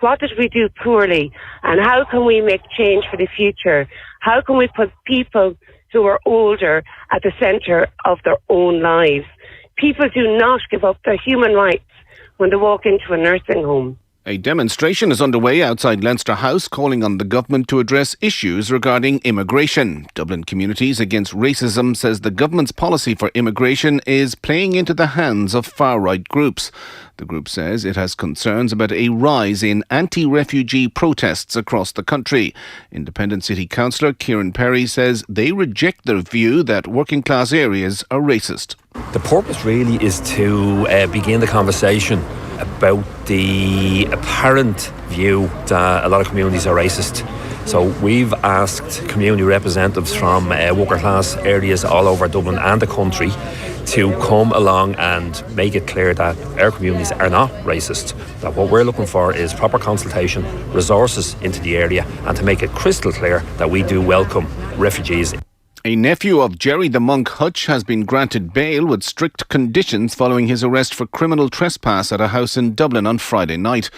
what did we do poorly, and how can we make change for the future? How can we put people who are older at the centre of their own lives? People do not give up their human rights when they walk into a nursing home. A demonstration is underway outside Leinster House calling on the government to address issues regarding immigration. Dublin Communities Against Racism says the government's policy for immigration is playing into the hands of far-right groups. The group says it has concerns about a rise in anti-refugee protests across the country. Independent City Councillor Kieran Perry says they reject the view that working-class areas are racist. The purpose really is to begin the conversation about the apparent view that a lot of communities are racist. So we've asked community representatives from worker class areas all over Dublin and the country to come along and make it clear that our communities are not racist, that what we're looking for is proper consultation, resources into the area, and to make it crystal clear that we do welcome refugees. A nephew of Jerry the Monk Hutch has been granted bail with strict conditions following his arrest for criminal trespass at a house in Dublin on Friday night.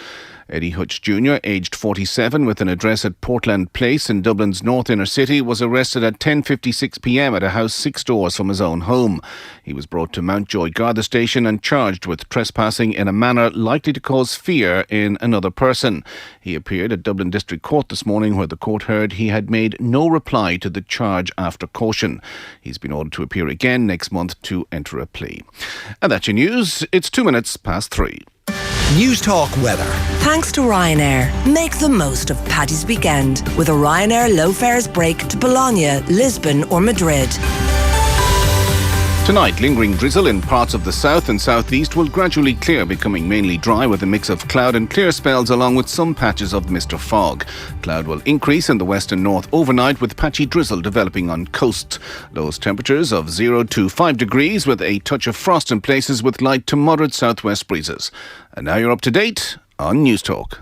Eddie Hutch Jr., aged 47, with an address at Portland Place in Dublin's North Inner City, was arrested at 10:56pm at a house 6 doors from his own home. He was brought to Mountjoy Garda Station and charged with trespassing in a manner likely to cause fear in another person. He appeared at Dublin District Court this morning, where the court heard he had made no reply to the charge after caution. He's been ordered to appear again next month to enter a plea. And that's your news. It's 3:02. News Talk weather. Thanks to Ryanair. Make the most of Paddy's weekend with a Ryanair low fares break to Bologna, Lisbon or Madrid. Tonight, lingering drizzle in parts of the south and southeast will gradually clear, becoming mainly dry with a mix of cloud and clear spells along with some patches of mist or fog. Cloud will increase in the west and north overnight with patchy drizzle developing on coasts. Lowest temperatures of 0 to 5 degrees with a touch of frost in places with light to moderate southwest breezes. And now you're up to date on News Talk.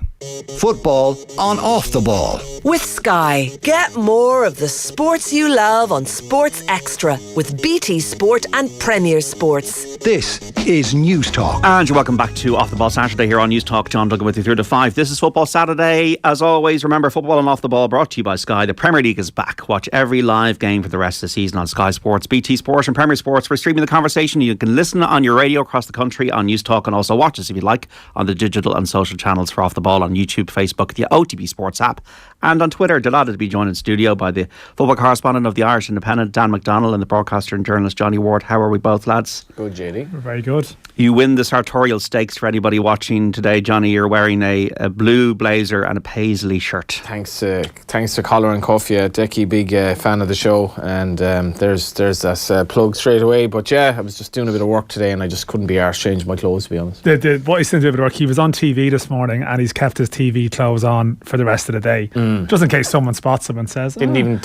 Football on Off the Ball. With Sky, get more of the sports you love on Sports Extra with BT Sport and Premier Sports. This is News Talk. And you're welcome back to Off the Ball Saturday here on News Talk. John Duggan with you through to 5. This is Football Saturday. As always, remember, Football on Off the Ball brought to you by Sky. The Premier League is back. Watch every live game for the rest of the season on Sky Sports, BT Sport and Premier Sports. We're streaming the conversation. You can listen on your radio across the country on News Talk and also watch us if you'd like on the digital and social channels for Off the Ball on YouTube, Facebook, the OTB Sports app and on Twitter. Delighted to be joined in studio by the football correspondent of the Irish Independent, Dan McDonnell, and the broadcaster and journalist Johnny Ward. How are we both, lads? Good, JD. We're very good. You win the sartorial stakes for anybody watching today, Johnny. You're wearing a blue blazer and a paisley shirt. Thanks to Collar and Cuff, yeah. Decky, big fan of the show, and there's that plug straight away. But yeah, I was just doing a bit of work today and I just couldn't be arsed changing my clothes, to be honest. What he's doing a bit of work, he was on TV this morning and he's kept his TV clothes on for the rest of the day, just in case someone spots him and says, saw you on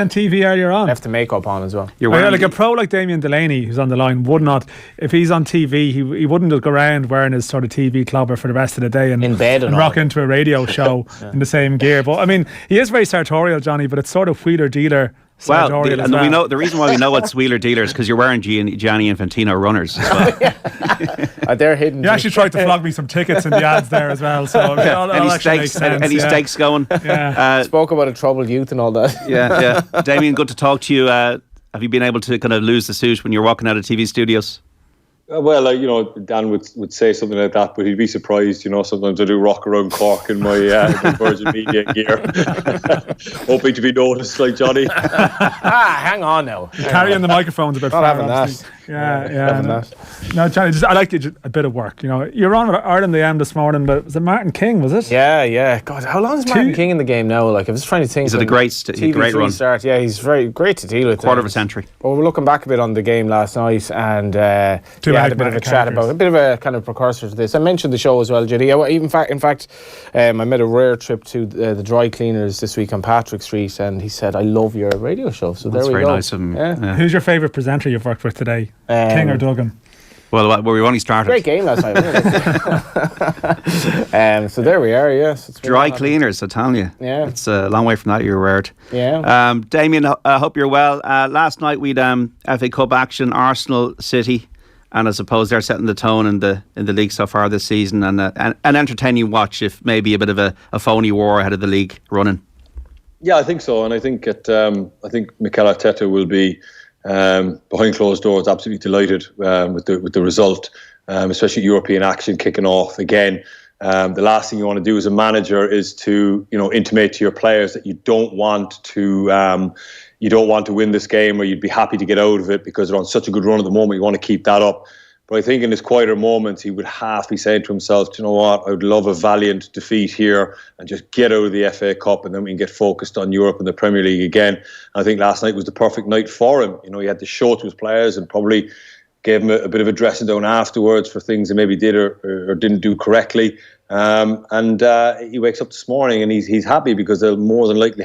TV earlier on. Left the makeup on as well. Like a pro like Damien Delaney, who's on the line, would not, if he's on TV, he wouldn't just go around wearing his sort of TV clobber for the rest of the day and in bed and rock into a radio show in the same gear. But I mean, he is very sartorial, Johnny, but it's sort of wheeler dealer. Well, we know the reason why we know it's wheeler dealers because you're wearing Gianni Infantino runners as well. They're hidden. You actually tried to flog me some tickets in the ads there as well. So any stakes going? Yeah. Spoke about a troubled youth and all that. Yeah. Damien, good to talk to you. Have you been able to kind of lose the suit when you're walking out of TV studios? Well, Dan would say something like that, but he'd be surprised. Sometimes I do rock around Cork in my Virgin Media gear, hoping to be noticed like Johnny. Hang on now. Carrying the microphones a bit. Not having that. Yeah. No, Johnny, I liked a bit of work. You're on with Ireland AM this morning, but was it Martin King? Was it? Yeah. God, how long is Martin King in the game now? Like, I was trying to think. He's had a great run. Start. Yeah, he's very great to deal with. Quarter of a century. But we're looking back a bit on the game last night, and had a bit of a chat about a bit of a kind of precursor to this. I mentioned the show as well, Judy. In fact, I made a rare trip to the dry cleaners this week on Patrick Street, and he said, "I love your radio show." So that's there we go. That's very nice. Yeah. Who's your favourite presenter you've worked with today? King or Duggan? Well, we only started. Great game last night. So there we are. Yes, it's dry cleaners. I'm telling you. Yeah, it's a long way from that. You're weird. Yeah. Damien, I hope you're well. Last night we'd FA Cup action, Arsenal City. And I suppose they're setting the tone in the league so far this season, and an entertaining watch, if maybe a bit of a phony war ahead of the league running. Yeah, I think so, and I think Mikel Arteta will be behind closed doors absolutely delighted with the result, especially European action kicking off again. The last thing you want to do as a manager is to intimate to your players that you don't want to win this game, or you'd be happy to get out of it because they're on such a good run at the moment. You want to keep that up. But I think in his quieter moments, he would half be saying to himself, you know what, I would love a valiant defeat here and just get out of the FA Cup, and then we can get focused on Europe and the Premier League again. And I think last night was the perfect night for him. He had to show to his players and probably gave him a bit of a dressing down afterwards for things he maybe did or didn't do correctly. And he wakes up this morning and he's happy because they'll more than likely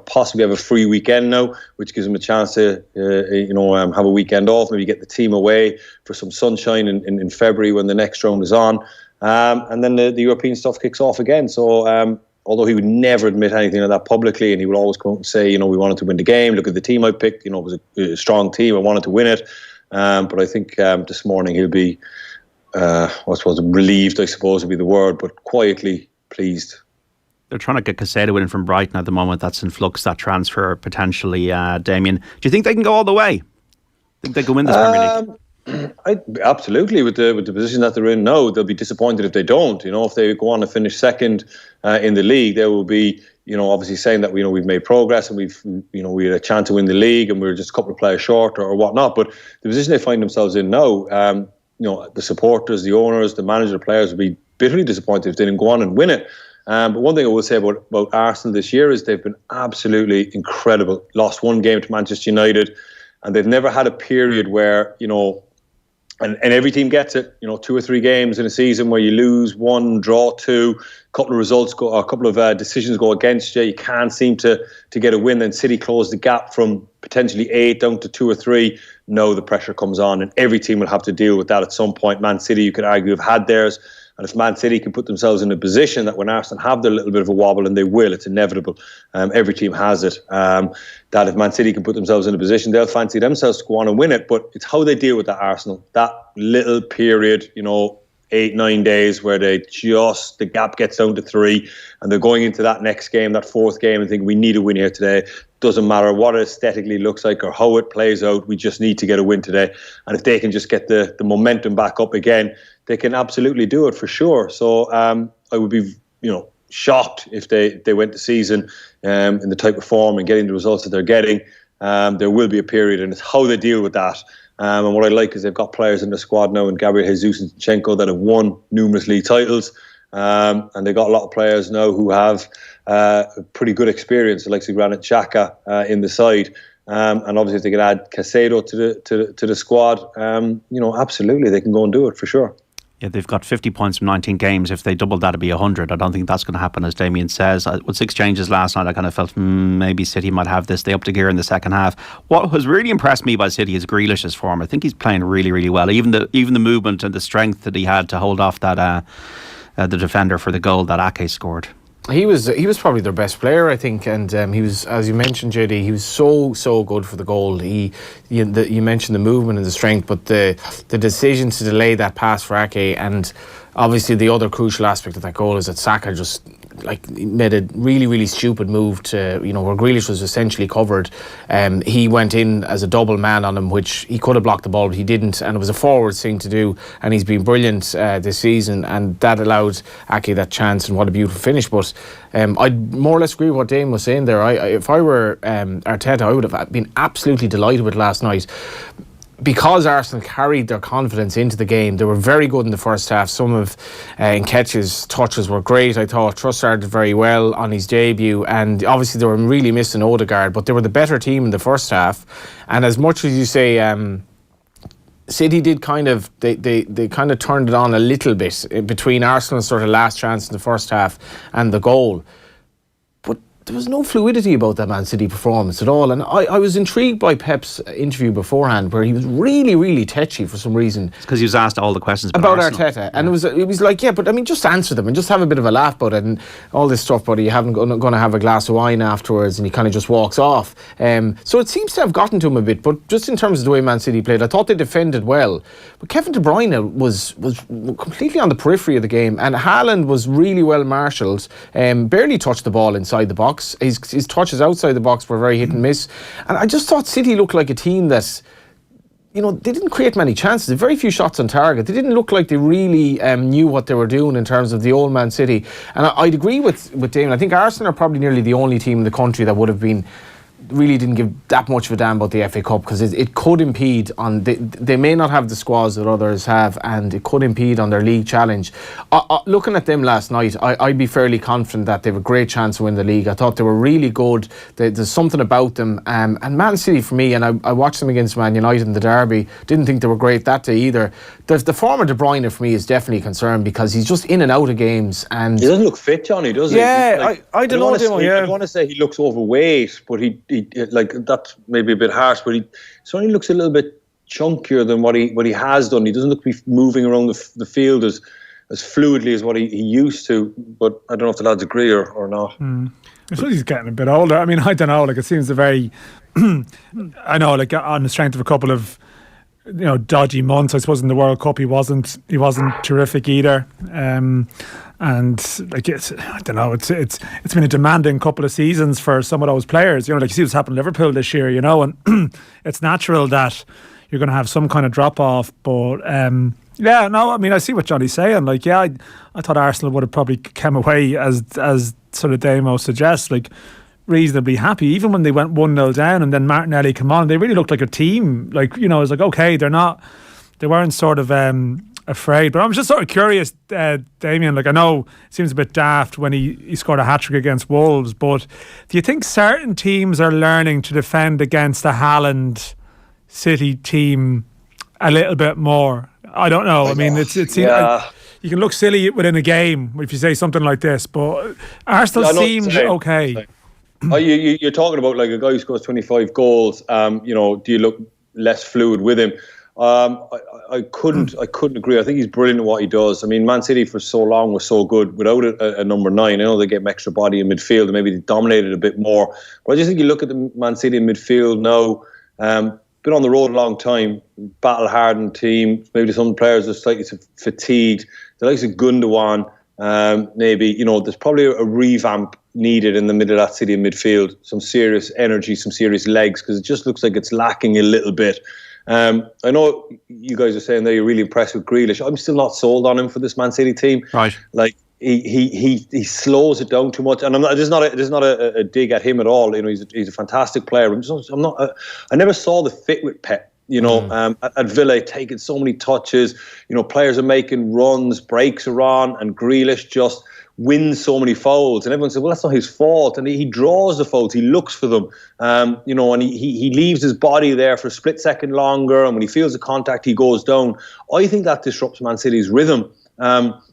possibly have a free weekend now, which gives him a chance to have a weekend off, maybe get the team away for some sunshine in February when the next round is on, and then the European stuff kicks off again. So although he would never admit anything like that publicly, and he would always come out and say, we wanted to win the game, look at the team I picked, it was a strong team, I wanted to win it, but I think this morning he'll be relieved, I suppose would be the word, but quietly pleased. They're trying to get Caicedo in from Brighton at the moment. That's in flux, that transfer potentially. Damien, do you think they can go all the way? Think they can win this Premier League? Absolutely. With the position that they're in now, they'll be disappointed if they don't. If they go on to finish second in the league, they will be obviously saying that we've made progress and we had a chance to win the league and we were just a couple of players short or whatnot. But the position they find themselves in now, the supporters, the owners, the manager, the players would be bitterly disappointed if they didn't go on and win it. But one thing I will say about Arsenal this year is they've been absolutely incredible. Lost one game to Manchester United, and they've never had a period where, and every team gets it, 2 or 3 games in a season where you lose 1, draw 2, a couple of results go, or a couple of decisions go against you. You can't seem to get a win. Then City closed the gap from potentially 8 down to 2 or 3. No, the pressure comes on, and every team will have to deal with that at some point. Man City, you could argue, have had theirs. And if Man City can put themselves in a position that when Arsenal have their little bit of a wobble, and they will, it's inevitable, every team has it, that if Man City can put themselves in a position, they'll fancy themselves to go on and win it. But it's how they deal with that Arsenal. That little period, 8-9 days where the gap gets down to 3 and they're going into that next game, that 4th game, and think we need a win here today. Doesn't matter what it aesthetically looks like or how it plays out, we just need to get a win today. And if they can just get the momentum back up again, they can absolutely do it for sure. So I would be shocked if they went the season in the type of form and getting the results that they're getting. There will be a period, and it's how they deal with that. And what I like is they've got players in the squad now, and Gabriel Jesus and Zinchenko, that have won numerous league titles. And they've got a lot of players now who have pretty good experience, like Granit Xhaka in the side. And obviously if they can add Caicedo to the squad, absolutely they can go and do it for sure. Yeah, they've got 50 points from 19 games. If they doubled that, it'd be 100. I don't think that's going to happen, as Damien says. With 6 changes last night, I kind of felt maybe City might have this. They upped the gear in the second half. What has really impressed me by City is Grealish's form. I think he's playing really, really well. Even the movement and the strength that he had to hold off that the defender for the goal that Ake scored. He was probably their best player, I think, and he was, as you mentioned, JD, he was so good for the goal. You mentioned the movement and the strength, but the decision to delay that pass for Ake, and obviously the other crucial aspect of that goal is that Saka just made a really, really stupid move to, where Grealish was essentially covered. He went in as a double man on him, which he could have blocked the ball, but he didn't, and it was a forward thing to do, and he's been brilliant this season, and that allowed Ake that chance, and what a beautiful finish. But I more or less agree with what Dame was saying there. If I were Arteta, I would have been absolutely delighted with last night, because Arsenal carried their confidence into the game. They were very good in the first half. Some of Nketiah's touches were great. I thought Trossard did very well on his debut, and obviously they were really missing Odegaard, but they were the better team in the first half. And as much as you say City did they kind of turned it on a little bit between Arsenal's sort of last chance in the first half and the goal. there was no fluidity about that Man City performance at all. And I was intrigued by Pep's interview beforehand, where he was really, really tetchy for some reason. It's because he was asked all the questions about Arteta. And it was like, yeah, but I mean, just answer them and just have a bit of a laugh about it, and all this stuff about you haven't going to have a glass of wine afterwards, and he kind of just walks off. So it seems to have gotten to him a bit, but just in terms of the way Man City played, I thought they defended well. But Kevin De Bruyne was completely on the periphery of the game, and Haaland was really well marshalled, barely touched the ball inside the box. His touches outside the box were very hit and miss. And I just thought City looked like a team that, you know, they didn't create many chances, very few shots on target. They didn't look like they really knew what they were doing in terms of the old Man City. And I'd agree with Damien. I think Arsenal are probably nearly the only team in the country that would have been really didn't give that much of a damn about the FA Cup, because it could impede on they may not have the squads that others have, and it could impede on their league challenge. Looking at them last night, I'd be fairly confident that they have a great chance to win the league. I thought they were really good. There's something about them, and Man City for me, and I watched them against Man United in the derby, didn't think they were great that day either. The former De Bruyne for me is definitely a concern, because he's just in and out of games, and he doesn't look fit, Johnny, does he? Yeah, I don't know. I want to say he looks overweight, but he like, that's maybe a bit harsh, but he certainly looks a little bit chunkier than what he has done. He doesn't look to be moving around the field as fluidly as what he used to. But I don't know if the lads agree or not. I suppose he's getting a bit older. I mean, I don't know. Like, it seems a very, I know, like, on the strength of a couple of, you know, dodgy months. I suppose in the World Cup he wasn't terrific either. And like, I don't know, it's been a demanding couple of seasons for some of those players. You know, like, you see what's happened in Liverpool this year, you know, and it's natural that you're going to have some kind of drop off. But yeah, no, I mean, I see what Johnny's saying. Like, yeah, I thought Arsenal would have probably come away, as sort of Damo suggests, like, reasonably happy, even when they went 1-0 down and then Martinelli come on. They really looked like a team. Like, you know, it's like, okay, they weren't sort of afraid. But I'm just sort of curious, Damien, like, I know it seems a bit daft when he scored a hat-trick against Wolves, but do you think certain teams are learning to defend against a Haaland City team a little bit more? I don't know. I mean, it seems like you can look silly within a game if you say something like this, but Arsenal seemed okay. You're talking about, like, a guy who scores 25 goals. You know, do you look less fluid with him? I couldn't agree. I think he's brilliant at what he does. I mean, Man City for so long was so good without a number 9. I know they get extra body in midfield and maybe they dominated a bit more. But I just think you look at the Man City in midfield now, been on the road a long time, battle-hardened team. Maybe some players are slightly fatigued. The likes of Gundogan, maybe, you know, there's probably a revamp needed in the middle of that City midfield. Some serious energy, some serious legs, because it just looks like it's lacking a little bit. I know you guys are saying that you're really impressed with Grealish. I'm still not sold on him for this Man City team. Right. Like, he slows it down too much, and there's not a dig at him at all. You know, he's a fantastic player. I never saw the fit with Pep. You know, at Villa, taking so many touches. You know, players are making runs, breaks are on, and Grealish just wins so many fouls. And everyone says, well, that's not his fault. And he draws the fouls. He looks for them. You know, and he leaves his body there for a split second longer. And when he feels the contact, he goes down. I think that disrupts Man City's rhythm.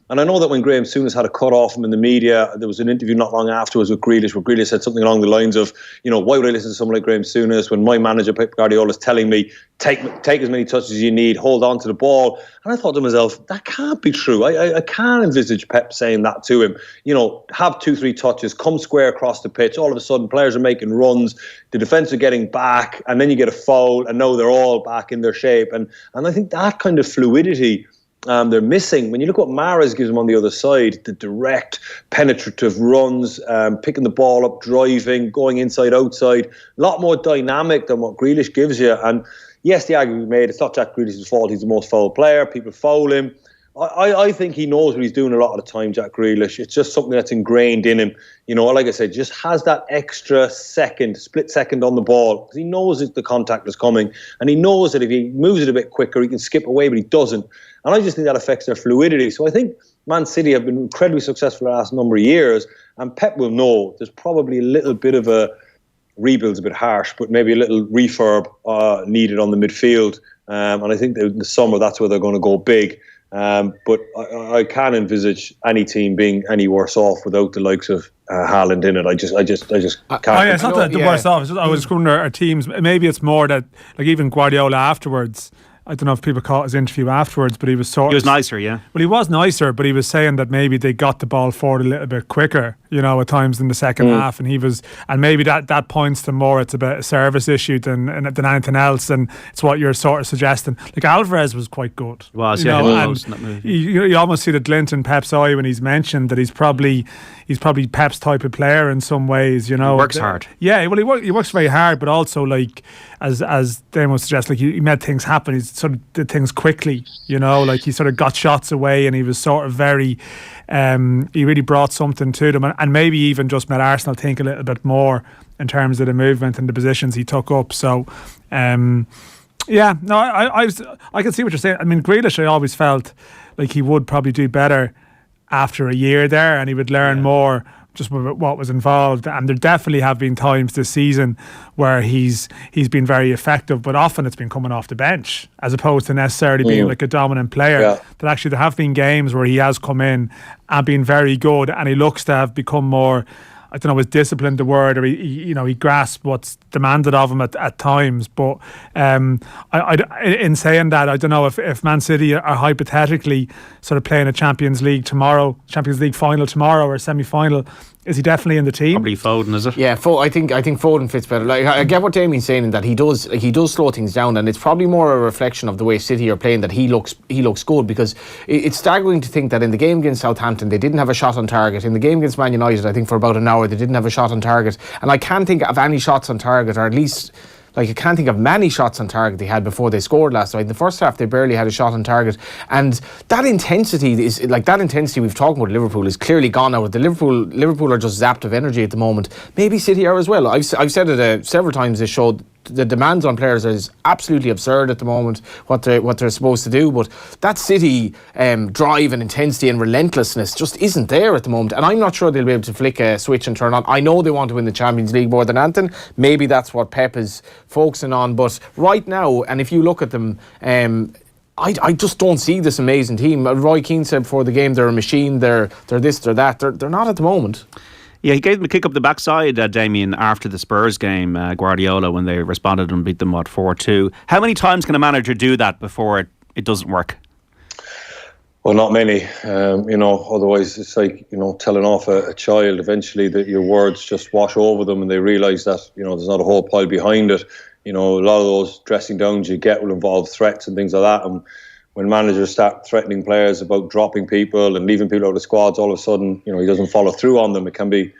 And I know that when Graham Souness had a cut off him in the media, there was an interview not long afterwards with Grealish, where Grealish said something along the lines of, you know, why would I listen to someone like Graham Souness when my manager Pep Guardiola is telling me take as many touches as you need, hold on to the ball? And I thought to myself, that can't be true. I can't envisage Pep saying that to him. You know, have 2-3 touches, come square across the pitch. All of a sudden, players are making runs, the defence are getting back, and then you get a foul, and now they're all back in their shape. And I think that kind of fluidity they're missing. When you look what Mahrez gives them on the other side, the direct, penetrative runs, picking the ball up, driving, going inside, outside, a lot more dynamic than what Grealish gives you. And yes, the argument made, it's not Jack Grealish's fault, he's the most fouled player, people foul him. I think he knows what he's doing a lot of the time, Jack Grealish. It's just something that's ingrained in him. You know, like I said, just has that extra split second on the ball, because he knows that the contact is coming, and he knows that if he moves it a bit quicker, he can skip away, but he doesn't. And I just think that affects their fluidity. So I think Man City have been incredibly successful the last number of years, and Pep will know there's probably a little bit of a rebuild's a bit harsh, but maybe a little refurb needed on the midfield. And I think in the summer, that's where they're going to go big. But I can't envisage any team being any worse off without the likes of Haaland in it. I just can't. Oh yeah, it's not the worst off. I was going to our teams. Maybe it's more that, like, even Guardiola afterwards, I don't know if people caught his interview afterwards, but he was nicer, yeah. Well, he was nicer, but he was saying that maybe they got the ball forward a little bit quicker, at times in the second half, and maybe that points to more it's about a service issue than anything else, and it's what you're sort of suggesting. Like, Alvarez was quite good. He was, yeah. And you almost see the glint in Pep's eye when he's mentioned that he's probably Pep's type of player in some ways. He works hard. Yeah, well, he works very hard, but also, like, as Damon suggests, like, he made things happen. He sort of did things quickly, like he sort of got shots away, and he was sort of very he really brought something to them, and maybe even just made Arsenal think a little bit more in terms of the movement and the positions he took up. So I can see what you're saying. I mean, Grealish, I always felt like he would probably do better after a year there, and he would learn more just what was involved. And there definitely have been times this season where he's been very effective, but often it's been coming off the bench as opposed to necessarily being like a dominant player. That actually there have been games where he has come in and been very good, and he looks to have become more, I don't know, is disciplined the word, or he grasps what's demanded of him at times. But in saying that, I don't know if Man City are hypothetically sort of playing a Champions League final tomorrow, or a semi-final, is he definitely in the team? Probably Foden, is it? Yeah, I think Foden fits better. Like, I get what Damien's saying in that he does slow things down, and it's probably more a reflection of the way City are playing that he looks good, because it's staggering to think that in the game against Southampton they didn't have a shot on target. In the game against Man United, I think for about an hour they didn't have a shot on target, and I can't think of any shots on target, or at least, like, I can't think of many shots on target they had before they scored last night. In the first half, they barely had a shot on target. And that intensity we've talked about Liverpool is clearly gone now. Liverpool are just zapped of energy at the moment. Maybe City are as well. I've said it several times this show. The demands on players is absolutely absurd at the moment, what they're supposed to do, but that City drive and intensity and relentlessness just isn't there at the moment, and I'm not sure they'll be able to flick a switch and turn on. I know they want to win the Champions League more than anything. Maybe that's what Pep is focusing on, but right now, and if you look at them, I just don't see this amazing team. Roy Keane said before the game they're a machine, they're this, they're that. They're not at the moment. Yeah, he gave them a kick up the backside, Damien, after the Spurs game, Guardiola, when they responded and beat them, 4-2. How many times can a manager do that before it doesn't work? Well, not many. Otherwise it's like, telling off a child. Eventually your words just wash over them, and they realise that, there's not a whole pile behind it. A lot of those dressing downs you get will involve threats and things like that. And when managers start threatening players about dropping people and leaving people out of squads, all of a sudden, he doesn't follow through on them. It can be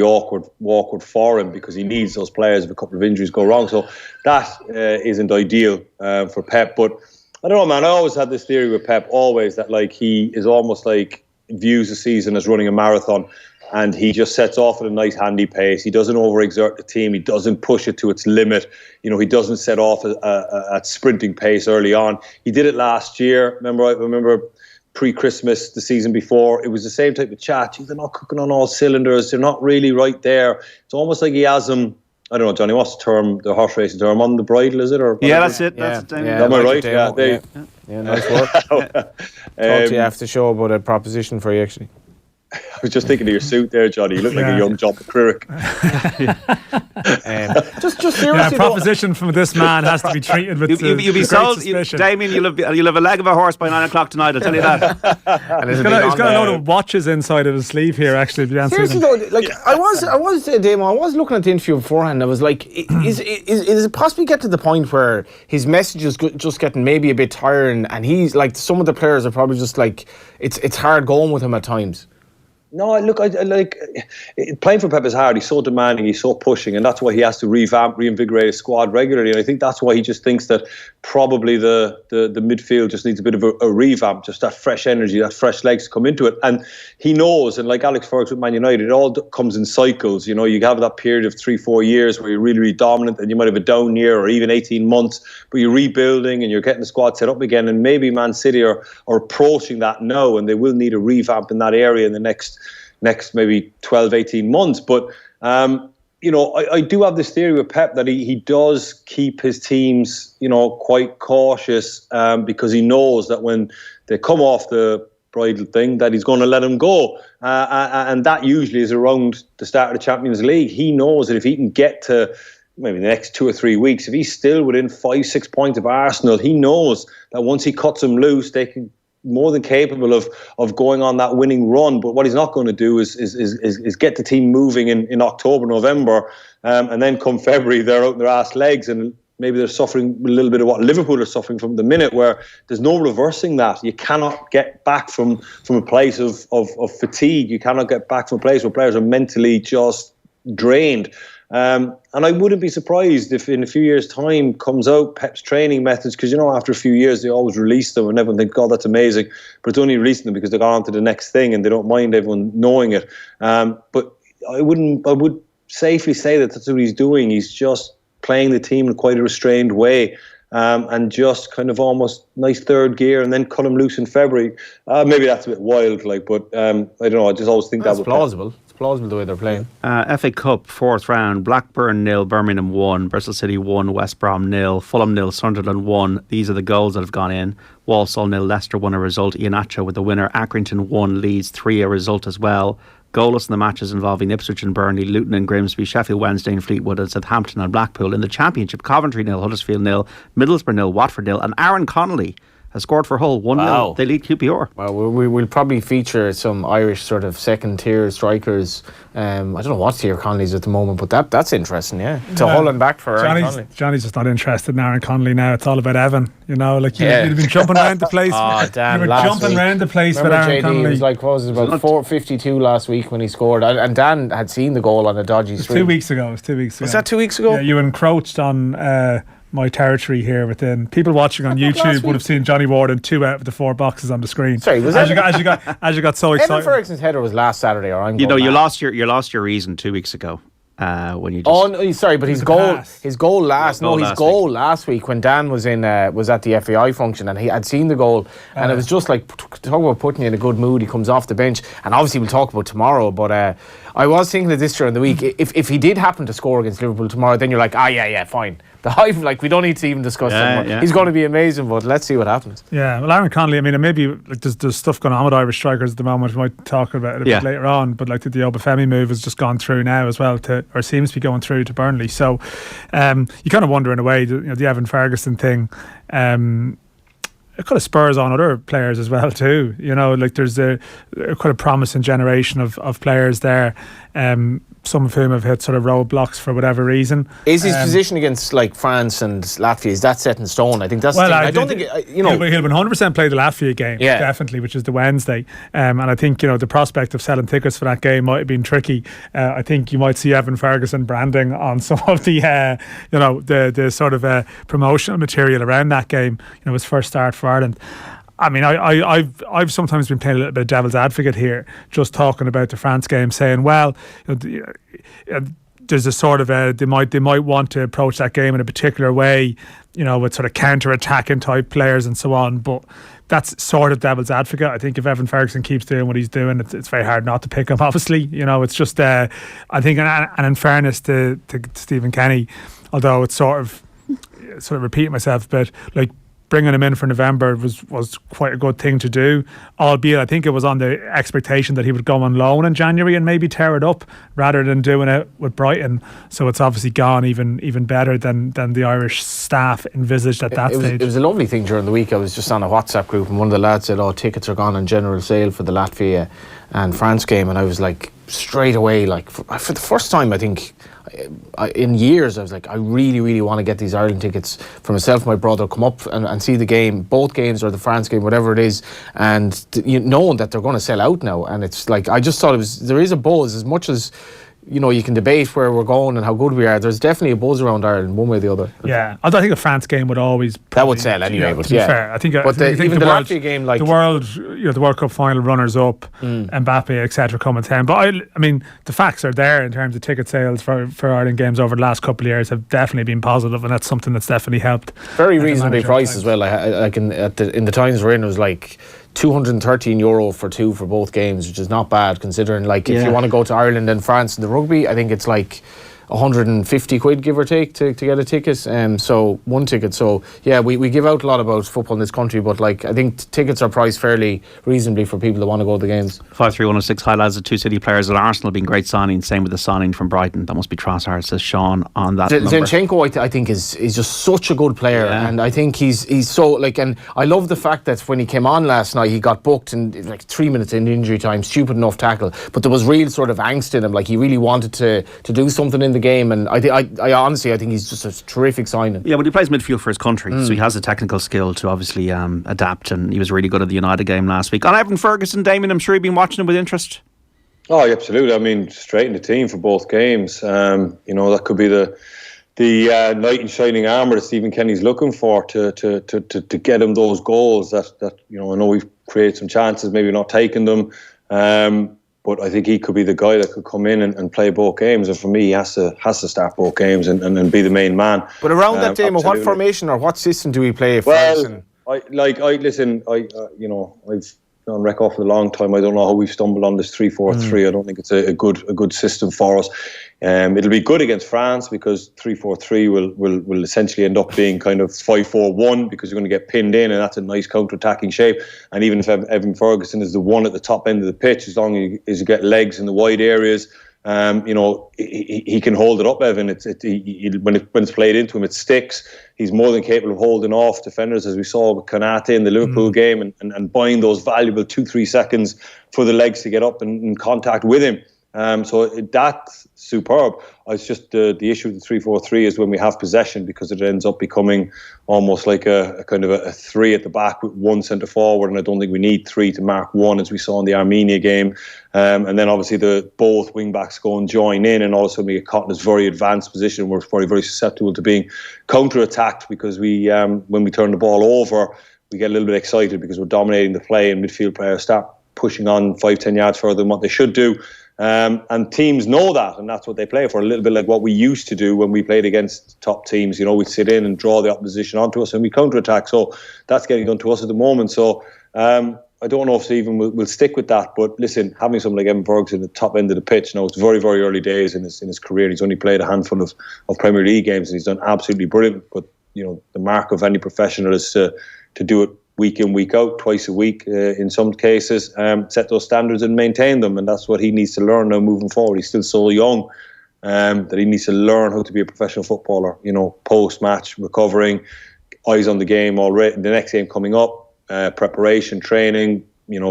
awkward for him, because he needs those players if a couple of injuries go wrong. So that isn't ideal for Pep. But I don't know, man. I always had this theory with Pep, always, that like he is almost like views the season as running a marathon. And he just sets off at a nice handy pace. He doesn't overexert the team. He doesn't push it to its limit. He doesn't set off at sprinting pace early on. He did it last year. Remember pre-Christmas, the season before, it was the same type of chat. They're not cooking on all cylinders. They're not really right there. It's almost like he has them, I don't know, Johnny, what's the term, the horse racing term, on the bridle, is it? Or yeah, that's it. That's it. Am I right? Yeah, nice work. Talk to you after the show about a proposition for you, actually. I was just thinking of your suit there, Johnny. You look like a young John McCririck. Just seriously, proposition from this man has to be treated with you'll be sold, Damien. You'll have a leg of a horse by 9 o'clock tonight. I'll tell you that. He's got a load of watches inside of his sleeve here. Actually, if you seriously though, like I was Damon. I was looking at the interview beforehand. I was like, is it possibly get to the point where his message is just getting maybe a bit tiring, and he's like, some of the players are probably just like, it's hard going with him at times. No, look, I like playing for Pep is hard. He's so demanding, he's so pushing, and that's why he has to reinvigorate his squad regularly. And I think that's why he just thinks that probably the midfield just needs a bit of a revamp, just that fresh energy, that fresh legs to come into it. And he knows, and like Alex Ferguson with Man United, it all comes in cycles. You have that period of 3-4 years where you're really, really dominant, and you might have a down year, or even 18 months, but you're rebuilding and you're getting the squad set up again. And maybe Man City are approaching that now, and they will need a revamp in that area in the next maybe 12, 18 months. But I do have this theory with Pep that he does keep his teams, quite cautious because he knows that when they come off the bridal thing, that he's going to let them go. And that usually is around the start of the Champions League. He knows that if he can get to maybe the next 2 or 3 weeks, if he's still within 5-6 points of Arsenal, he knows that once he cuts them loose, they can more than capable of going on that winning run. But what he's not going to do is get the team moving in October, November, and then come February, they're out in their ass legs, and maybe they're suffering a little bit of what Liverpool are suffering from the minute, where there's no reversing that. You cannot get back from a place of fatigue. You cannot get back from a place where players are mentally just drained. And I wouldn't be surprised if in a few years' time comes out Pep's training methods, because after a few years they always release them and everyone thinks, God, that's amazing, but it's only releasing them because they've gone on to the next thing and they don't mind everyone knowing it. But I would safely say that that's what he's doing. He's just playing the team in quite a restrained way, and just kind of almost nice third gear and then cut him loose in February. Maybe that's a bit wild, but I don't know. I just always think that's that plausible. Plausible the way they're playing. FA Cup, 4th round, Blackburn 0, Birmingham 1, Bristol City 1, West Brom 0, Fulham 0, Sunderland 1. These are the goals that have gone in. Walsall 0, Leicester 1 a result, Iheanacho with the winner, Accrington 1, Leeds 3 a result as well. Goalless in the matches involving Ipswich and Burnley, Luton and Grimsby, Sheffield Wednesday and Fleetwood, and Southampton and Blackpool. In the Championship, Coventry 0, Huddersfield 0, Middlesbrough 0, Watford 0, and Aaron Connolly has scored for Hull 1-0. Wow. They lead QPR. Well, we'll probably feature some Irish sort of second-tier strikers. I don't know what tier Connolly's at the moment, but that's interesting, yeah. To Hull and back for Aaron Connolly. Johnny's just not interested in Aaron Connolly now. It's all about Evan. You'd been jumping around the place. Dan, you were jumping around the place with Aaron Connolly. It was like, what was it, about 4:52 last week when he scored. And Dan had seen the goal on a dodgy streak. 2 weeks ago. Was that 2 weeks ago? Yeah, you encroached on my territory here within. People watching on YouTube would have seen Johnny Ward in 2 out of the 4 boxes on the screen. Sorry, was as you got so excited. Evan Ferguson's header was last Saturday, or you lost your reason 2 weeks ago. When you just but his goal last week when Dan was at the FAI function and he had seen the goal, and it was just like, talk about putting you in a good mood. He comes off the bench, and obviously we'll talk about tomorrow, but I was thinking of this during the week. If he did happen to score against Liverpool tomorrow, then you're like, fine. The hype, we don't need to even discuss that. Yeah. He's going to be amazing, but let's see what happens. Yeah, well, Aaron Connolly, maybe there's stuff going on with Irish strikers at the moment. We might talk about it a bit later on, but the Obafemi move has just gone through now as well, or seems to be going through to Burnley. So you kind of wonder in a way, the Evan Ferguson thing, it kind of spurs on other players as well too. There's a quite a promising generation of players there. Some of whom have hit sort of roadblocks for whatever reason. Is his position against France and Latvia, is that set in stone? I think that's I don't think he'll 100% play the Latvia game, definitely, which is the Wednesday. And I think the prospect of selling tickets for that game might have been tricky. I think you might see Evan Ferguson branding on some of the the sort of promotional material around that game. His first start for Ireland. I've sometimes been playing a little bit of devil's advocate here, just talking about the France game, saying, well, there's a sort of they might want to approach that game in a particular way, with sort of counter-attacking type players and so on. But that's sort of devil's advocate. I think if Evan Ferguson keeps doing what he's doing, it's very hard not to pick him. Obviously, it's just I think, and in fairness to Stephen Kenny, although it's sort of repeating myself a bit, bringing him in for November was quite a good thing to do, albeit I think it was on the expectation that he would go on loan in January and maybe tear it up rather than doing it with Brighton. So it's obviously gone even better than the Irish staff envisaged at that stage. It was a lovely thing during the week. I was just on a WhatsApp group and one of the lads said, tickets are gone on general sale for the Latvia and France game, and I was like, straight away, for the first time I think in years, I was like, I really, really want to get these Ireland tickets for myself and my brother, come up and see the game, both games, or the France game, whatever it is, and knowing that they're going to sell out now. And it's like, I just thought there is a buzz, as much as you can debate where we're going and how good we are. There's definitely a buzz around Ireland, one way or the other. Yeah, I think a France game would always that would sell anyway. But fair, I think. But even the Latvia game, the World Cup final runners up, Mbappe, etc., come in town. But I mean, the facts are there in terms of ticket sales for Ireland games over the last couple of years have definitely been positive, and that's something that's definitely helped. Very reasonably priced as well. In the times we're in, it was like €213 for two for both games, which is not bad considering if you want to go to Ireland and France in the rugby, I think it's like 150 quid, give or take, to get a ticket. So one ticket. So yeah, we give out a lot about football in this country, but like I think tickets are priced fairly reasonably for people that want to go to the games. 53106 highlights the two City players at Arsenal being great signings. Same with the signing from Brighton. That must be Trossard, says Sean on that. Zinchenko, I think is just such a good player, and I think he's so like, and I love the fact that when he came on last night, he got booked in like 3 minutes in injury time. Stupid enough tackle, but there was real sort of angst in him. Like he really wanted to do something in the game, and I honestly think he's just a terrific signing. Yeah, but he plays midfield for his country, so he has the technical skill to obviously adapt, and he was really good at the United game last week. On Evan Ferguson, Damien, I'm sure you've been watching him with interest. Oh, yeah, absolutely. I mean, straight in the team for both games. That could be the knight in shining armour that Stephen Kenny's looking for to get him those goals. That I know we've created some chances, maybe not taking them. But I think he could be the guy that could come in and play both games. And for me, he has to start both games and be the main man. But around that time, what formation or what system do we play? Well, I've on record for a long time. I don't know how we've stumbled on this 3-4-3. I don't think it's a good system for us. It'll be good against France because 3-4-3 will essentially end up being kind of 5-4-1 because you're going to get pinned in, and that's a nice counter-attacking shape. And even if Evan Ferguson is the one at the top end of the pitch, as long as you get legs in the wide areas, he can hold it up, Evan. When it's played into him, it sticks. He's more than capable of holding off defenders, as we saw with Konate in the Liverpool game, and buying those valuable 2-3 seconds for the legs to get up and in contact with him. So that's superb. It's just the issue with the 3-4-3 is when we have possession, because it ends up becoming almost like a kind of a three at the back with one centre forward, and I don't think we need three to mark one, as we saw in the Armenia game. And then obviously both wing backs go and join in, and also we get caught in this very advanced position. We're very, very susceptible to being counter-attacked because when we turn the ball over, we get a little bit excited because we're dominating the play, and midfield players start pushing on 5-10 yards further than what they should do. And teams know that, and that's what they play for. A little bit like what we used to do when we played against top teams. We'd sit in and draw the opposition onto us and we counter-attack. So that's getting done to us at the moment. So I don't know if Stephen will stick with that. But listen, having someone like Evan Ferguson at the top end of the pitch, it's very, very early days in his career. He's only played a handful of Premier League games, and he's done absolutely brilliant. But the mark of any professional is to do it week in, week out, twice a week in some cases, set those standards and maintain them. And that's what he needs to learn now moving forward. He's still so young that he needs to learn how to be a professional footballer, post-match, recovering, eyes on the game already, the next game coming up, preparation, training,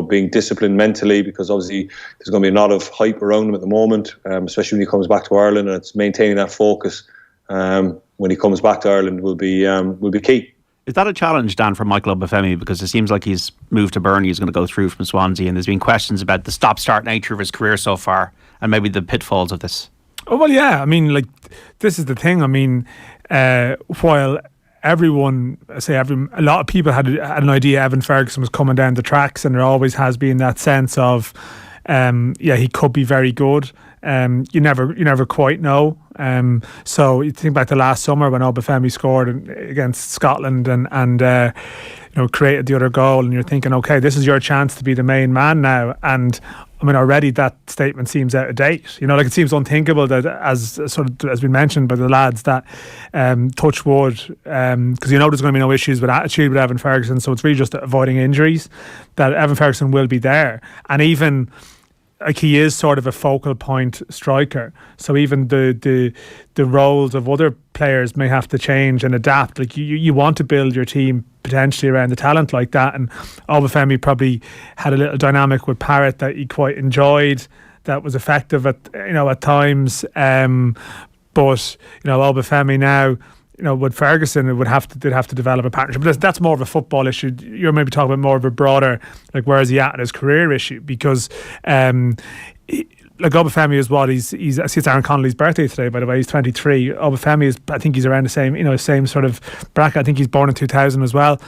being disciplined mentally, because obviously there's going to be a lot of hype around him at the moment, especially when he comes back to Ireland, and it's maintaining that focus when he comes back to Ireland will be key. Is that a challenge, Dan, for Michael Obafemi? Because it seems like he's moved to Burnley, he's going to go through from Swansea, and there's been questions about the stop-start nature of his career so far and maybe the pitfalls of this. Oh, well, yeah. I mean, this is the thing. I mean, while everyone, a lot of people had an idea Evan Ferguson was coming down the tracks, and there always has been that sense of, he could be very good. You never quite know. So you think back to last summer when Obafemi scored against Scotland and created the other goal, and you're thinking, okay, this is your chance to be the main man now. And I mean, already that statement seems out of date. It seems unthinkable that, as been mentioned by the lads, that touch wood, because there's going to be no issues with attitude with Evan Ferguson, so it's really just avoiding injuries, that Evan Ferguson will be there. And even he is sort of a focal point striker, so even the roles of other players may have to change and adapt. You want to build your team potentially around the talent like that, and Obafemi probably had a little dynamic with Parrott that he quite enjoyed, that was effective at times. But Obafemi now, with Ferguson, they'd have to develop a partnership. But that's more of a football issue. You're maybe talking about more of a broader, where is he at in his career issue? Because Obafemi is what he's. I see it's Aaron Connolly's birthday today, by the way. He's 23. Obafemi is, I think he's around the same sort of bracket. I think he's born in 2000 as well.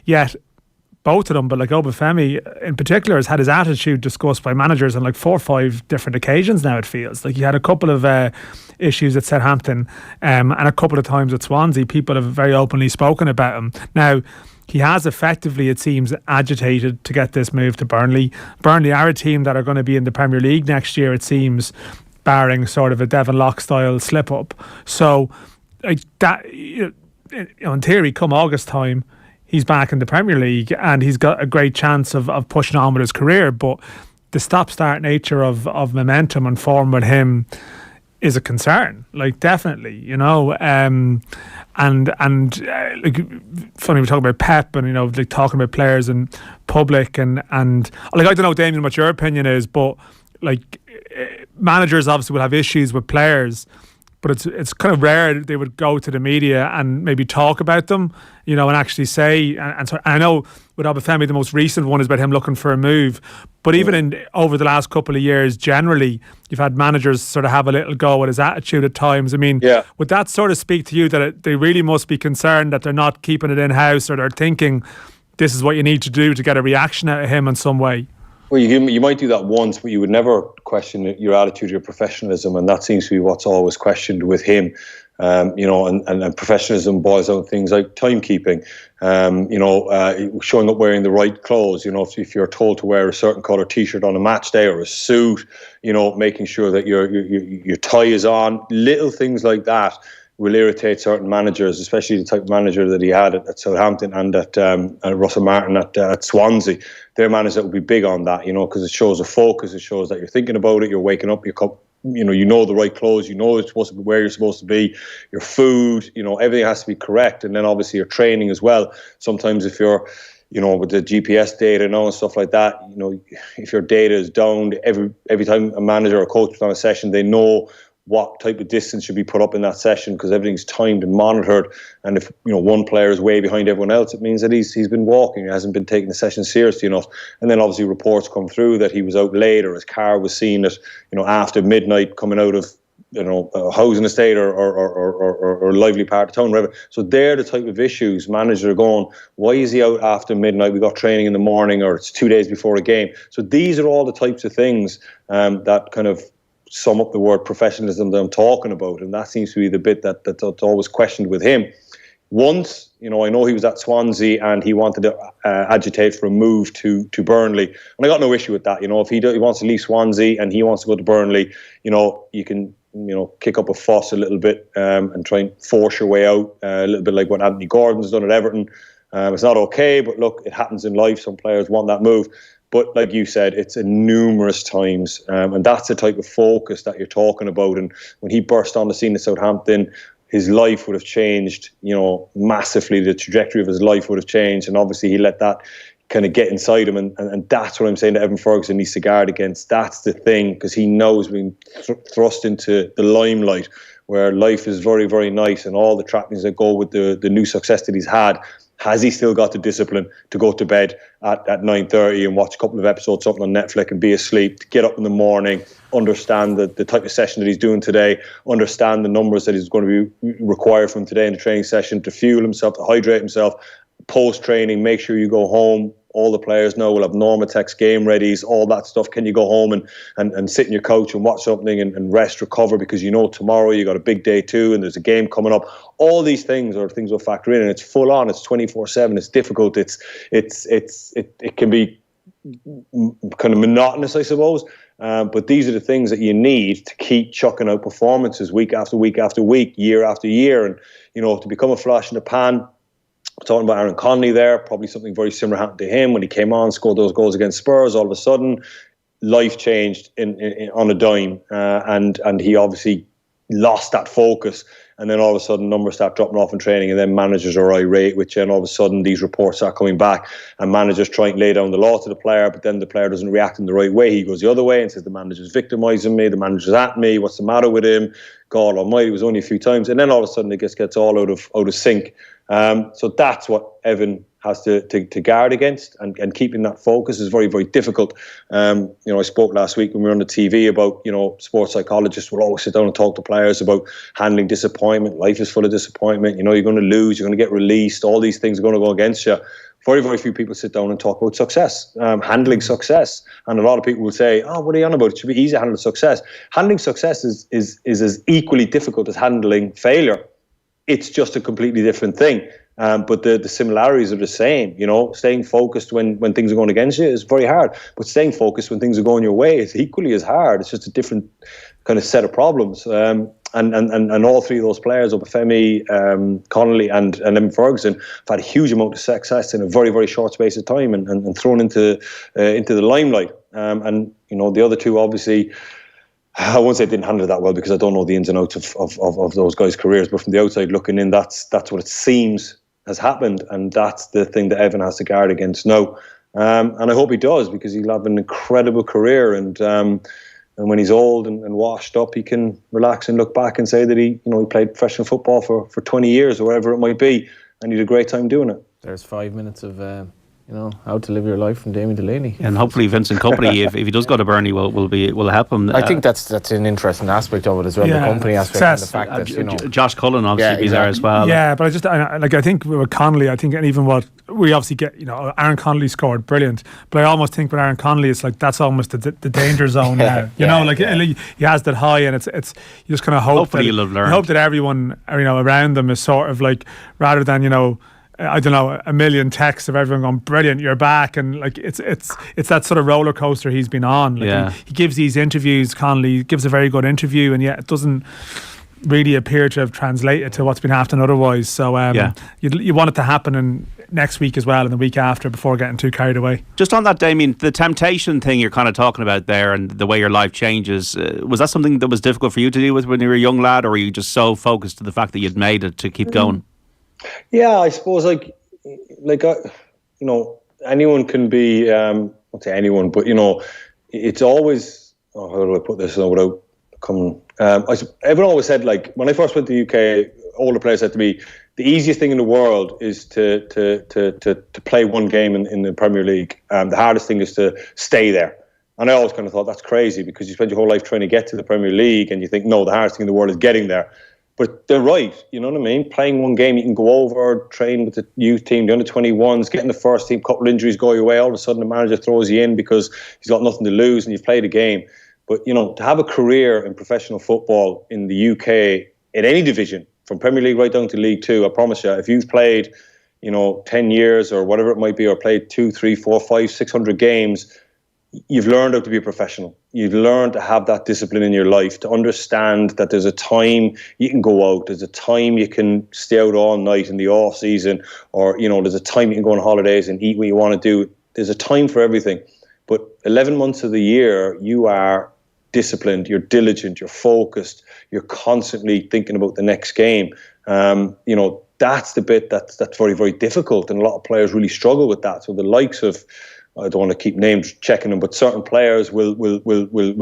Yet both of them, but Obafemi in particular has had his attitude discussed by managers on 4 or 5 different occasions now, it feels. He had a couple of issues at Southampton and a couple of times at Swansea. People have very openly spoken about him. Now, he has effectively, it seems, agitated to get this move to Burnley. Burnley are a team that are going to be in the Premier League next year, it seems. barring sort of a Devon Lock style slip up. So like that, in theory, come August time, he's back in the Premier League and he's got a great chance of pushing on with his career. But the stop-start nature of momentum and form with him is a concern, like definitely, and like funny we talk about Pep and like talking about players in public and like I don't know, Damien, what your opinion is, but like managers obviously will have issues with players, but it's kind of rare they would go to the media and maybe talk about them, and actually say. And so I know with Obafemi, the most recent one is about him looking for a move. But even over the last couple of years, generally, you've had managers sort of have a little go at his attitude at times. I mean, would that sort of speak to you that they really must be concerned that they're not keeping it in-house, or they're thinking this is what you need to do to get a reaction out of him in some way? Well, you might do that once, but you would never question your attitude, your professionalism, and that seems to be what's always questioned with him. And professionalism boils down to things like timekeeping, showing up wearing the right clothes. If you're told to wear a certain colour T-shirt on a match day or a suit, making sure that your tie is on. Little things like that will irritate certain managers, especially the type of manager that he had at Southampton and at Russell Martin at Swansea. They're managers that will be big on that, because it shows a focus. It shows that you're thinking about it. You're waking up. You know the right clothes. You know it's supposed to be where you're supposed to be. Your food. Everything has to be correct. And then obviously your training as well. Sometimes if you're with the GPS data and stuff like that, if your data is down, every time a manager or coach puts on a session, they know what type of distance should be put up in that session because everything's timed and monitored. And if one player is way behind everyone else, it means that he's been walking, hasn't been taking the session seriously enough. And then obviously reports come through that he was out late, or his car was seen at after midnight coming out of a housing estate or a lively part of town, whatever. So they're the type of issues managers are going, why is he out after midnight? We got training in the morning, or it's 2 days before a game. So these are all the types of things that kind of sum up the word professionalism that I'm talking about, and that seems to be the bit that's always questioned with him. Once, I know he was at Swansea and he wanted to agitate for a move to Burnley, and I got no issue with that. If he wants to leave Swansea and he wants to go to Burnley, you can kick up a fuss a little bit and try and force your way out, a little bit like what Anthony Gordon's done at Everton. It's not okay, but look, it happens in life. Some players want that move. But like you said, it's numerous times. And that's the type of focus that you're talking about. And when he burst on the scene at Southampton, his life would have changed, massively. The trajectory of his life would have changed. And obviously he let that kind of get inside him. And that's what I'm saying that Evan Ferguson needs to guard against. That's the thing, because he knows being thrust into the limelight where life is very, very nice and all the trappings that go with the new success that he's had. Has he still got the discipline to go to bed at 9:30 and watch a couple of episodes something on Netflix and be asleep, to get up in the morning, understand the type of session that he's doing today, understand the numbers that he's going to be required from today in the training session, to fuel himself, to hydrate himself, post-training, make sure you go home. All the players know we'll have Normatex game readies, all that stuff. Can you go home and sit in your couch and watch something and rest, recover, because tomorrow you got a big day too and there's a game coming up. All these things are things we'll factor in, and it's full on. It's 24/7. It's difficult. It can be kind of monotonous, I suppose. But these are the things that you need to keep chucking out performances week after week after week, year after year, and to become a flash in the pan. Talking about Aaron Connolly there, probably something very similar happened to him when he came on, scored those goals against Spurs. All of a sudden, life changed on a dime, and he obviously lost that focus. And then all of a sudden, numbers start dropping off in training, and then managers are irate, which then all of a sudden these reports are coming back, and managers try and lay down the law to the player, but then the player doesn't react in the right way. He goes the other way and says the manager's victimising me, the manager's at me, what's the matter with him? God almighty, it was only a few times. And then all of a sudden it just gets all out of sync. So that's what Evan has to guard against, and keeping that focus is very, very difficult. I spoke last week when we were on the TV about, sports psychologists will always sit down and talk to players about handling disappointment. Life is full of disappointment. You're going to lose, you're going to get released. All these things are going to go against you. Very, very few people sit down and talk about success, handling success. And a lot of people will say, oh, what are you on about? It should be easy to handle success. Handling success is as equally difficult as handling failure. It's just a completely different thing. but the similarities are the same. Staying focused when things are going against you is very hard, but staying focused when things are going your way is equally as hard. It's just a different kind of set of problems. And all three of those players, Obafemi, Connolly and Evan Ferguson, have had a huge amount of success in a very, very short space of time and thrown into the limelight. And the other two, obviously, I won't say didn't handle it that well because I don't know the ins and outs of those guys' careers, but from the outside looking in, that's what it seems has happened, and that's the thing that Evan has to guard against now. And I hope he does, because he'll have an incredible career, and when he's old and washed up, he can relax and look back and say that he played professional football for 20 years or whatever it might be, and he had a great time doing it. There's 5 minutes of how to live your life from Damien Delaney, and hopefully Vincent Kompany, if he does go to Burnley, will help him. I think that's an interesting aspect of it as well. The company aspect, and the fact that Josh Cullen obviously be there as well. Yeah, but I think with Connolly, and even what we obviously get, Aaron Connolly scored brilliant, but I almost think with Aaron Connolly, it's like that's almost the danger zone now. He has that high, and it's you just kind of hope hopefully you'll have learned. You hope that everyone around them is sort of like, rather than I don't know, a million texts of everyone going, brilliant, you're back, and it's that sort of roller coaster he's been on. He gives these interviews, Connolly gives a very good interview, and yet it doesn't really appear to have translated to what's been happening otherwise. So you want it to happen in next week as well, and the week after, before getting too carried away. Just on that, Damien, the temptation thing you're kind of talking about there, and the way your life changes, was that something that was difficult for you to deal with when you were a young lad, or were you just so focused to the fact that you'd made it to keep going? Yeah, I suppose anyone can be, I won't say anyone, but it's always, how do I put this without coming, everyone always said, when I first went to the UK, older players said to me, the easiest thing in the world is to play one game in the Premier League. The hardest thing is to stay there. And I always kind of thought that's crazy, because you spend your whole life trying to get to the Premier League, and you think, no, the hardest thing in the world is getting there. But they're right, you know what I mean? Playing one game, you can go over, train with the youth team, the under-21s, get in the first team, couple of injuries go your way, all of a sudden the manager throws you in because he's got nothing to lose and you've played a game. But, to have a career in professional football in the UK, in any division, from Premier League right down to League Two, I promise you, if you've played, 10 years or whatever it might be, or played 2, 3, 4, 5, 600 games, you've learned how to be a professional. You've learned to have that discipline in your life, to understand that there's a time you can go out, there's a time you can stay out all night in the off season, or there's a time you can go on holidays and eat what you want to do. There's a time for everything. But 11 months of the year, you are disciplined, you're diligent, you're focused, you're constantly thinking about the next game. That's the bit that's very, very difficult, and a lot of players really struggle with that. So the likes of, I don't want to keep names checking them, but certain players will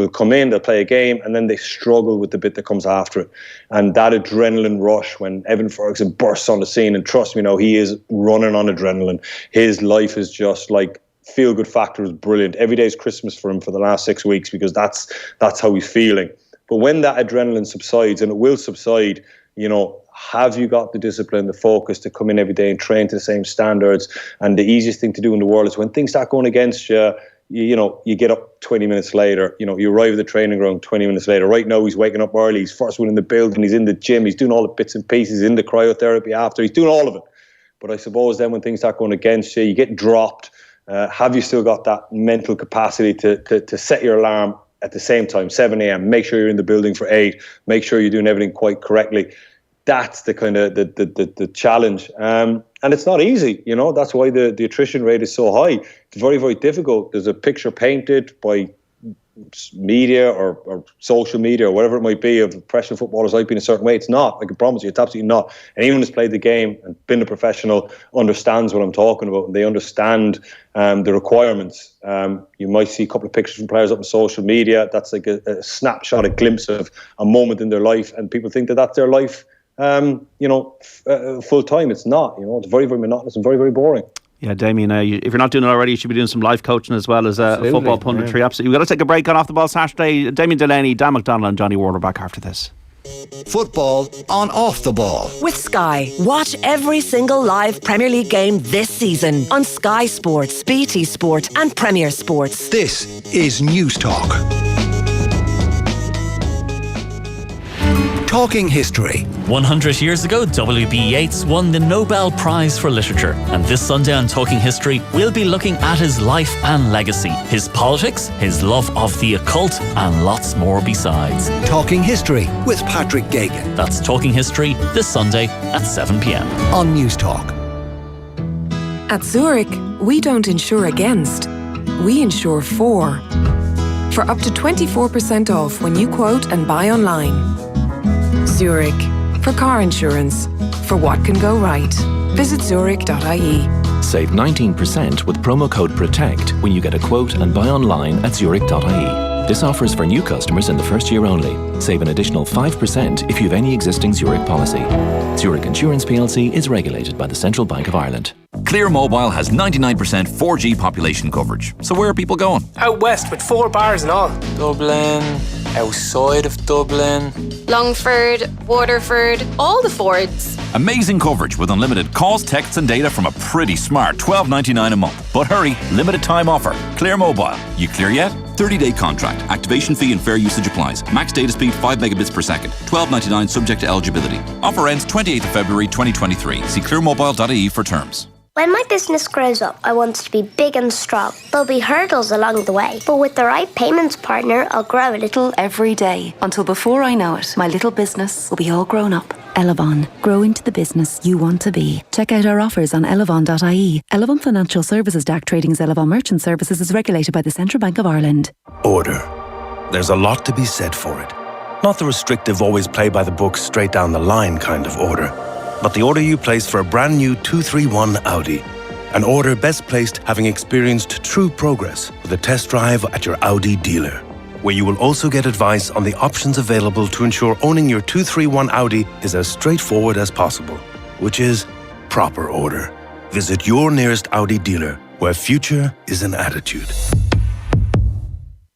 come in, they'll play a game, and then they struggle with the bit that comes after it. And that adrenaline rush when Evan Ferguson bursts on the scene, and trust me, he is running on adrenaline. His life is just like, feel-good factor is brilliant. Every day is Christmas for him for the last 6 weeks, because that's how he's feeling. But when that adrenaline subsides, and it will subside, have you got the discipline, the focus to come in every day and train to the same standards? And the easiest thing to do in the world is when things start going against you, you get up 20 minutes later, you arrive at the training ground 20 minutes later. Right now, he's waking up early, he's first one in the building, he's in the gym, he's doing all the bits and pieces, in the cryotherapy after, he's doing all of it. But I suppose then when things start going against you, you get dropped. Have you still got that mental capacity to set your alarm at the same time, 7 a.m., make sure you're in the building for 8, make sure you're doing everything quite correctly? That's the kind of the challenge, and it's not easy. That's why the attrition rate is so high. It's very, very difficult. There's a picture painted by media or social media or whatever it might be of professional footballers like being a certain way. It's not. I can promise you, it's absolutely not. Anyone who's played the game and been a professional understands what I'm talking about, and they understand the requirements. You might see a couple of pictures from players up on social media. That's like a snapshot, a glimpse of a moment in their life, and people think that that's their life. Full time. It's not. It's very, very monotonous and very, very boring. Yeah, Damien, if you're not doing it already, you should be doing some life coaching as well as football punditry. Absolutely. We've got to take a break on Off the Ball Saturday. Damien Delaney, Dan McDonnell and Johnny Ward are back after this. Football on Off the Ball. With Sky. Watch every single live Premier League game this season on Sky Sports, BT Sport and Premier Sports. This is News Talk. Talking history. 100 years ago, W.B. Yeats won the Nobel Prize for Literature. And this Sunday on Talking History, we'll be looking at his life and legacy, his politics, his love of the occult, and lots more besides. Talking history with Patrick Gagan. That's Talking History this Sunday at 7 p.m. on News Talk. At Zurich, we don't insure against, we insure for up to 24% off when you quote and buy online. Zurich, for car insurance, for what can go right. Visit zurich.ie. Save 19% with promo code PROTECT when you get a quote and buy online at zurich.ie. This offer is for new customers in the first year only. Save an additional 5% if you have any existing Zurich policy. Zurich Insurance plc is regulated by the Central Bank of Ireland. Clear Mobile has 99% 4G population coverage. So where are people going? Out west with 4 bars and all. Dublin, outside of Dublin. Longford, Waterford, all the Fords. Amazing coverage with unlimited calls, texts and data from a pretty smart $12.99 a month. But hurry, limited time offer. Clear Mobile. You clear yet? 30-day contract. Activation fee and fair usage applies. Max data speed 5 megabits per second. $12.99 subject to eligibility. Offer ends 28th of February 2023. See clearmobile.ie for terms. When my business grows up, I want it to be big and strong. There'll be hurdles along the way, but with the right payments partner, I'll grow a little every day. Until before I know it, my little business will be all grown up. Elevon. Grow into the business you want to be. Check out our offers on elevon.ie. Elevon Financial Services DAC Trading as Elevon Merchant Services is regulated by the Central Bank of Ireland. Order. There's a lot to be said for it. Not the restrictive, always play by the book, straight down the line kind of order, but the order you place for a brand new 231 Audi. An order best placed having experienced true progress with a test drive at your Audi dealer, where you will also get advice on the options available to ensure owning your 231 Audi is as straightforward as possible, which is proper order. Visit your nearest Audi dealer, where future is an attitude.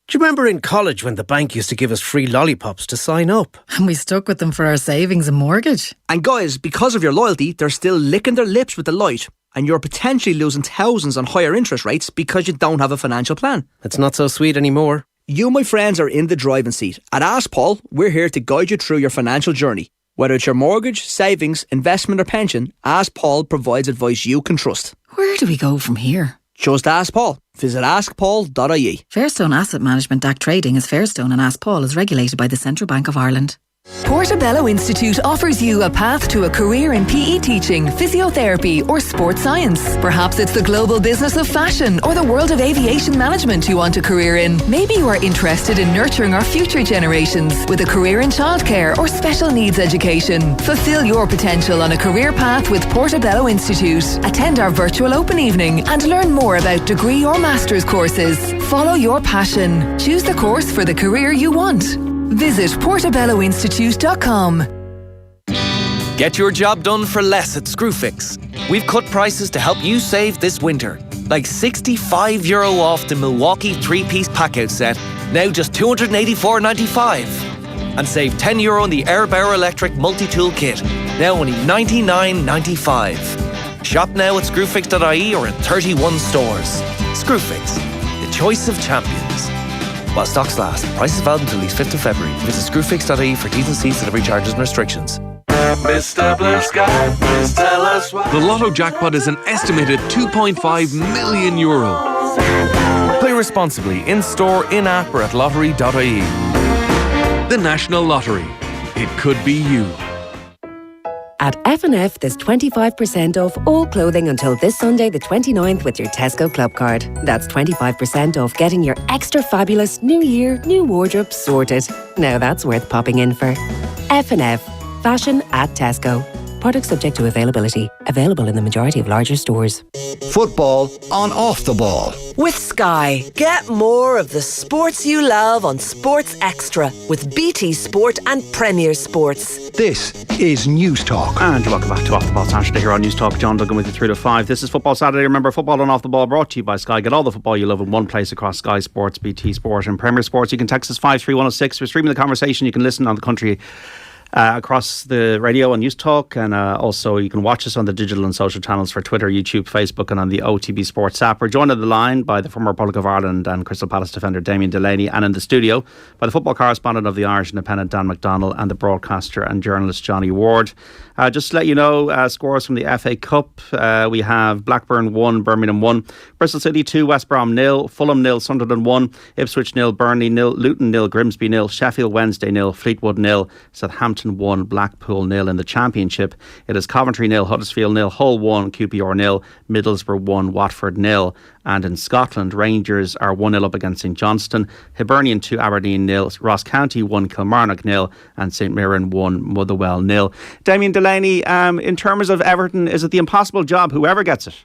Do you remember in college when the bank used to give us free lollipops to sign up? And we stuck with them for our savings and mortgage. And guys, because of your loyalty, they're still licking their lips with delight. And you're potentially losing thousands on higher interest rates because you don't have a financial plan. It's not so sweet anymore. You, my friends, are in the driving seat. At Ask Paul, we're here to guide you through your financial journey. Whether it's your mortgage, savings, investment or pension, Ask Paul provides advice you can trust. Where do we go from here? Just Ask Paul. Visit askpaul.ie. Fairstone Asset Management DAC Trading as Fairstone and Ask Paul is regulated by the Central Bank of Ireland. Portobello Institute offers you a path to a career in PE teaching, physiotherapy or sports science. Perhaps it's the global business of fashion or the world of aviation management you want a career in. Maybe you are interested in nurturing our future generations with a career in childcare or special needs education. Fulfill your potential on a career path with Portobello Institute. Attend our virtual open evening and learn more about degree or master's courses. Follow your passion. Choose the course for the career you want. Visit portobelloinstitute.com. Get your job done for less at Screwfix. We've cut prices to help you save this winter. Like €65 off the Milwaukee 3-piece pack-out set, now just €284.95. And save €10 on the Airbauer Electric multi-tool kit, now only $99.95. Shop now at screwfix.ie or in 31 stores. Screwfix, the choice of champions. While stocks last, prices valid until at least 5th of February. Visit screwfix.ie for T's and C's, delivery charges and restrictions. Mr. Blue Sky, please tell us why. The Lotto jackpot is an estimated €2.5 million. Play responsibly, in-store, in-app or at lottery.ie. The National Lottery. It could be you. At F&F, there's 25% off all clothing until this Sunday the 29th with your Tesco Club card. That's 25% off getting your extra fabulous New Year, new wardrobe sorted. Now that's worth popping in for. F&F. Fashion at Tesco. Products subject to availability. Available in the majority of larger stores. Football on Off the Ball. With Sky, get more of the sports you love on Sports Extra with BT Sport and Premier Sports. This is News Talk. And welcome back to Off the Ball Saturday here on News Talk. John Duggan with you 3 to 5. This is Football Saturday. Remember, football on Off the Ball brought to you by Sky. Get all the football you love in one place across Sky Sports, BT Sport and Premier Sports. You can text us 53106. We're streaming the conversation. You can listen on the country across the radio and News Talk, and also you can watch us on the digital and social channels for Twitter, YouTube, Facebook, and on the OTB Sports app. We're joined on the line by the former Republic of Ireland and Crystal Palace defender Damien Delaney, and in the studio by the football correspondent of the Irish Independent Dan McDonnell and the broadcaster and journalist Johnny Ward. Just to let you know, scores from the FA Cup. We have Blackburn 1, Birmingham 1, Bristol City 2, West Brom 0, Fulham 0, Sunderland 1, Ipswich 0, Burnley 0, Luton 0, Grimsby 0, Sheffield Wednesday 0, Fleetwood 0, Southampton 1, Blackpool 0 in the Championship. It is Coventry 0, Huddersfield 0, Hull 1, QPR 0, Middlesbrough 1, Watford 0. And in Scotland, Rangers are 1-0 up against St Johnstone, Hibernian 2, Aberdeen 0, Ross County 1, Kilmarnock 0, and St Mirren 1, Motherwell 0. Damien Delaney, in terms of Everton, is it the impossible job, whoever gets it?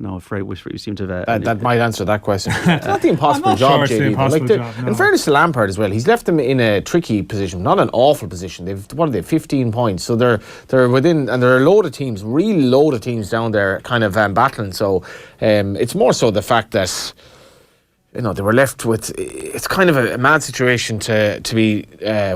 No, afraid we seem to have... that might answer that question. It's not the impossible job, JD. No. In fairness to Lampard as well, he's left them in a tricky position, not an awful position. They've 15 points, so they're within, and there are a load of teams, really load of teams down there, kind of battling. So it's more so the fact that they were left with. It's kind of a mad situation to be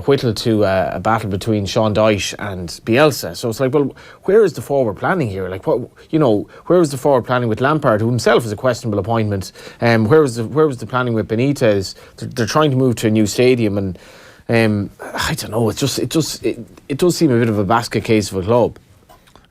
whittled to a battle between Sean Dyche and Bielsa. So it's like, well, where is the forward planning here? Like, where was the forward planning with Lampard, who himself is a questionable appointment? Where was the planning with Benitez? They're trying to move to a new stadium, and I don't know. It does seem a bit of a basket case of a club.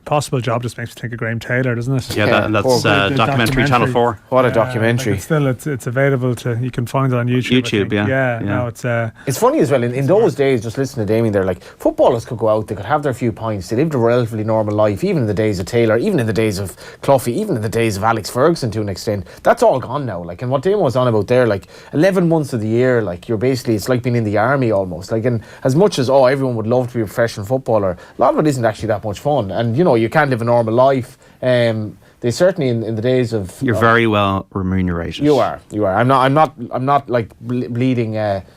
Possible job just makes me think of Graham Taylor, doesn't it? Yeah, that's documentary Channel 4. What a documentary! Like it's available you can find it on YouTube. It's funny as well. In those days, just listen to Damien there. Like, footballers could go out, they could have their few pints, they lived a relatively normal life, even in the days of Taylor, even in the days of Cloughy, even in the days of Alex Ferguson to an extent. That's all gone now. Like, and what Damien was on about there, like 11 months of the year, like it's like being in the army almost. Like, and as much as everyone would love to be a professional footballer, a lot of it isn't actually that much fun. And you can't live a normal life. They certainly in the days of you're very well remunerated. You are. I'm not like bleeding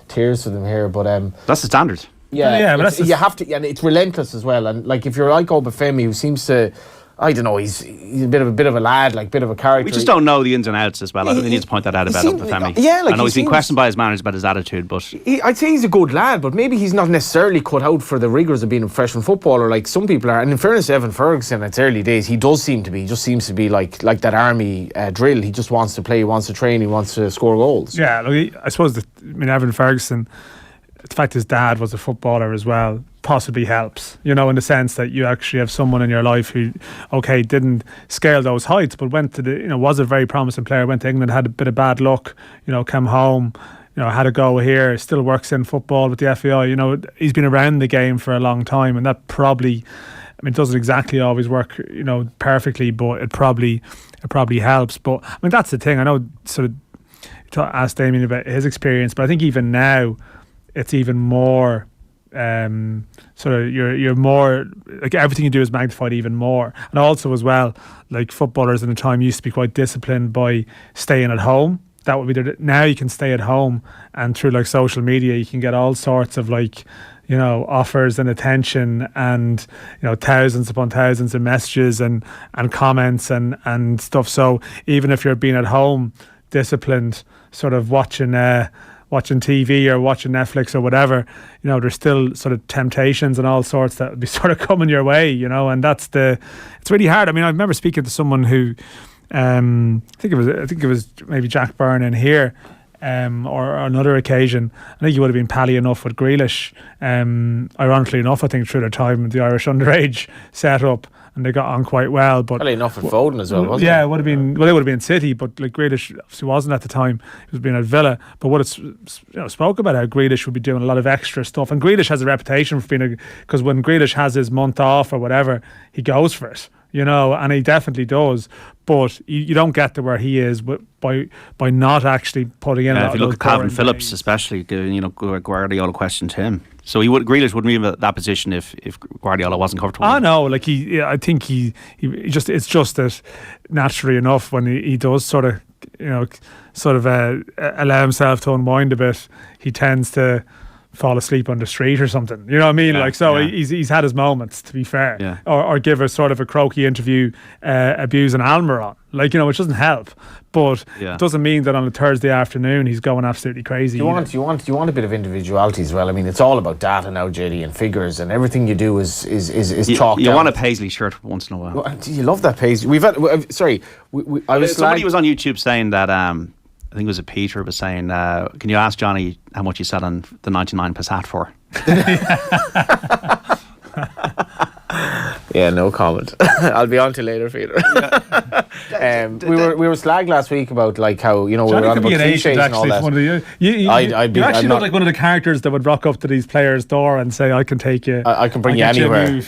tears for them here, but that's the standard. Yeah, but you have to, and it's relentless as well. And like if you're like Obafemi, who seems to, I don't know, he's a bit of a lad, like bit of a character. We just don't know the ins and outs as well. I think we need to point that out about Obafemi. Yeah, like I know he's been questioned by his manager about his attitude, but I'd say he's a good lad, but maybe he's not necessarily cut out for the rigours of being a professional footballer like some people are. And in fairness to Evan Ferguson, in its early days, he just seems to be like that army drill. He just wants to play, he wants to train, he wants to score goals. Yeah, look, I suppose Evan Ferguson, the fact his dad was a footballer as well possibly helps, in the sense that you actually have someone in your life who, didn't scale those heights, but went to was a very promising player, went to England, had a bit of bad luck, came home, had a go here, still works in football with the FAI. He's been around the game for a long time, and that probably, it doesn't exactly always work, perfectly, but it probably helps. But that's the thing. I know sort of asked Damien about his experience, but I think even now it's even more you're more like everything you do is magnified even more. And also as well, like footballers in the time used to be quite disciplined by staying at home. That would be now you can stay at home, and through like social media you can get all sorts of offers and attention, and thousands upon thousands of messages and comments and stuff. So even if you're being at home disciplined, sort of watching TV or watching Netflix or whatever, there's still sort of temptations and all sorts that would be sort of coming your way, and it's really hard. I remember speaking to someone who, I think it was maybe Jack Byrne in here, or another occasion. I think he would have been pally enough with Grealish. Ironically enough, I think through their time with the Irish underage setup, and they got on quite well. But probably enough with Foden as well, wasn't it? Yeah, it would have been. Well, it would have been City, but like Grealish obviously wasn't at the time. He was being at Villa. But what it spoke about how Grealish would be doing a lot of extra stuff, and Grealish has a reputation for being because when Grealish has his month off or whatever, he goes for it. And he definitely does. But you don't get to where he is by not actually putting in. If you look at Calvin Phillips, especially, Guardiola questioned him. So Grealish wouldn't be in that position if Guardiola wasn't comfortable. I know, like I think he just, it's just that naturally enough when he does sort of allow himself to unwind a bit, he tends to fall asleep on the street or something. You know what I mean? He's had his moments, to be fair. Yeah. Or give a sort of a croaky interview abusing Almiron. Which doesn't help. But it doesn't mean that on a Thursday afternoon he's going absolutely crazy. You want a bit of individuality as well. I mean, it's all about data now, JD, and figures, and everything you do is chalked You down. want a Paisley shirt once in a while. Well, you love that Paisley. We've had somebody was on YouTube saying that. I think it was Peter was saying, can you ask Johnny how much he said on the 99 Passat for? Yeah, no comment. I'll be on to later, Peter. We were slag last week about how we were on about cliches and all that. You look like one of the characters that would rock up to these players' door and say, "I can take you. I can bring you anywhere.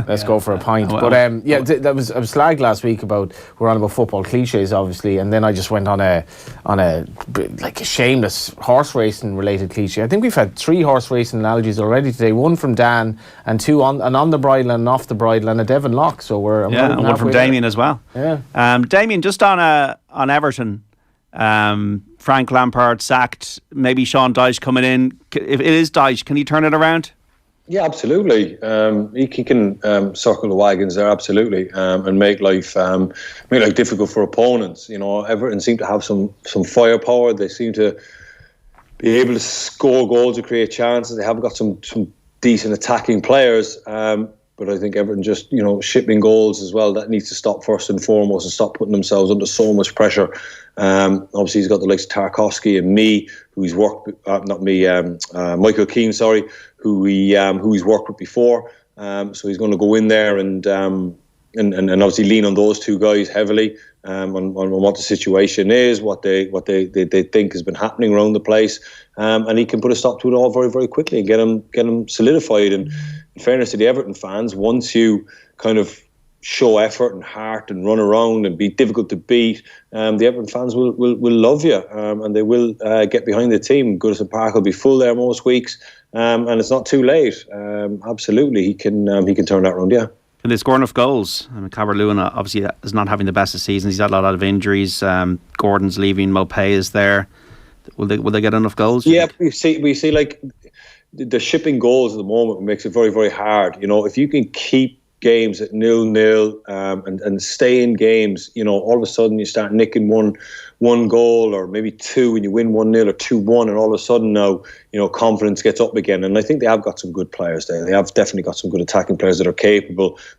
Let's go for a pint." Well, but I was slagged last week about we're on about football cliches, obviously, and then I just went on a shameless horse racing related cliche. I think we've had 3 horse racing analogies already today. One from Dan, and 2 on the bridle and off the bridle, and a Devon Lock. So and one from Damien as well. Yeah. Damien, just on Everton, Frank Lampard sacked, maybe Sean Dyche coming in. If it is Dyche, can he turn it around? Yeah, absolutely. He can circle the wagons there, absolutely, and make life difficult for opponents. Everton seem to have some firepower. They seem to be able to score goals or create chances. They have got some decent attacking players. But I think Everton just, shipping goals as well, that needs to stop first and foremost and stop putting themselves under so much pressure. Obviously, he's got the likes of Tarkowski and who's worked, Michael Keane, who he's worked with before. So he's going to go in there and obviously lean on those 2 guys heavily on what the situation is, what they think has been happening around the place. And he can put a stop to it all very, very quickly and get them solidified. And in fairness to the Everton fans, once you kind of show effort and heart and run around and be difficult to beat, the Everton fans will love you, and they will get behind the team. Goodison Park will be full there most weeks, and it's not too late. Absolutely, he can turn that around. Yeah. Can they score enough goals? I mean, Calvert-Lewin obviously is not having the best of seasons. He's had a lot of injuries. Gordon's leaving. Mopé is there. Will they get enough goals? Yeah, we see like the shipping goals at the moment makes it very, very hard. If you can keep games at 0-0 and stay in games, all of a sudden you start nicking one goal or maybe 2 and you win 1-0 or 2-1, and all of a sudden now confidence gets up again. And I think they have got some good players there. They have definitely got some good attacking players that are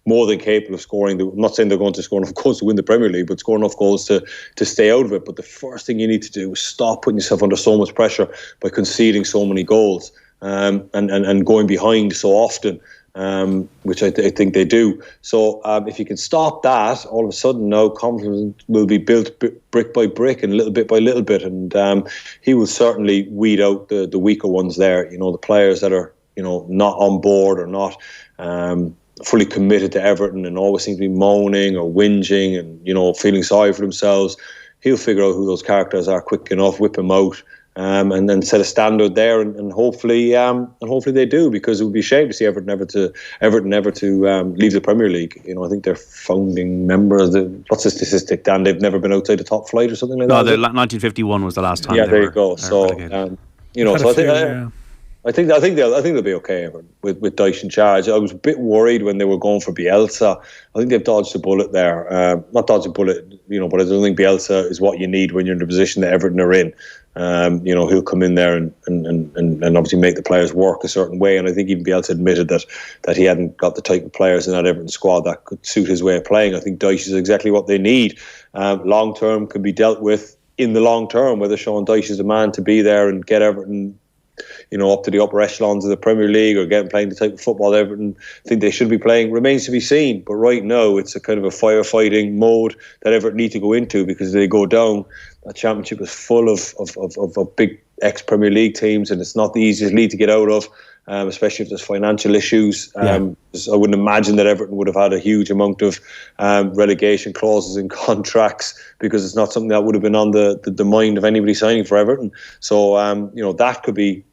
more than capable of scoring. I'm not saying they're going to score enough goals to win the Premier League, but score enough goals to stay out of it. But the first thing you need to do is stop putting yourself under so much pressure by conceding so many goals and going behind so often. Which I think they do. So if you can stop that, all of a sudden now confidence will be built brick by brick and little bit by little bit, and he will certainly weed out the weaker ones there. The players that are not on board or not fully committed to Everton and always seem to be moaning or whinging and feeling sorry for themselves. He'll figure out who those characters are quick enough, whip them out. And then set a standard there, and hopefully they do, because it would be a shame to see Everton never to leave the Premier League. I think they're founding members. What's the statistic, Dan? They've never been outside the top flight or something like that. No, 1951 was the last time. Yeah, there you go. So I think they'll be okay, Everton, with Dyche in charge. I was a bit worried when they were going for Bielsa. I think they've dodged a bullet there. Not dodged a bullet, but I don't think Bielsa is what you need when you're in the position that Everton are in. He'll come in there and obviously make the players work a certain way. And I think even Bielsa admitted that he hadn't got the type of players in that Everton squad that could suit his way of playing. I think Dyche is exactly what they need. Long term can be dealt with in the long term, whether Sean Dyche is the man to be there and get Everton up to the upper echelons of the Premier League or get playing the type of football Everton think they should be playing remains to be seen. But right now it's a kind of a firefighting mode that Everton need to go into, because if they go down, that championship is full of big ex-Premier League teams, and it's not the easiest league to get out of, especially if there's financial issues. I wouldn't imagine that Everton would have had a huge amount of relegation clauses in contracts, because it's not something that would have been on the mind of anybody signing for Everton. So that could be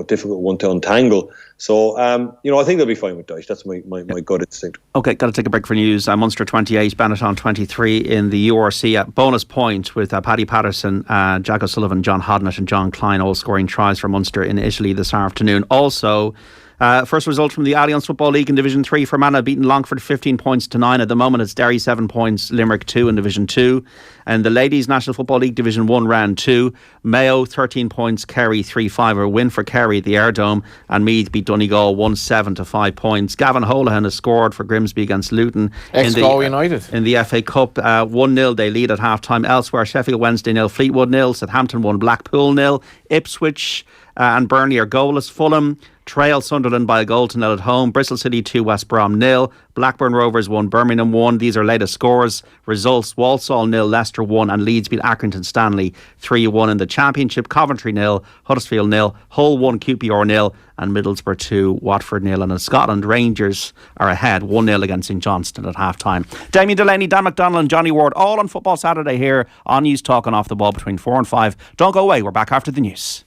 difficult one to untangle. So, I think they'll be fine with Dyche. That's my gut instinct. Okay, got to take a break for news. Munster 28, Benetton 23 in the URC at bonus point with Paddy Patterson, Jack O'Sullivan, John Hodnett and John Klein all scoring tries for Munster in Italy this afternoon. Also, first result from the Allianz Football League in Division 3. Fermanagh beaten Longford 15 points to 9. At the moment it's Derry 7 points, Limerick 2 in Division 2. And the Ladies National Football League Division 1 round 2. Mayo 13 points, Kerry 3-5. A win for Kerry at the Airdome. And Meath beat Donegal 1-7 to 5 points. Gavin Holohan has scored for Grimsby against Luton. Ex-Galway United. In the FA Cup, 1-0 they lead at half time. Elsewhere, Sheffield Wednesday 0, Fleetwood 0, Southampton 1, Blackpool 0, Ipswich and Burnley are goalless. Fulham trail Sunderland by a goal to 0 at home. Bristol City 2, West Brom 0. Blackburn Rovers 1, Birmingham 1. These are latest scores. Results: Walsall 0, Leicester 1, and Leeds beat Accrington Stanley 3-1 in the Championship. Coventry 0, Huddersfield 0, Hull 1, QPR 0, and Middlesbrough 2, Watford 0. And in Scotland, Rangers are ahead 1-0 against St Johnstone at half time. Damien Delaney, Dan McDonnell and Johnny Ward all on Football Saturday here on News Talk and Off the Ball between 4 and 5. Don't go away, we're back after the news.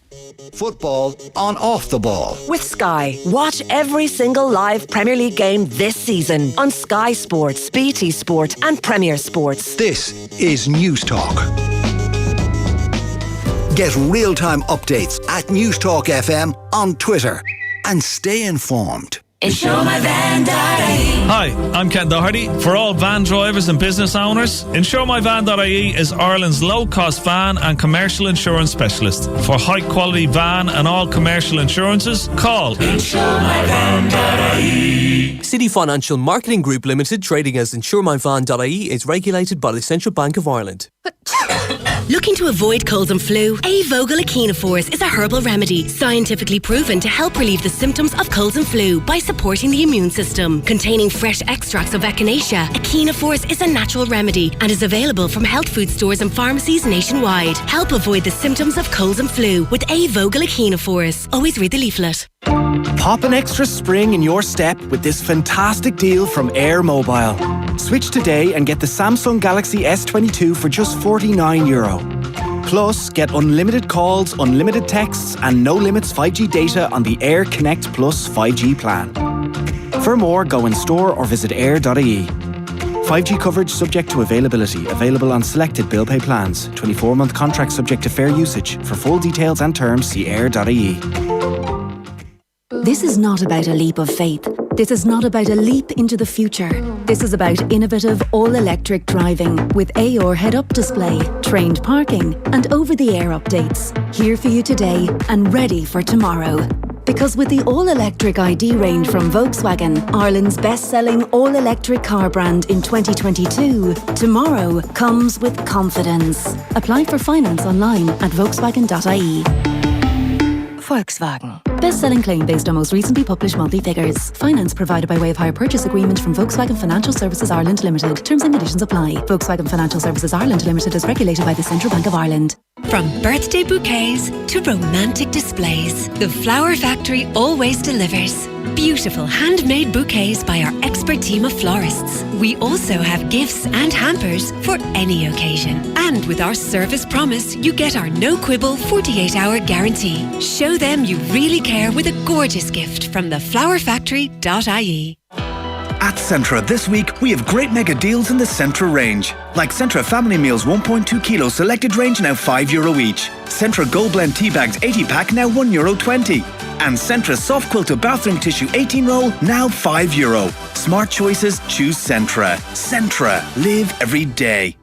Football on Off the Ball. With Sky. Watch every single live Premier League game this season on Sky Sports, BT Sport and Premier Sports. This is News Talk. Get real-time updates at News Talk FM on Twitter and stay informed. InsureMyVan.ie. Hi, I'm Ken Doherty. For all van drivers and business owners, InsureMyVan.ie is Ireland's low-cost van and commercial insurance specialist. For high-quality van and all commercial insurances, call InsureMyVan.ie. City Financial Marketing Group Limited, trading as InsureMyVan.ie, is regulated by the Central Bank of Ireland. Looking to avoid colds and flu? A-Vogel Echinophore's is a herbal remedy scientifically proven to help relieve the symptoms of colds and flu by supporting the immune system. Containing fresh extracts of Echinacea, Echinophore's is a natural remedy and is available from health food stores and pharmacies nationwide. Help avoid the symptoms of colds and flu with A-Vogel Echinophore's. Always read the leaflet. Pop an extra spring in your step with this fantastic deal from Air Mobile. Switch today and get the Samsung Galaxy S22 for just €49. Plus, get unlimited calls, unlimited texts and no limits 5G data on the Air Connect Plus 5G plan. For more, go in store or visit air.ie. 5G coverage subject to availability. Available on selected bill pay plans. 24-month contract subject to fair usage. For full details and terms, see air.ie. This is not about a leap of faith. This is not about a leap into the future. This is about innovative all-electric driving with AR head-up display, trained parking and over-the-air updates. Here for you today and ready for tomorrow. Because with the all-electric ID range from Volkswagen, Ireland's best-selling all-electric car brand in 2022, tomorrow comes with confidence. Apply for finance online at Volkswagen.ie. Volkswagen. Best-selling claim based on most recently published monthly figures. Finance provided by way of hire purchase agreement from Volkswagen Financial Services Ireland Limited. Terms and conditions apply. Volkswagen Financial Services Ireland Limited is regulated by the Central Bank of Ireland. From birthday bouquets to romantic displays, the Flower Factory always delivers. Beautiful handmade bouquets by our expert team of florists. We also have gifts and hampers for any occasion. And with our service promise, you get our no quibble 48-hour guarantee. Show them you really care with a gorgeous gift from theflowerfactory.ie. At Centra this week, we have great mega deals in the Centra range. Like Centra Family Meals 1.2 kilo selected range now €5 each. Centra Gold Blend Tea Bags 80 pack now €1.20. And Centra Soft Quilted Bathroom Tissue 18 roll now €5. Smart choices, choose Centra. Centra, live every day.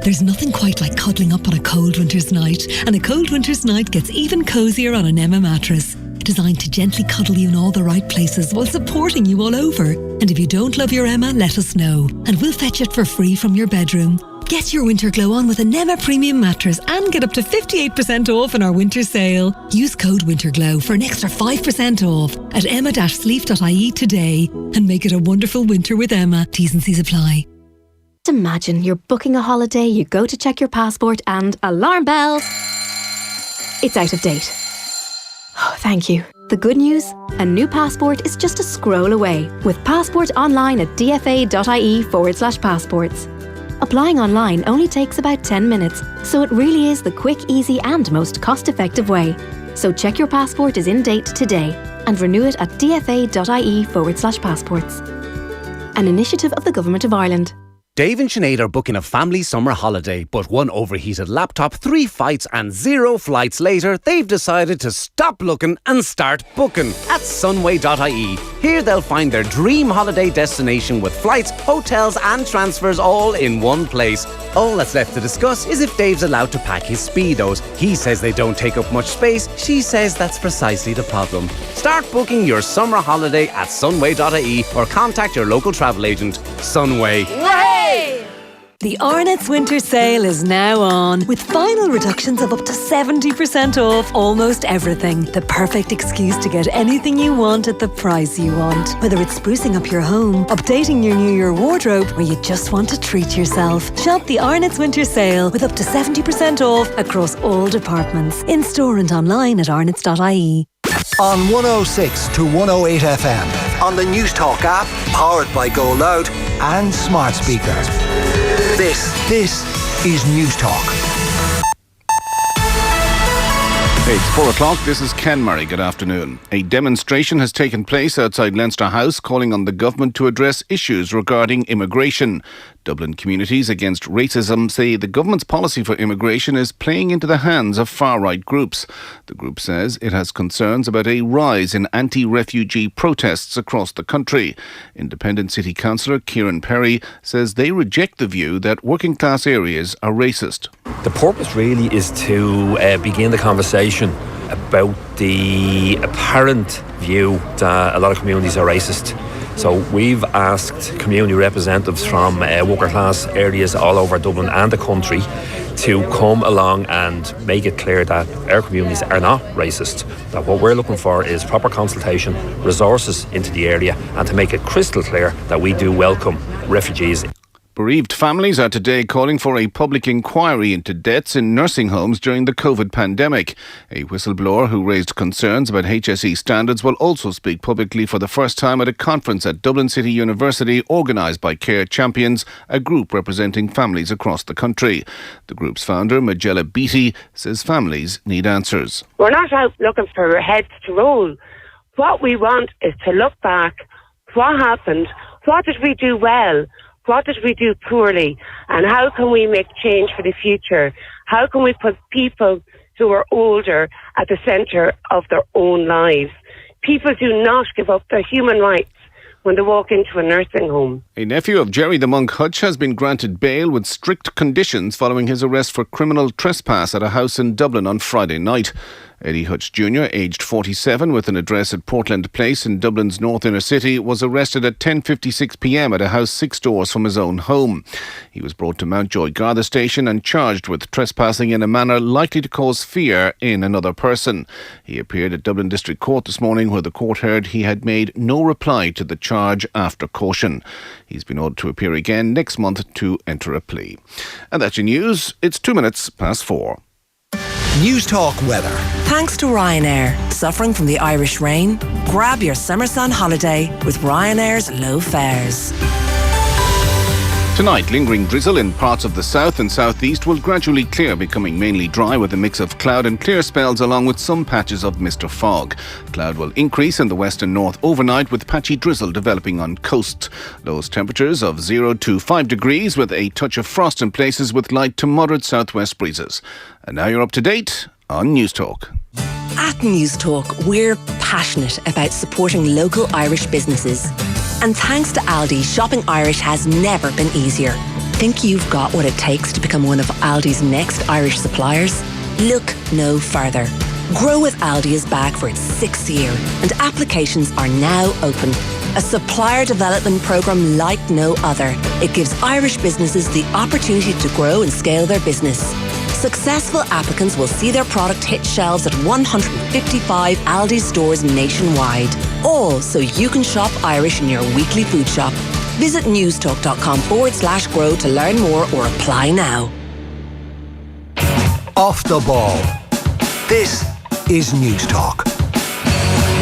There's nothing quite like cuddling up on a cold winter's night, and a cold winter's night gets even cosier on an Emma mattress. Designed to gently cuddle you in all the right places while supporting you all over. And if you don't love your Emma, let us know, and we'll fetch it for free from your bedroom. Get your winter glow on with an Emma Premium mattress and get up to 58% off in our winter sale. Use code WINTERGLOW for an extra 5% off at emma-sleep.ie today and make it a wonderful winter with Emma. T's and C's apply. Imagine you're booking a holiday, you go to check your passport and alarm bell. It's out of date. Oh, thank you. The good news? A new passport is just a scroll away with Passport online at dfa.ie/passports. Applying online only takes about 10 minutes, so it really is the quick, easy and most cost-effective way. So check your passport is in date today and renew it at dfa.ie/passports. An initiative of the Government of Ireland. Dave and Sinead are booking a family summer holiday, but one overheated laptop, 3 fights and 0 flights later, they've decided to stop looking and start booking at sunway.ie. Here they'll find their dream holiday destination with flights, hotels and transfers all in one place. All that's left to discuss is if Dave's allowed to pack his Speedos. He says they don't take up much space. She says that's precisely the problem. Start booking your summer holiday at sunway.ie or contact your local travel agent. Sunway. The Arnott's Winter Sale is now on, with final reductions of up to 70% off almost everything. The perfect excuse to get anything you want at the price you want. Whether it's sprucing up your home, updating your New Year wardrobe, or you just want to treat yourself. Shop the Arnott's Winter Sale with up to 70% off across all departments. In-store and online at arnotts.ie. On 106 to 108 FM, on the News Talk app, powered by Go Loud and smart speakers. This is News Talk. It's 4 o'clock. This is Ken Murray. Good afternoon. A demonstration has taken place outside Leinster House calling on the government to address issues regarding immigration. Dublin Communities Against Racism say the government's policy for immigration is playing into the hands of far-right groups. The group says it has concerns about a rise in anti-refugee protests across the country. Independent City Councillor Kieran Perry says they reject the view that working-class areas are racist. The purpose really is to begin the conversation about the apparent view that a lot of communities are racist. So we've asked community representatives from worker class areas all over Dublin and the country to come along and make it clear that our communities are not racist. That what we're looking for is proper consultation, resources into the area, and to make it crystal clear that we do welcome refugees. Bereaved families are today calling for a public inquiry into deaths in nursing homes during the COVID pandemic. A whistleblower who raised concerns about HSE standards will also speak publicly for the first time at a conference at Dublin City University organised by Care Champions, a group representing families across the country. The group's founder, Majella Beattie, says families need answers. We're not out looking for heads to roll. What we want is to look back. What happened? What did we do well? What did we do poorly? And how can we make change for the future? How can we put people who are older at the centre of their own lives? People do not give up their human rights when they walk into a nursing home. A nephew of Jerry the Monk Hutch has been granted bail with strict conditions following his arrest for criminal trespass at a house in Dublin on Friday night. Eddie Hutch Jr., aged 47, with an address at Portland Place in Dublin's north inner city, was arrested at 10:56pm at a house 6 doors from his own home. He was brought to Mountjoy Garda Station and charged with trespassing in a manner likely to cause fear in another person. He appeared at Dublin District Court this morning, where the court heard he had made no reply to the charge after caution. He's been ordered to appear again next month to enter a plea. And that's your news. It's 4:02. News Talk weather. Thanks to Ryanair. Suffering from the Irish rain? Grab your summer sun holiday with Ryanair's low fares. Tonight, lingering drizzle in parts of the south and southeast will gradually clear, becoming mainly dry with a mix of cloud and clear spells along with some patches of mist or fog. Cloud will increase in the west and north overnight with patchy drizzle developing on coast. Lowest temperatures of 0 to 5 degrees with a touch of frost in places with light to moderate southwest breezes. And now you're up to date on News Talk. At News Talk, we're passionate about supporting local Irish businesses. And thanks to Aldi, shopping Irish has never been easier. Think you've got what it takes to become one of Aldi's next Irish suppliers? Look no further. Grow with Aldi is back for its 6th year and applications are now open. A supplier development programme like no other. It gives Irish businesses the opportunity to grow and scale their business. Successful applicants will see their product hit shelves at 155 Aldi stores nationwide. All so you can shop Irish in your weekly food shop. Visit newstalk.com/grow to learn more or apply now. Off the ball. This is News Talk.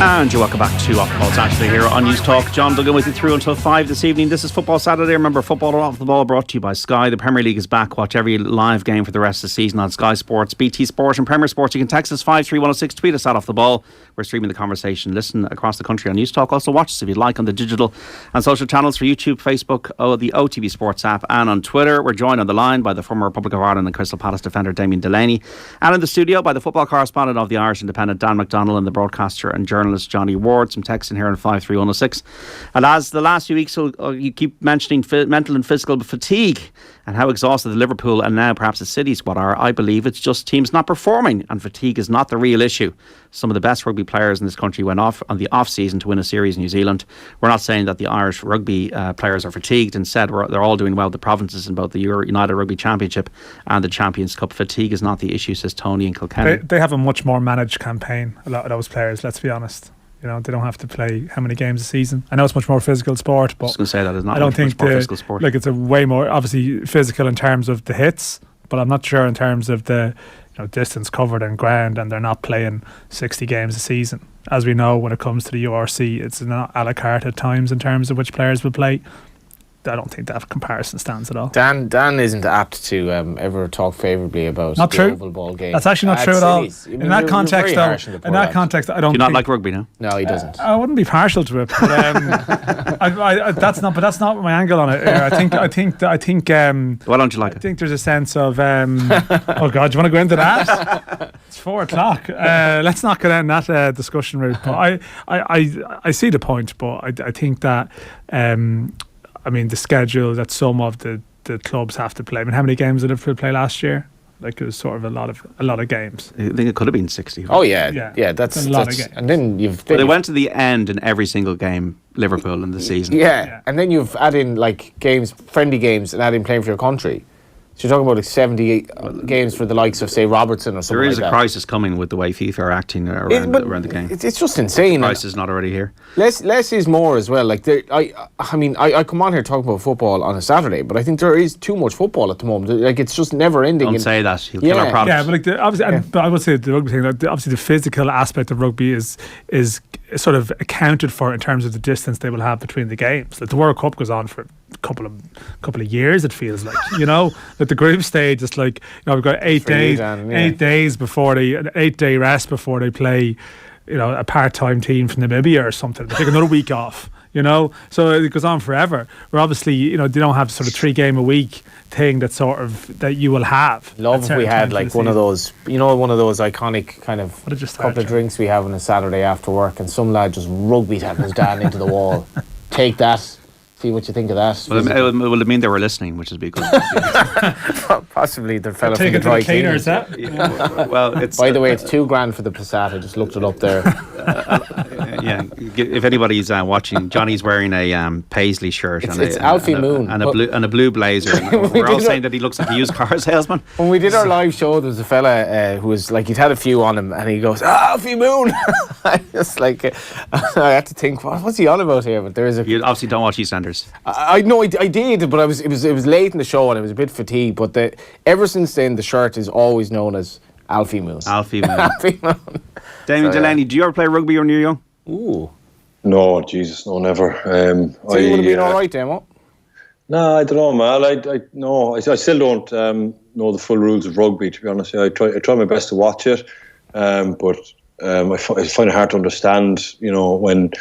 And you're welcome back to Off the Ball Saturday here on News Talk. John Duggan with you through until 5 this evening. This is Football Saturday. Remember, football off the ball brought to you by Sky. The Premier League is back. Watch every live game for the rest of the season on Sky Sports, BT Sport and Premier Sports. You can text us 53106, tweet us at Off the Ball. We're streaming the conversation. Listen across the country on News Talk. Also watch us if you'd like on the digital and social channels for YouTube, Facebook, the OTB Sports app and on Twitter. We're joined on the line by the former Republic of Ireland and Crystal Palace defender Damien Delaney, and in the studio by the football correspondent of the Irish Independent Dan McDonnell and the broadcaster and journalist Johnny Ward. Some text in here on 53106. And as the last few weeks, you keep mentioning mental and physical fatigue and how exhausted the Liverpool and now perhaps the City squad are. I believe it's just teams not performing, and fatigue is not the real issue. Some of the best rugby players in this country went off on the off season to win a series in New Zealand. We're not saying that the Irish rugby players are fatigued. Instead, they're all doing well. The provinces in both the United Rugby Championship and the Champions Cup. Fatigue is not the issue, says Tony in Kilkenny. They have a much more managed campaign, a lot of those players, let's be honest. You know, they don't have to play how many games a season. I know it's much more physical sport, but I was going to say that is not. I don't think more physical sport. Like, it's a way more obviously physical in terms of the hits, but I'm not sure in terms of the distance covered and ground, and they're not playing 60 games a season. As we know, when it comes to the URC, it's not a la carte at times in terms of which players will play. I don't think that comparison stands at all. Dan isn't apt to ever talk favourably about not the true. oval ball game. That's actually not true at all. In that context, though, I don't. Do you not like rugby now? No, he doesn't. I wouldn't be partial to it, but that's not my angle on it. I think. Why don't you like it? I think there's a sense of. Oh God, do you want to go into that? It's 4:00. Let's not go down that discussion route. But I see the point, but I think that. I mean, the schedule that some of the clubs have to play. I mean, how many games did Liverpool play last year? Like, it was sort of a lot of games. I think it could have been 60. Oh yeah. That's a lot of games. And then they went to the end in every single game, Liverpool, in the season. Yeah, and then you've add in like games, friendly games, and add in playing for your country. So you're talking about like 78 games for the likes of, say, Robertson or something like that. There is a crisis coming with the way FIFA are acting around the game. It's just insane. The crisis is not already here. Less is more as well. Like, I mean, I come on here talking about football on a Saturday, but I think there is too much football at the moment. Like, it's just never ending. Don't say that. You'll kill our product. Yeah, but obviously, but I would say the rugby thing. Obviously, the physical aspect of rugby is sort of accounted for in terms of the distance they will have between the games. Like, the World Cup goes on for a couple of years. It feels like, that the group stage is like, we've got 8 days, 8 days before an 8-day rest before they play, a part-time team from Namibia or something. They take another week off. So it goes on forever. Where obviously, they don't have sort of 3 game a week thing that you will have. Love if we had like one of those, one of those iconic kind of couple of drinks we have on a Saturday after work, and some lad just rugby tackles Dan into the wall. Take that. See what you think of that. Well, it mean they were listening, which would be good. Possibly the fellow from the dry cleaners. Well, it's by the way, it's $2,000 for the Passat. I just looked it up there. Yeah, if anybody's watching, Johnny's wearing a paisley shirt. It's Alfie Moon and a blue blazer. We're all saying that he looks like a used car salesman. When we did our live show, there was a fella who was like, he'd had a few on him, and he goes, Alfie Moon. I just like, I had to think, what's he on about here? But there is You obviously don't watch EastEnders. I know I did, but it was late in the show and I was a bit fatigued. But ever since then, the shirt is always known as Alfie Moon. Alfie Moon. Alfie Moon. Damien Delaney, do you ever play rugby when you were young? Ooh. No, Jesus, no, never. So you would have been all right, Demo? No, I don't know, man. I still don't know the full rules of rugby. To be honest, I try my best to watch it, but I find it hard to understand. When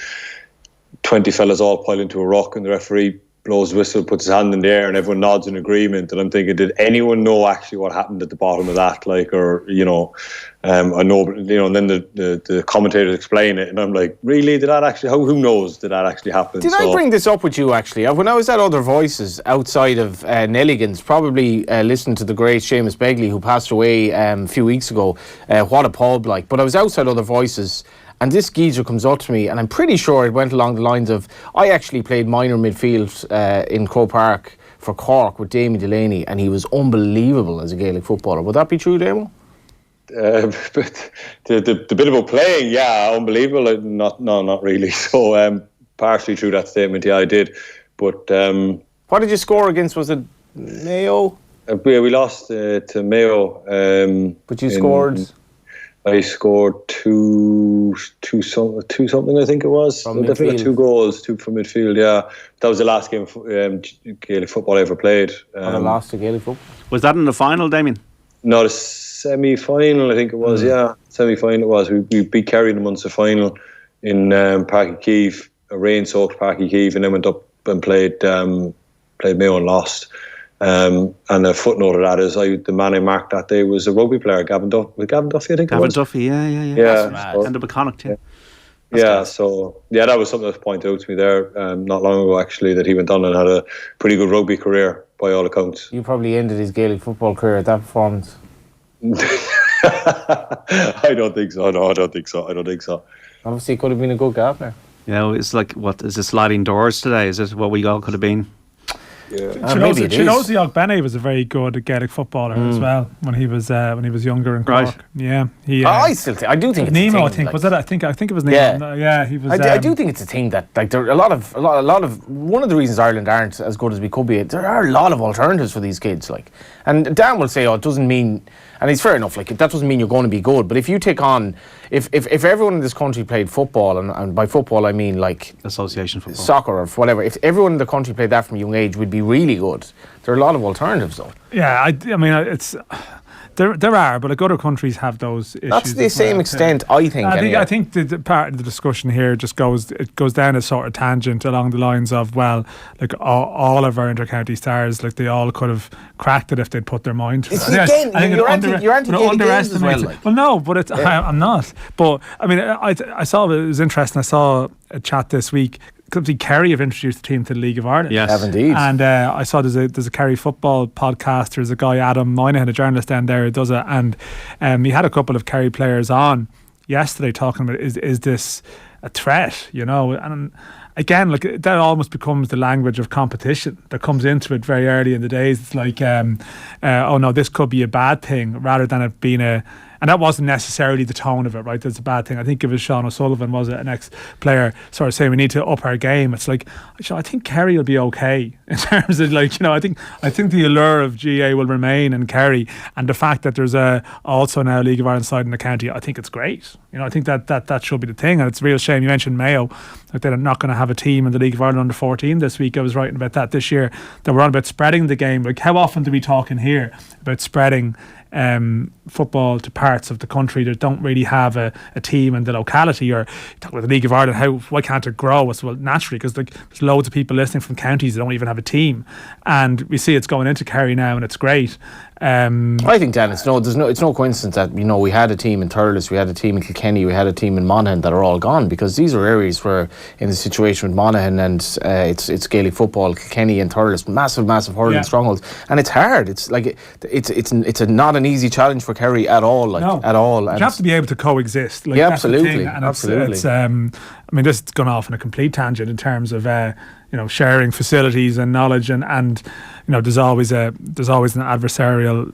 20 fellas all pile into a rock and the referee blows the whistle, puts his hand in the air, and everyone nods in agreement. And I'm thinking, did anyone know actually what happened at the bottom of that? Like, or I know, but and then the commentators explain it, and I'm like, really? Did that actually? Who knows? Did that actually happen? Did I bring this up with you actually? When I was at Other Voices outside of Nelligan's, probably listened to the great Seamus Begley, who passed away a few weeks ago. What a pub like! But I was outside Other Voices. And this geezer comes up to me, and I'm pretty sure it went along the lines of, I actually played minor midfield in Croke Park for Cork with Damien Delaney, and he was unbelievable as a Gaelic footballer. Would that be true, Damo? But the bit about playing, yeah, unbelievable. Not really. So partially true that statement, yeah, I did. But what did you score against? Was it Mayo? We lost to Mayo. But you scored. I scored two something, I think it was. From Definitely midfield. 2 goals, 2 from midfield. Yeah, that was the last game of Gaelic football I ever played. On the last of Gaelic football. Was that in the final, Damien? No, the semi-final, I think it was. Yeah, semi-final it was. We beat Kerry in the Munster final in Páirc Keeve, a rain-soaked Páirc Keeve, and then went up and played Mayo and lost. And a footnote of that is the man I marked that day was a rugby player, Gavin Duffy, I think it was. Gavin Duffy, yeah. And the McConnell, yeah. Yeah, so that was something that was pointed out to me there not long ago, actually, that he went on and had a pretty good rugby career by all accounts. You probably ended his Gaelic football career at that performance. I don't think so. No, I don't think so. Obviously, he could have been a good gardener. It's like, what is it, sliding doors today? Is it what we all could have been? Yeah. Chinozie Ogbenny was a very good Gaelic footballer as well when he was younger in Cork. Right. Yeah, he. I do think it's Nemo. a thing, I think like, was it? I think it was Nemo. Yeah, he was. I do think it's a thing that like there are a lot of one of the reasons Ireland aren't as good as we could be. There are a lot of alternatives for these kids. Like, and Dan will say, it doesn't mean, and it's fair enough. Like, that doesn't mean you're going to be good. But if you take on, if everyone in this country played football, and by football I mean like association football, soccer or whatever. If everyone in the country played that from a young age, we'd be really good. There are a lot of alternatives, though. Yeah, I mean, it's there are, but like other countries have those issues. Not to the same extent, I think. I think the part of the discussion here just goes down a sort of tangent along the lines of, well, like all of our intercounty stars, like they all could have cracked it if they'd put their mind to it. You're anti-Gaelic games as well. Like. Well, no, but I'm not. But I mean, I saw it was interesting. I saw a chat this week. Kerry have introduced the team to the League of Ireland. Yes, have indeed. And I saw there's a Kerry football podcast. There's a guy, Adam Moynihan, a journalist down there who does it, and he had a couple of Kerry players on yesterday talking about is this a threat, and again, like that almost becomes the language of competition that comes into it very early in the days. It's like oh no, this could be a bad thing, rather than it being and that wasn't necessarily the tone of it, right? That's a bad thing. I think it was Sean O'Sullivan, was it, an ex-player, sort of saying we need to up our game. It's like, I think Kerry will be okay in terms of like, I think the allure of GA will remain in Kerry, and the fact that there's also now a League of Ireland side in the county, I think it's great. I think that should be the thing, and it's a real shame. You mentioned Mayo, like they're not going to have a team in the League of Ireland under 14 this week. I was writing about that this year. That we're on about spreading the game. Like, how often do we talk in here about spreading football to parts of the country that don't really have a team in the locality? Or talk about the League of Ireland, why can't it grow? Well, naturally, because there's loads of people listening from counties that don't even have a team, and we see it's going into Kerry now, and it's great. I think, Dan, it's no coincidence that we had a team in Thurles, we had a team in Kilkenny, we had a team in Monaghan that are all gone, because these are areas where, in the situation with Monaghan and it's Gaelic football, Kilkenny and Thurles, massive hurling strongholds, and it's hard. It's like it's not an easy challenge for Kerry at all, at all. And you have to be able to coexist. Like, absolutely, absolutely. It's, I mean, this has gone off on a complete tangent in terms of sharing facilities and knowledge, and there's always an adversarial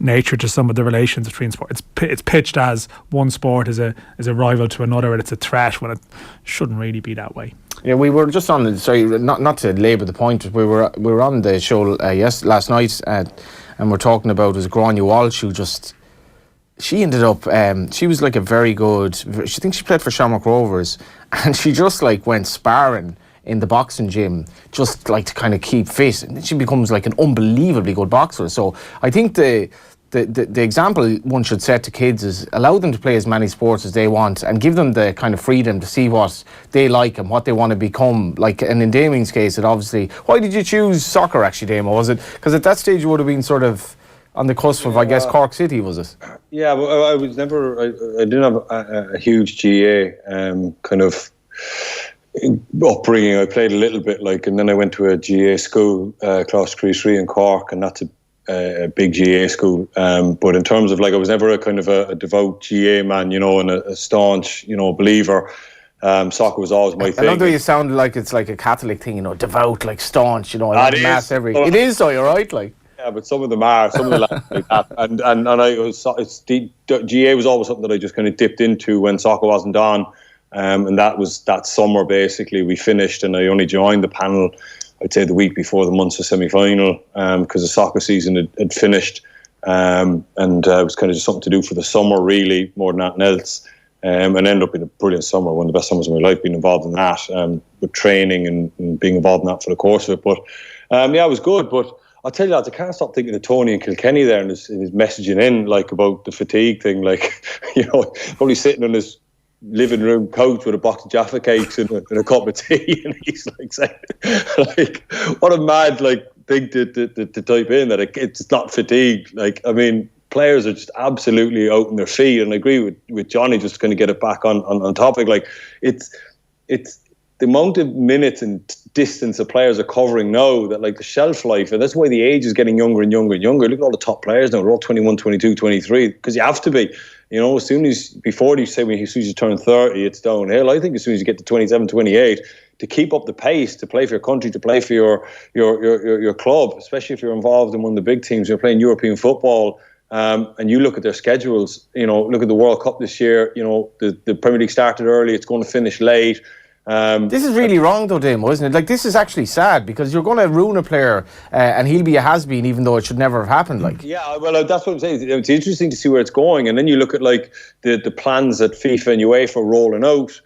nature to some of the relations between sports. It's pitched as one sport is a rival to another, and it's a threat, when it shouldn't really be that way. Yeah, we were just on. Sorry, not to labour the point. We were on the show last night, and we're talking about Gráinne Walsh, who just. She ended up, she was like a very good, she thinks she played for Shamrock Rovers, and she just like went sparring in the boxing gym, just like to kind of keep fit, and then she becomes like an unbelievably good boxer. So I think the example one should set to kids is allow them to play as many sports as they want, and give them the kind of freedom to see what they like and what they want to become. Like, and in Damien's case, it obviously, why did you choose soccer actually, Damien? Was it because at that stage you would have been sort of on the cusp of, I guess, Cork City, was it? Yeah, but I was never. I didn't have a huge GA kind of upbringing. I played a little bit, and then I went to a GA school, Closs Crease in Cork, and that's a big GA school. But in terms of I was never a kind of a devout GA man, and a staunch, believer. Soccer was always my thing. I love that you sound like it's like a Catholic thing, devout, staunch, I went to mass every. It is, though. You're right, Yeah, but some of them are, some of the lads like that, and GA was always something that I just kind of dipped into when soccer wasn't on, and that was that summer basically. We finished, and I only joined the panel, I'd say, the week before the Munster semi-final, because the soccer season had finished, and it was kind of just something to do for the summer, really, more than anything else. And ended up in a brilliant summer, one of the best summers of my life, being involved in that, with training and being involved in that for the course of it. But it was good. But I'll tell you, lads, I can't stop thinking of Tony and Kilkenny there and his messaging in, like, about the fatigue thing. Like, probably sitting on his living room couch with a box of Jaffa cakes and a cup of tea, and he's like saying, like, what a mad thing to type in, that it's not fatigue. Like, I mean, players are just absolutely out on their feet, and I agree with Johnny, just going to get it back on topic. Like, it's the amount of minutes and distance that players are covering now, that, like, the shelf life, and that's why the age is getting younger and younger and younger. Look at all the top players now, they're all 21, 22, 23, because you have to be. As soon as you turn 30, it's downhill. I think as soon as you get to 27, 28, to keep up the pace, to play for your country, to play for your club, especially if you're involved in one of the big teams, you're playing European football, and you look at their schedules, look at the World Cup this year, the Premier League started early, it's going to finish late. This is really wrong though, Damo, isn't it? Like, this is actually sad, because you're going to ruin a player, and he'll be a has-been, even though it should never have happened. Like, yeah, well, that's what I'm saying. It's interesting to see where it's going, and then you look at, like, the plans that FIFA and UEFA are rolling out,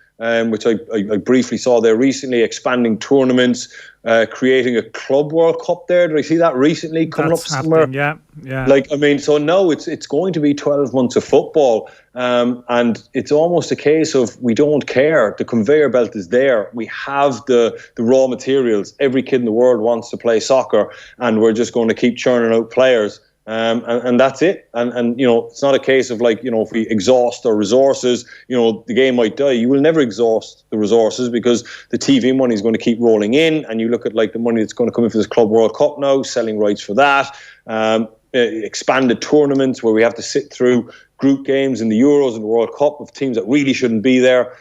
which I briefly saw there recently, expanding tournaments, creating a Club World Cup there. Did I see that recently coming up somewhere? Yeah. Like, I mean, so no, it's going to be 12 months of football, and it's almost a case of, we don't care. The conveyor belt is there. We have the raw materials. Every kid in the world wants to play soccer, and we're just going to keep churning out players. And that's it. And it's not a case of, like, if we exhaust our resources, the game might die. You will never exhaust the resources, because the TV money is going to keep rolling in. And you look at, like, the money that's going to come in for this Club World Cup now, selling rights for that, expanded tournaments where we have to sit through group games in the Euros and the World Cup of teams that really shouldn't be there,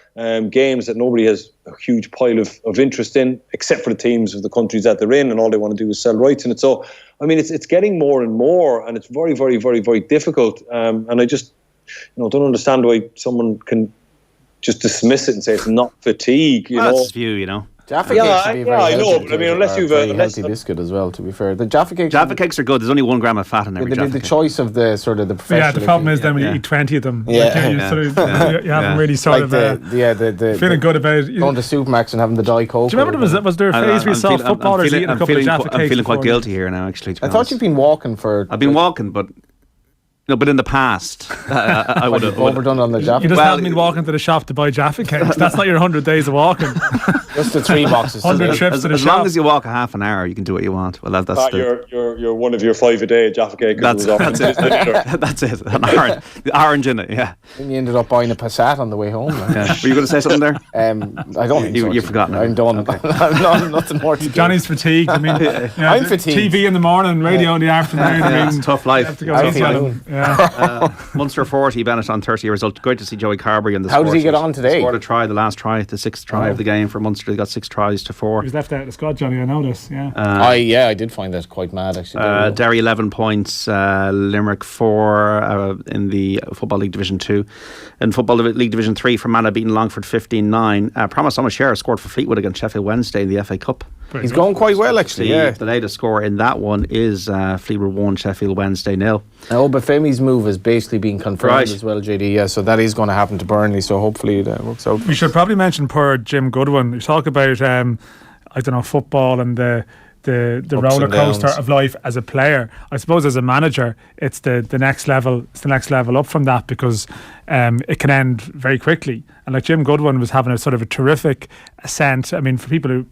games that nobody has a huge pile of interest in, except for the teams of the countries that they're in, and all they want to do is sell rights in it. So, I mean, it's getting more and more, and it's very, very, very, very difficult. And I just don't understand why someone can just dismiss it and say it's not fatigue. That's his view, Jaffa cakes would be very I know, healthy, but I mean, unless you've a healthy biscuit as well, to be fair. The Jaffa cakes are good. There's only 1 gram of fat in every Jaffa the cake. choice of the sort of the professional. Yeah, the problem is then when you eat 20 of them, you haven't really sort of feeling good about it. Going to Supermax and having the Diet Coke. Do you remember was there a phase we saw footballers eating a couple of Jaffa cakes? I'm feeling quite guilty here now, actually. I thought you've been walking for... I've been walking, but... No, but in the past, I would have overdone on the Jaffa. You just haven't been walking to the shop to buy Jaffa cakes. That's not your 100 days of walking. Just the 3 boxes. 100 trips to the shop. As long as you walk a half an hour, you can do what you want. Well, that's you're one of your 5 a day Jaffa cakes. That's it. That's it. An orange in it. Yeah. Then you ended up buying a Passat on the way home. Yeah. Were you going to say something there? I don't think you've forgotten. I'm done. Okay. Nothing more to do. Johnny's fatigued. I mean, I'm fatigued. TV in the morning, radio in the afternoon. It's a tough life. Munster 40, Bennett on 30 result. Great to see Joey Carberry in the How did he get on today? Scored a try, the last try, the 6th try of the game for Munster. He got 6 tries to 4. He was left out of the squad, Johnny. I know this. Yeah. I did find that quite mad, actually. Derry 11 points, Limerick 4 in the Football League Division 2. In Football League Division 3, Fermanagh beating Longford 15-9. Promise O'Share scored for Fleetwood against Sheffield Wednesday in the FA Cup. He's going quite well, actually. The latest score in that one is Fleetwood 1, Sheffield Wednesday 0. But Femi's move has basically been confirmed as well, JD. Yeah, so that is going to happen to Burnley. So hopefully it works out. We should probably mention poor Jim Goodwin. You talk about football and the roller coaster of life as a player. I suppose as a manager, it's the next level. It's the next level up from that, because it can end very quickly. And like Jim Goodwin was having a sort of a terrific ascent. I mean, for people who,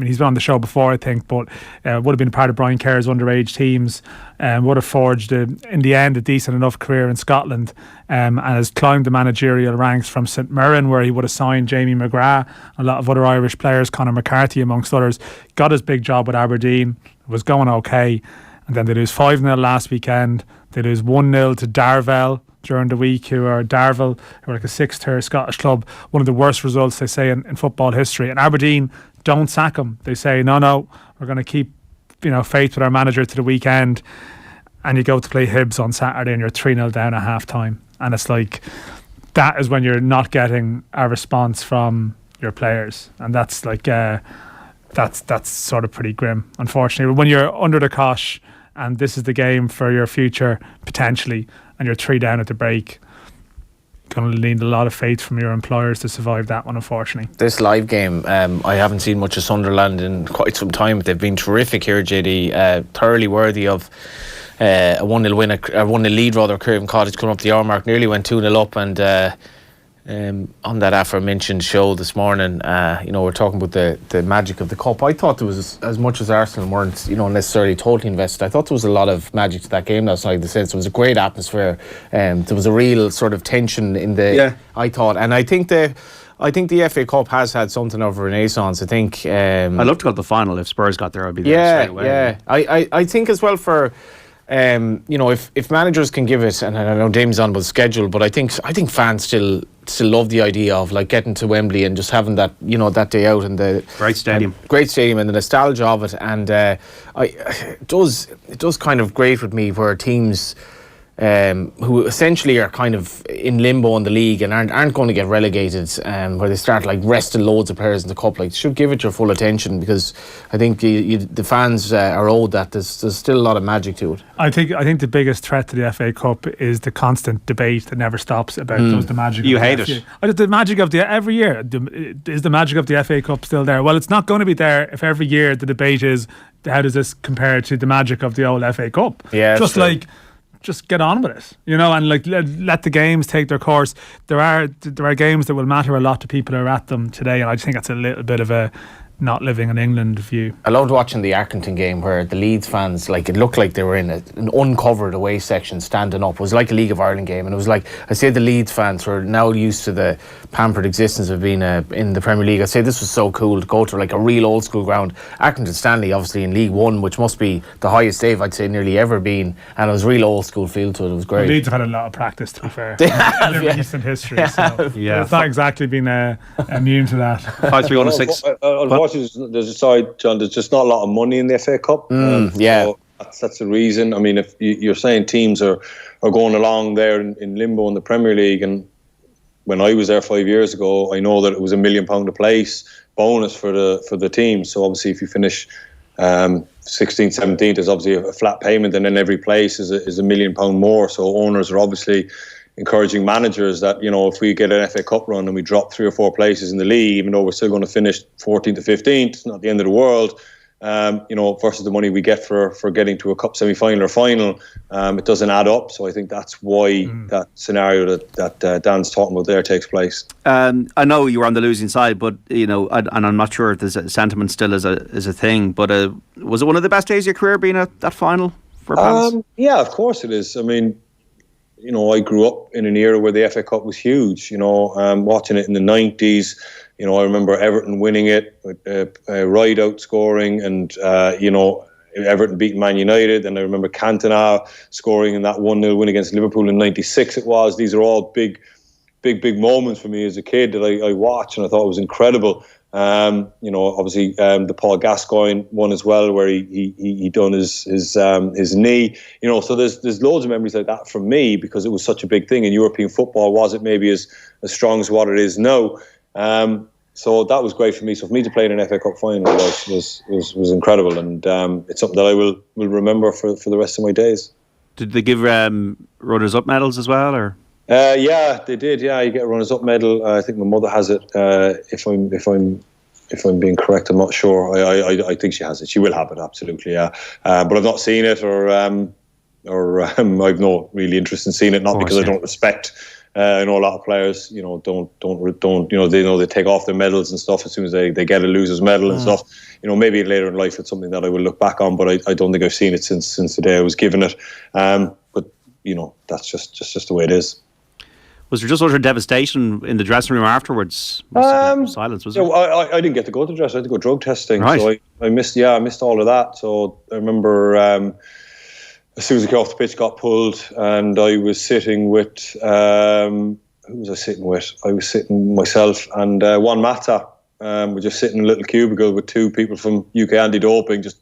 he's been on the show before, I think, but would have been part of Brian Kerr's underage teams, would have forged in the end a decent enough career in Scotland, and has climbed the managerial ranks from St Mirren, where he would have signed Jamie McGrath, a lot of other Irish players, Conor McCarthy amongst others. Got his big job with Aberdeen, was going okay, and then they lose 5-0 last weekend. They lose 1-0 to Darvel during the week, who are like a 6th-tier Scottish club. One of the worst results, they say, in football history. And Aberdeen don't sack him. They say, no, we're going to keep faith with our manager to the weekend. And you go to play Hibs on Saturday and you're 3-0 down at half time. And it's like, that is when you're not getting a response from your players. And that's like that's sort of pretty grim, unfortunately. When you're under the cosh and this is the game for your future potentially, and you're 3 down at the break. Going to need a lot of faith from your employers to survive that one, unfortunately. This live game, I haven't seen much of Sunderland in quite some time. They've been terrific here, JD. Thoroughly worthy of a 1-0 win, a 1-0 lead rather. Craven Cottage coming up the hour mark, nearly went 2-0 up, and on that aforementioned show this morning, we're talking about the magic of the cup. I thought there was, as much as Arsenal weren't, necessarily totally invested, I thought there was a lot of magic to that game last night. The sense it was a great atmosphere. There was a real sort of tension in the. Yeah. I thought, and I think the FA Cup has had something of a renaissance. I think. I'd love to go to the final. If Spurs got there, I'd be there straight away. Yeah. I think as well for. If managers can give it, and I know Dame's on about the schedule, but I think fans still love the idea of like getting to Wembley and just having that that day out and the great stadium and the nostalgia of it, and it does kind of grate with me where teams who essentially are kind of in limbo in the league and aren't going to get relegated, where they start like resting loads of players in the cup, like should give it your full attention, because I think the fans are owed that. There's still a lot of magic to it. I think the biggest threat to the FA Cup is the constant debate that never stops about the magic. You hate it. The magic of every year. Is the magic of the FA Cup still there? Well, it's not going to be there if every year the debate is how does this compare to the magic of the old FA Cup? Yeah, just get on with it, and like let the games take their course. There are games that will matter a lot to people who are at them today, and I just think that's a little bit of a not living in England view. I loved watching the Accrington game where the Leeds fans, like, it looked like they were in an uncovered away section standing up. It was like a League of Ireland game, and it was like, I say the Leeds fans were now used to the pampered existence of being in the Premier League. I say this was so cool to go to like a real old school ground. Accrington Stanley obviously in League One, which must be the highest they've, I'd say, nearly ever been, and it was real old school feel to it. It was great. Well, Leeds have had a lot of practice, to be fair. They have, in recent history, so it's not exactly been immune to that. 5-3-1-6. Unfortunately, there's a side, John, there's just not a lot of money in the FA Cup. So that's the reason. I mean, if you're saying teams are going along there in limbo in the Premier League, and when I was there 5 years ago, I know that it was £1 million a place bonus for the team. So obviously, if you finish 16th, 17th, there's obviously a flat payment, and then every place is £1 million more. So owners are obviously encouraging managers that, if we get an FA Cup run and we drop 3 or 4 places in the league, even though we're still going to finish 14th to 15th, it's not the end of the world. Versus the money we get for getting to a cup semi-final or final, it doesn't add up. So I think that's why that scenario that Dan's talking about there takes place. I know you were on the losing side, but and I'm not sure if there's a sentiment still is a thing. But was it one of the best days of your career being at that final for Palace? Yeah, of course it is. I mean, I grew up in an era where the FA Cup was huge. Watching it in the 90s. I remember Everton winning it with Rideout scoring, and Everton beating Man United, and I remember Cantona scoring in that 1-0 win against Liverpool in '96. It was. These are all big moments for me as a kid that I watched, and I thought it was incredible. Obviously the Paul Gascoigne one as well, where he done his knee. So there's loads of memories like that from me, because it was such a big thing, and European football wasn't maybe as strong as what it is now. So that was great for me. So for me to play in an FA Cup final was incredible, and it's something that I will remember for the rest of my days. Did they give runners-up medals as well, or? Yeah, they did. Yeah, you get a runners-up medal. I think my mother has it. If I'm being correct, I'm not sure. I think she has it. She will have it, absolutely. Yeah, but I've not seen it, or I've no really interest in seeing it. Not because I don't respect. I know a lot of players, don't. They know they take off their medals and stuff as soon as they get a loser's medal and stuff. Maybe later in life it's something that I will look back on, but I don't think I've seen it since the day I was given it. But that's just the way it is. Was there just utter devastation in the dressing room afterwards? Silence, was there? I didn't get to go to the dressing room. I had to go drug testing. Right. So I missed all of that. So I remember as soon as I got off the pitch, got pulled, and I was sitting with who was I sitting with? I was sitting myself and Juan Mata. We're just sitting in a little cubicle with 2 people from UK anti-doping, just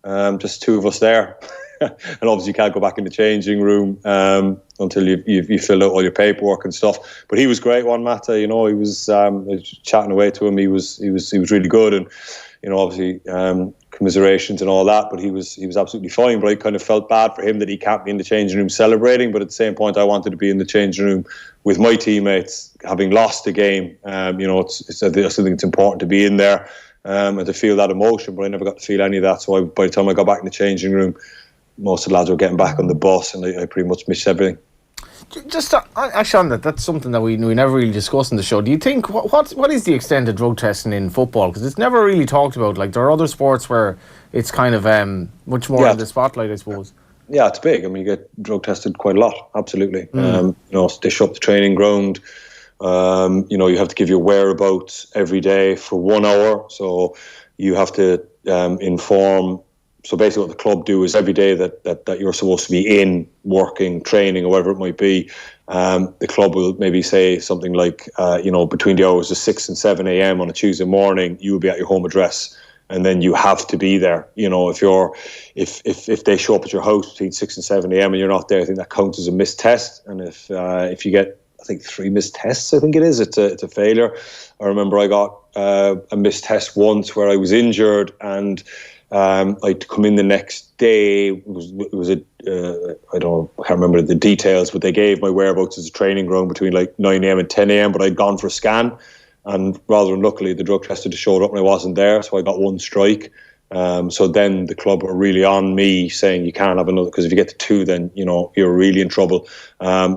2 of us there. and obviously you can't go back in the changing room until you filled out all your paperwork and stuff. But he was great, one Mata. He was chatting away to him. He was really good, and obviously commiserations and all that. But he was absolutely fine. But I kind of felt bad for him that he can't be in the changing room celebrating. But at the same point, I wanted to be in the changing room with my teammates, having lost the game. I think it's important to be in there. And to feel that emotion, but I never got to feel any of that. So by the time I got back in the changing room, most of the lads were getting back on the bus, and I pretty much missed everything. Just actually on that's something that we never really discussed in the show. Do you think what is the extent of drug testing in football? Because it's never really talked about. Like, there are other sports where it's kind of much more in the spotlight, I suppose. Yeah, it's big. I mean, you get drug tested quite a lot. Absolutely. They show up the training ground. You have to give your whereabouts every day for 1 hour. So you have to inform. So basically what the club do is every day that you're supposed to be in, working, training, or whatever it might be, the club will maybe say something like, between the hours of 6 and 7 a.m. on a Tuesday morning, you will be at your home address. And then you have to be there. If they show up at your house between 6 and 7 a.m. and you're not there, I think that counts as a missed test. And if you get, I think, 3 missed tests, I think it is, it's a failure. I remember I got a missed test once where I was injured, and I'd come in the next day. It was I can't remember the details, but they gave my whereabouts as a training ground between like 9 a.m. and 10 a.m. But I'd gone for a scan, and rather unluckily, the drug tester just showed up and I wasn't there, so I got 1 strike. So then the club were really on me, saying you can't have another, because if you get to 2, then you're really in trouble.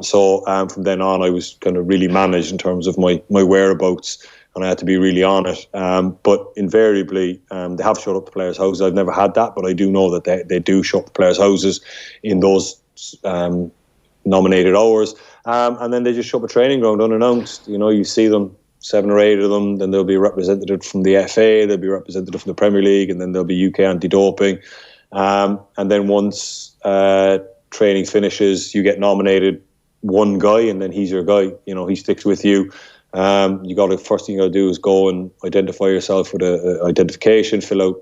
So from then on, I was kind of really managed in terms of my whereabouts, and I had to be really on it. But invariably, they have showed up to players' houses. I've never had that, but I do know that they do show up to players' houses in those nominated hours, and then they just show up a training ground unannounced. You see them, 7 or 8 of them, then there'll be a representative from the FA, there'll be a representative from the Premier League, and then there'll be UK anti-doping. And then once training finishes, you get nominated one guy, and then he's your guy. He sticks with you. First thing you got to do is go and identify yourself with a identification, fill out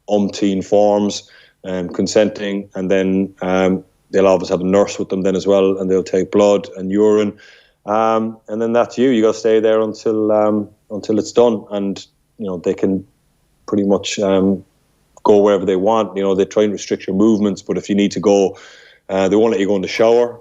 umpteen forms, consenting, and then they'll always have a nurse with them then as well, and they'll take blood and urine. And then that's you. You got to stay there until it's done, and they can pretty much go wherever they want. They try and restrict your movements, but if you need to go, they won't let you go in the shower.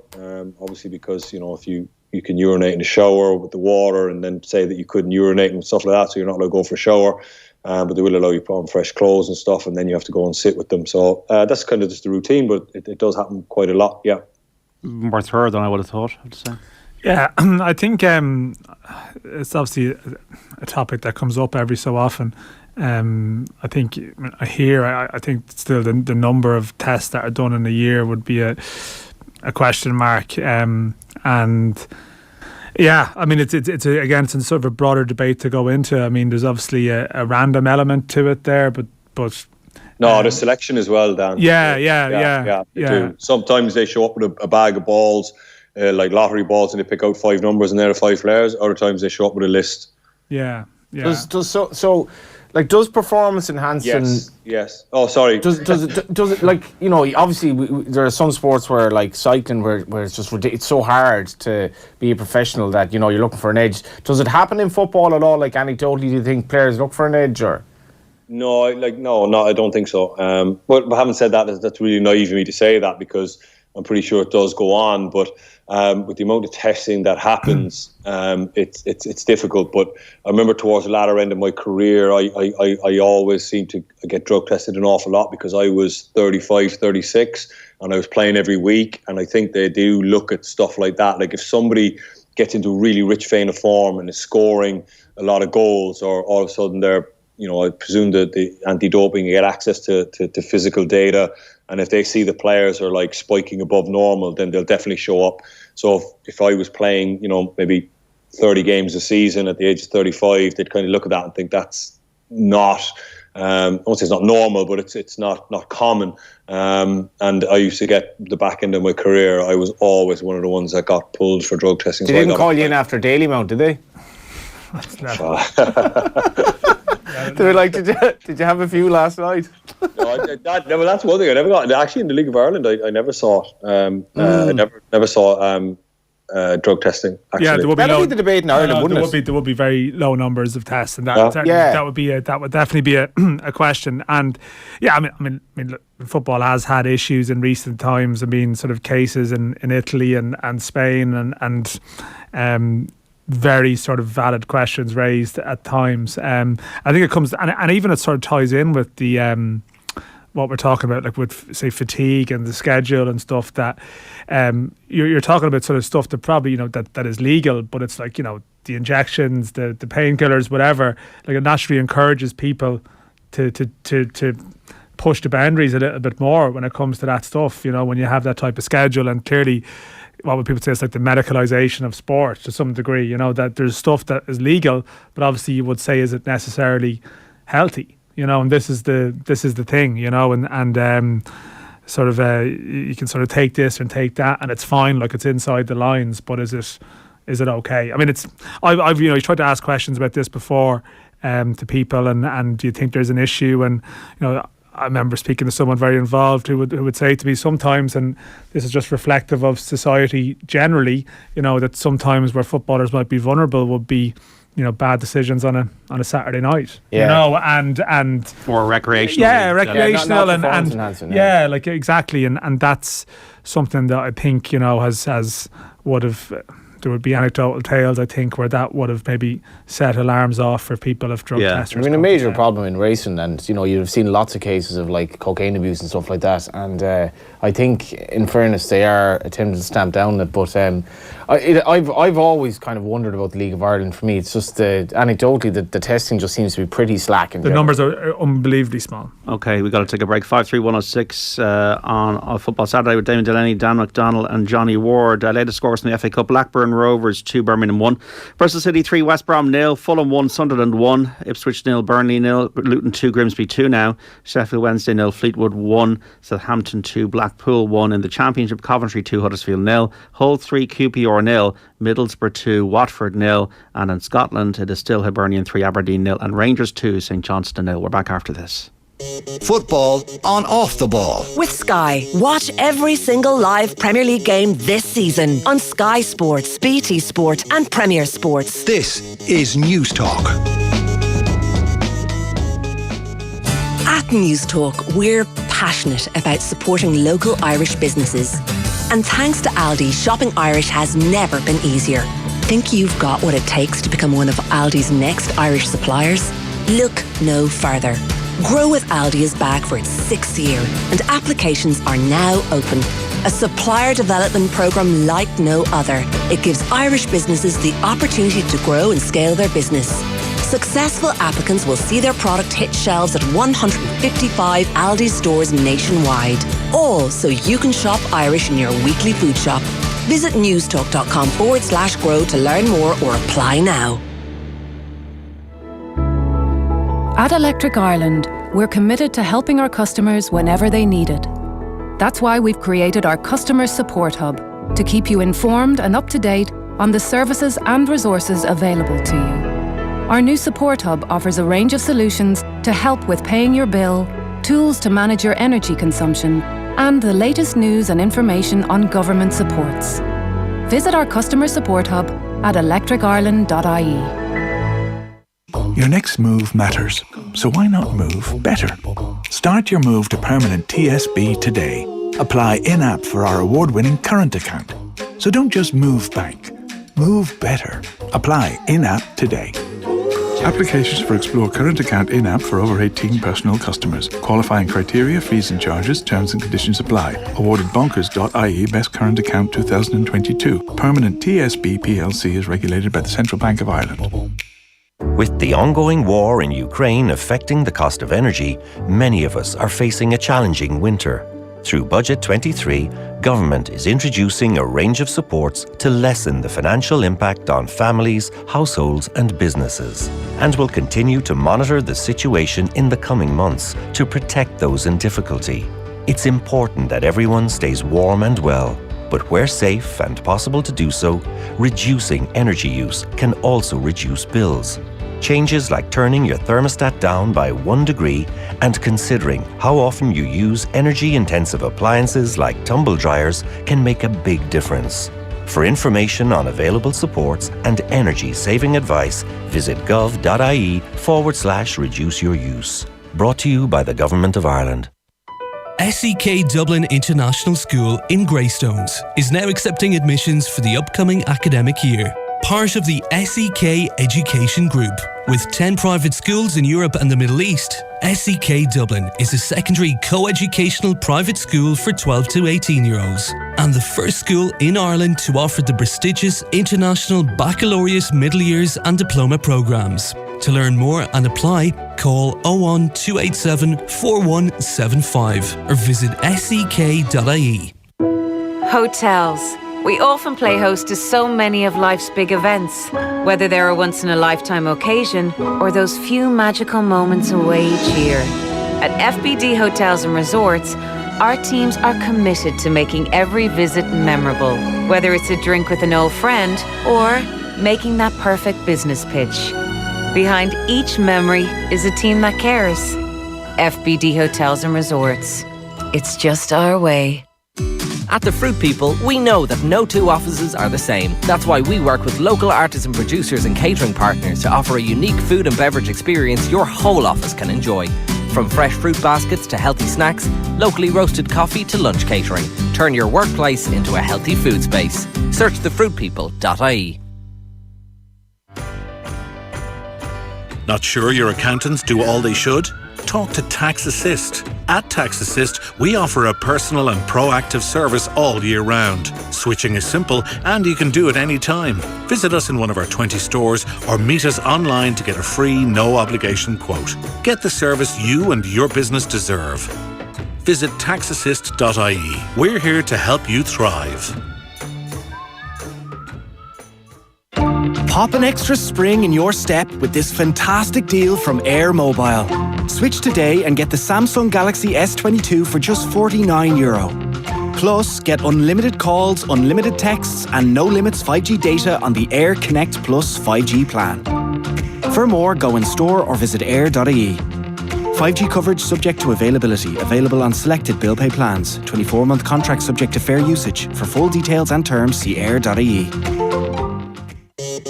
Obviously, because if you can urinate in the shower with the water, and then say that you couldn't urinate and stuff like that, so you're not allowed to go for a shower. But they will allow you to put on fresh clothes and stuff, and then you have to go and sit with them. So that's kind of just the routine, but it does happen quite a lot. Yeah, more thorough than I would have thought, I have to say. Yeah, I think it's obviously a topic that comes up every so often. I think I think still the number of tests that are done in a year would be a question mark. And yeah, I mean, it's sort of a broader debate to go into. I mean, there's obviously a random element to it there, but no, the selection as well, Dan. Yeah. Do. Sometimes they show up with a bag of balls, like lottery balls, and they pick out 5 numbers and they're 5 players. Other times they show up with a list. Yeah. Does performance enhancing? Yes. Oh, sorry. Does it like, obviously there are some sports where, like cycling, where it's just it's so hard to be a professional that you're looking for an edge. Does it happen in football at all? Like, anecdotally, do you think players look for an edge, or? No, I don't think so. But having said that, that's really naive of me to say that, because I'm pretty sure it does go on. But with the amount of testing that happens, it's difficult. But I remember towards the latter end of my career, I always seemed to get drug tested an awful lot, because I was 35, 36, and I was playing every week. And I think they do look at stuff like that. Like, if somebody gets into a really rich vein of form and is scoring a lot of goals, or all of a sudden they're, I presume that the anti-doping, you get access to physical data, and if they see the players are like spiking above normal, then they'll definitely show up. So if I was playing, maybe 30 games a season at the age of 35, they'd kind of look at that and think that's not, I won't say it's not normal, but it's not common. And I used to get the back end of my career, I was always one of the ones that got pulled for drug testing. They didn't call you in after Daily Mount, did they? They were like, did you have a few last night? That's one thing I never got. Actually, in the League of Ireland, I never saw it. I never saw drug testing. Actually. Yeah, there would be the debate in Ireland, wouldn't it? There would be very low numbers of tests, and that would definitely be a question. And I mean, look, football has had issues in recent times. I mean, sort of cases in Italy and Spain, and very sort of valid questions raised at times. I think it comes, and even it sort of ties in with the what we're talking about, like with say fatigue and the schedule and stuff, that you're talking about sort of stuff that probably that is legal, but it's like the injections, the painkillers, whatever. Like it naturally encourages people to push the boundaries a little bit more when it comes to that stuff. When you have that type of schedule, and clearly, what would people say, it's like the medicalisation of sport to some degree. That there's stuff that is legal, but obviously you would say, is it necessarily healthy? And this is the thing, and sort of you can sort of take this and take that, and it's fine, like it's inside the lines. But is it okay? I mean, I've tried to ask questions about this before to people, and do you think there's an issue? And I remember speaking to someone very involved who would say to me sometimes, and this is just reflective of society generally, that sometimes where footballers might be vulnerable would be bad decisions on a Saturday night, and or recreational, recreational, and like exactly, and that's something that I think has would have. There would be anecdotal tales, I think, where that would have maybe set alarms off for people if drug testers. I mean, a major problem in racing, and you've seen lots of cases of like cocaine abuse and stuff like that. And I think, in fairness, they are attempting to stamp down it. But I've always kind of wondered about the League of Ireland. For me, it's just anecdotally the testing just seems to be pretty slack. The numbers are unbelievably small. Okay, we got to take a break. 53106 on Football Saturday with Damien Delaney, Dan McDonnell, and Johnny Ward. Latest scores in the FA Cup: Blackburn Rovers 2, Birmingham 1, Bristol City 3, West Brom 0, Fulham 1, Sunderland 1, Ipswich 0, Burnley 0, Luton 2, Grimsby 2 now, Sheffield Wednesday 0, Fleetwood 1, Southampton 2, Blackpool 1. In the Championship, Coventry 2, Huddersfield 0, Hull 3, QPR 0, Middlesbrough 2, Watford 0, and in Scotland it is still Hibernian 3, Aberdeen 0, and Rangers 2, St Johnstone 0. We're back after this. Football on Off the Ball. With Sky. Watch every single live Premier League game this season on Sky Sports, BT Sport and Premier Sports. This is News Talk. At News Talk, we're passionate about supporting local Irish businesses. And thanks to Aldi, shopping Irish has never been easier. Think you've got what it takes to become one of Aldi's next Irish suppliers? Look no further. Grow with Aldi is back for its 6th year, and applications are now open. A supplier development programme like no other. It gives Irish businesses the opportunity to grow and scale their business. Successful applicants will see their product hit shelves at 155 Aldi stores nationwide. All so you can shop Irish in your weekly food shop. Visit newstalk.com/grow to learn more or apply now. At Electric Ireland, we're committed to helping our customers whenever they need it. That's why we've created our Customer Support Hub, to keep you informed and up to date on the services and resources available to you. Our new Support Hub offers a range of solutions to help with paying your bill, tools to manage your energy consumption, and the latest news and information on government supports. Visit our Customer Support Hub at electricireland.ie. Your next move matters, so why not move better? Start your move to permanent TSB today. Apply in-app for our award-winning current account. So don't just move bank, move better. Apply in-app today. Applications for Explore Current Account in-app for over 18 personal customers. Qualifying criteria, fees and charges, terms and conditions apply. Awarded bonkers.ie Best Current Account 2022. Permanent TSB PLC is regulated by the Central Bank of Ireland. With the ongoing war in Ukraine affecting the cost of energy, many of us are facing a challenging winter. Through Budget 23, Government is introducing a range of supports to lessen the financial impact on families, households and businesses, and will continue to monitor the situation in the coming months to protect those in difficulty. It's important that everyone stays warm and well, but where safe and possible to do so, reducing energy use can also reduce bills. Changes like turning your thermostat down by 1 degree and considering how often you use energy-intensive appliances like tumble dryers can make a big difference. For information on available supports and energy-saving advice, visit gov.ie/reduce your use. Brought to you by the Government of Ireland. SEK Dublin International School in Greystones is now accepting admissions for the upcoming academic year. Part of the SEK Education Group. With 10 private schools in Europe and the Middle East, SEK Dublin is a secondary co-educational private school for 12 to 18-year-olds and the first school in Ireland to offer the prestigious International Baccalaureate Middle Years and Diploma programmes. To learn more and apply, call 01 287 4175 or visit sek.ie. Hotels. We often play host to so many of life's big events, whether they're a once-in-a-lifetime occasion or those few magical moments away each year. At FBD Hotels and Resorts, our teams are committed to making every visit memorable, whether it's a drink with an old friend or making that perfect business pitch. Behind each memory is a team that cares. FBD Hotels and Resorts. It's just our way. At the Fruit People, we know that no two offices are the same. That's why we work with local artisan producers and catering partners to offer a unique food and beverage experience your whole office can enjoy. From fresh fruit baskets to healthy snacks, locally roasted coffee to lunch catering. Turn your workplace into a healthy food space. Search thefruitpeople.ie. Not sure your accountants do all they should? Talk to Tax Assist. At Tax Assist, we offer a personal and proactive service all year round. Switching is simple and you can do it anytime. Visit us in one of our 20 stores or meet us online to get a free, no-obligation quote. Get the service you and your business deserve. Visit taxassist.ie. We're here to help you thrive. Pop an extra spring in your step with this fantastic deal from Air Mobile. Switch today and get the Samsung Galaxy S22 for just €49. Plus, get unlimited calls, unlimited texts and no limits 5G data on the Air Connect Plus 5G plan. For more, go in store or visit air.ie. 5G coverage subject to availability. Available on selected bill pay plans. 24-month contract subject to fair usage. For full details and terms, see air.ie.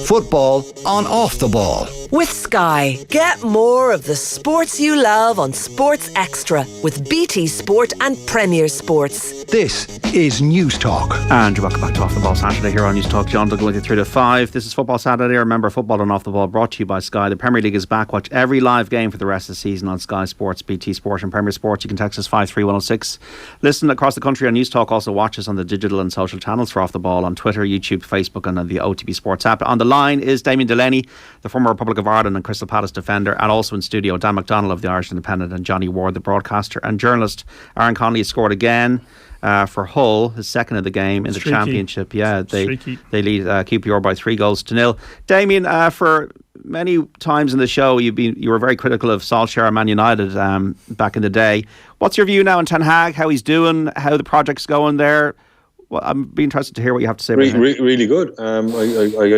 Football on Off the Ball. With Sky, get more of the sports you love on Sports Extra with BT Sport and Premier Sports. This is News Talk. And welcome back to Off the Ball Saturday here on News Talk. John Duggan with you 3 to 5. This is Football Saturday. Remember, football on Off the Ball brought to you by Sky. The Premier League is back. Watch every live game for the rest of the season on Sky Sports, BT Sport and Premier Sports. You can text us 53106. Listen across the country on News Talk. Also watch us on the digital and social channels for Off the Ball on Twitter, YouTube, Facebook and on the OTB Sports app. On the line is Damien Delaney, the former Republic of Ireland and Crystal Palace defender, and also in studio Dan McDonnell of the Irish Independent and Johnny Ward, the broadcaster and journalist. Aaron Connolly has scored again for Hull, his second of the game in the Championship. Yeah, they lead QPR by 3-0. Damien, for many times in the show you were very critical of Solskjaer and Man United back in the day. What's your view now on Ten Hag, how he's doing, how the project's going there? Well, I'm be interested to hear what you have to say about him. Really good. I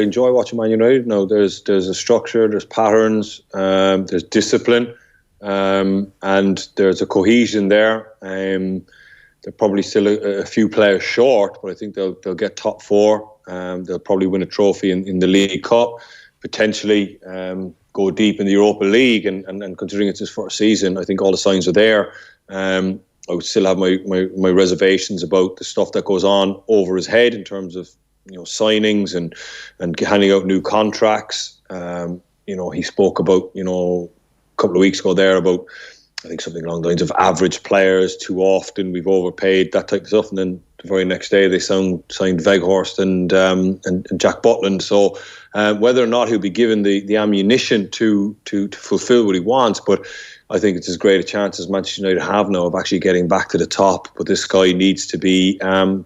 enjoy watching Man United now. There's a structure, there's patterns, there's discipline, and there's a cohesion there. They're probably still a few players short, but I think they'll get top 4. They'll probably win a trophy in the League Cup, potentially go deep in the Europa League, and considering it's his first season, I think all the signs are there. I would still have my reservations about the stuff that goes on over his head in terms of signings and handing out new contracts. He spoke about a couple of weeks ago there about, I think, something along the lines of average players too often, we've overpaid, that type of stuff. And then the very next day they signed Weghorst and Jack Butland. So whether or not he'll be given the ammunition to fulfil what he wants, but I think it's as great a chance as Manchester United have now of actually getting back to the top. But this guy needs to be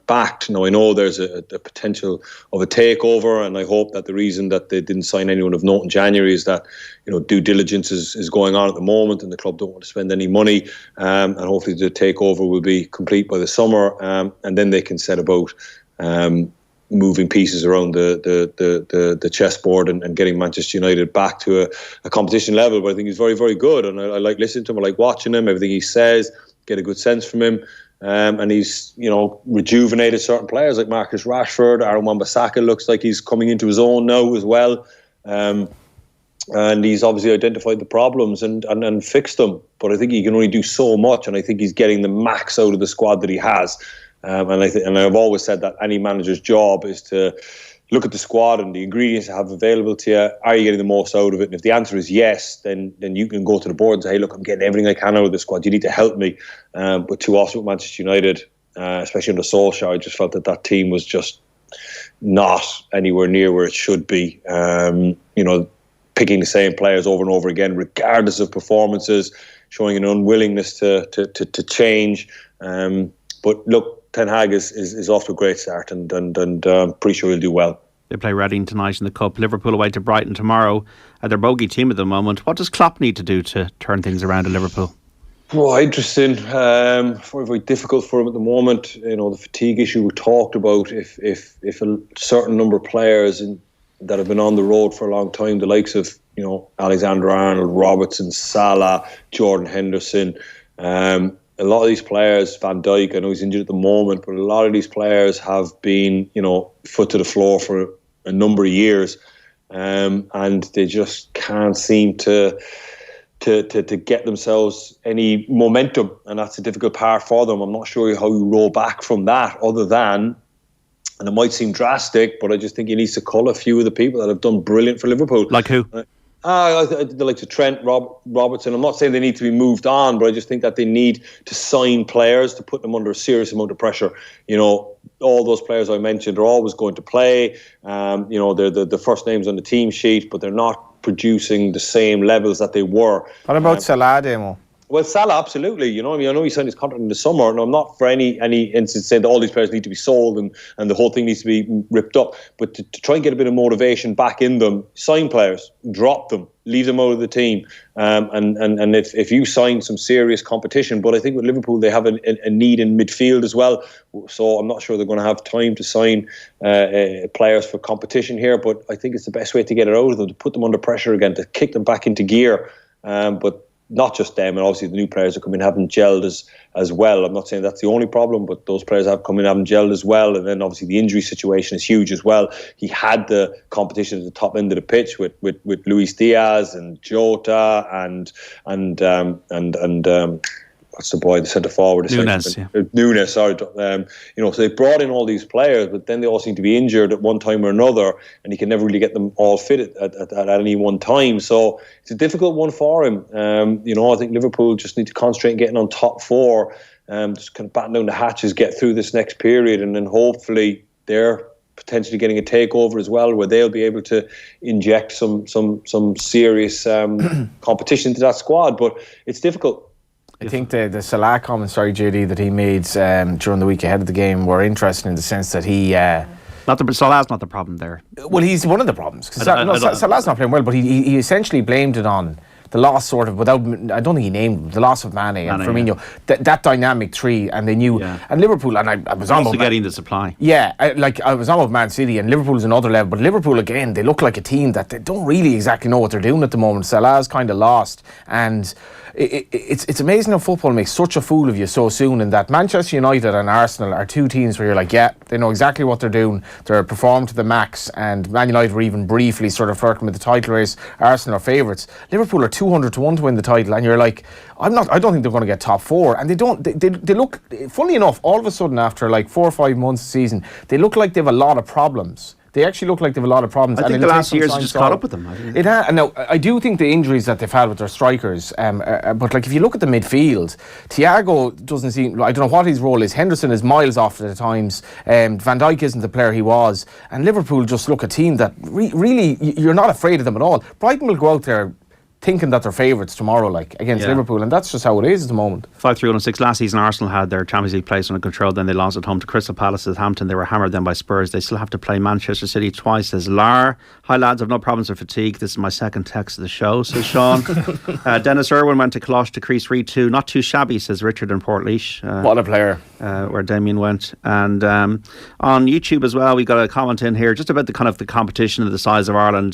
backed. Now, I know there's a potential of a takeover, and I hope that the reason that they didn't sign anyone of note in January is that due diligence is going on at the moment, and the club don't want to spend any money. And hopefully the takeover will be complete by the summer, and then they can set about moving pieces around the chessboard and getting Manchester United back to a competition level. But I think he's very, very good, and I like listening to him. I like watching him. Everything he says, get a good sense from him. And he's, rejuvenated certain players like Marcus Rashford. Aaron Wan-Bissaka looks like he's coming into his own now as well. And he's obviously identified the problems and fixed them. But I think he can only do so much, and I think he's getting the max out of the squad that he has. And I've always said that any manager's job is to look at the squad and the ingredients you have available to you. Are you getting the most out of it? And if the answer is yes, then you can go to the board and say, hey, look, I'm getting everything I can out of the squad. You need to help me. But too often with Manchester United, especially under Solskjaer, I just felt that team was just not anywhere near where it should be. Picking the same players over and over again, regardless of performances, showing an unwillingness to change. But look, Ten Hag is off to a great start, and pretty sure he'll do well. They play Reading tonight in the Cup. Liverpool away to Brighton tomorrow. They're bogey team at the moment. What does Klopp need to do to turn things around at Liverpool? Well, interesting. Very, very difficult for him at the moment. The fatigue issue we talked about. If a certain number of players that have been on the road for a long time, the likes of Alexander-Arnold, Robertson, Salah, Jordan Henderson, a lot of these players, Van Dijk, I know he's injured at the moment, but a lot of these players have been, foot to the floor for a number of years, and they just can't seem to get themselves any momentum, and that's a difficult part for them. I'm not sure how you roll back from that, other than, and it might seem drastic, but I just think he needs to cull a few of the people that have done brilliant for Liverpool. Like who? The likes of Trent, Robertson. I'm not saying they need to be moved on, but I just think that they need to sign players to put them under a serious amount of pressure. All those players I mentioned are always going to play. They're the first names on the team sheet, but they're not producing the same levels that they were. What about Salah, Demo? Well, Salah, absolutely. I know he signed his contract in the summer, and I'm not for any instance saying that all these players need to be sold and the whole thing needs to be ripped up. But to try and get a bit of motivation back in them, sign players, drop them, leave them out of the team. And if you sign some serious competition, but I think with Liverpool they have a need in midfield as well. So I'm not sure they're going to have time to sign players for competition here. But I think it's the best way to get it out of them, to put them under pressure again, to kick them back into gear. But not just them, and obviously the new players that come in haven't gelled as well. I'm not saying that's the only problem, but those players have come in haven't gelled as well. And then obviously the injury situation is huge as well. He had the competition at the top end of the pitch with Luis Diaz and Jota and what's the boy, the centre forward? Nunes, Nunes, sorry. So they brought in all these players, but then they all seem to be injured at one time or another, and he can never really get them all fit at any one time. So it's a difficult one for him. I think Liverpool just need to concentrate on getting on top four, just kind of batten down the hatches, get through this next period, and then hopefully they're potentially getting a takeover as well, where they'll be able to inject some serious competition into that squad. But it's difficult. I think the Salah comments, JD, that he made during the week ahead of the game were interesting in the sense that he... Salah's not the problem there. Well, he's one of the problems. Salah's not playing well, but he essentially blamed it on the loss, sort of, without... I don't think he named the loss of Mane and Firmino. Yeah. That dynamic three, and they knew... Yeah. And Liverpool, and I was on... Also getting the supply. Yeah, I was on with Man City, and Liverpool's another level, but Liverpool, again, they look like a team that they don't really exactly know what they're doing at the moment. Salah's kind of lost, and... It's amazing how football makes such a fool of you so soon, and that Manchester United and Arsenal are two teams where you're like, yeah, they know exactly what they're doing, they're performed to the max, and Man United were even briefly sort of flirting with the title race. Arsenal are favourites. Liverpool are 200-1 to win the title, and you're like, I don't think they're going to get top four, and they look, funnily enough, all of a sudden after like 4 or 5 months of season, they look like they have a lot of problems. They actually look like they have a lot of problems. I think the last years just caught up with them. It has. And now, I do think the injuries that they've had with their strikers, but like if you look at the midfield, Thiago doesn't seem... I don't know what his role is. Henderson is miles off at times. Van Dijk isn't the player he was. And Liverpool just look a team that really, you're not afraid of them at all. Brighton will go out there thinking that they're favourites tomorrow, like against Liverpool, and that's just how it is at the moment. 5-3-1-6. Last season, Arsenal had their Champions League place under control. Then they lost at home to Crystal Palace at Hampton. They were hammered then by Spurs. They still have to play Manchester City twice. Says Lar. Hi lads, I've no problems with fatigue. This is my second text of the show, says Sean. Dennis Irwin went to Colosh to Crease 3-2. Not too shabby, says Richard in Portlaoise. What a player. Where Damien went. And on YouTube as well, we got a comment in here just about the kind of the competition of the size of Ireland.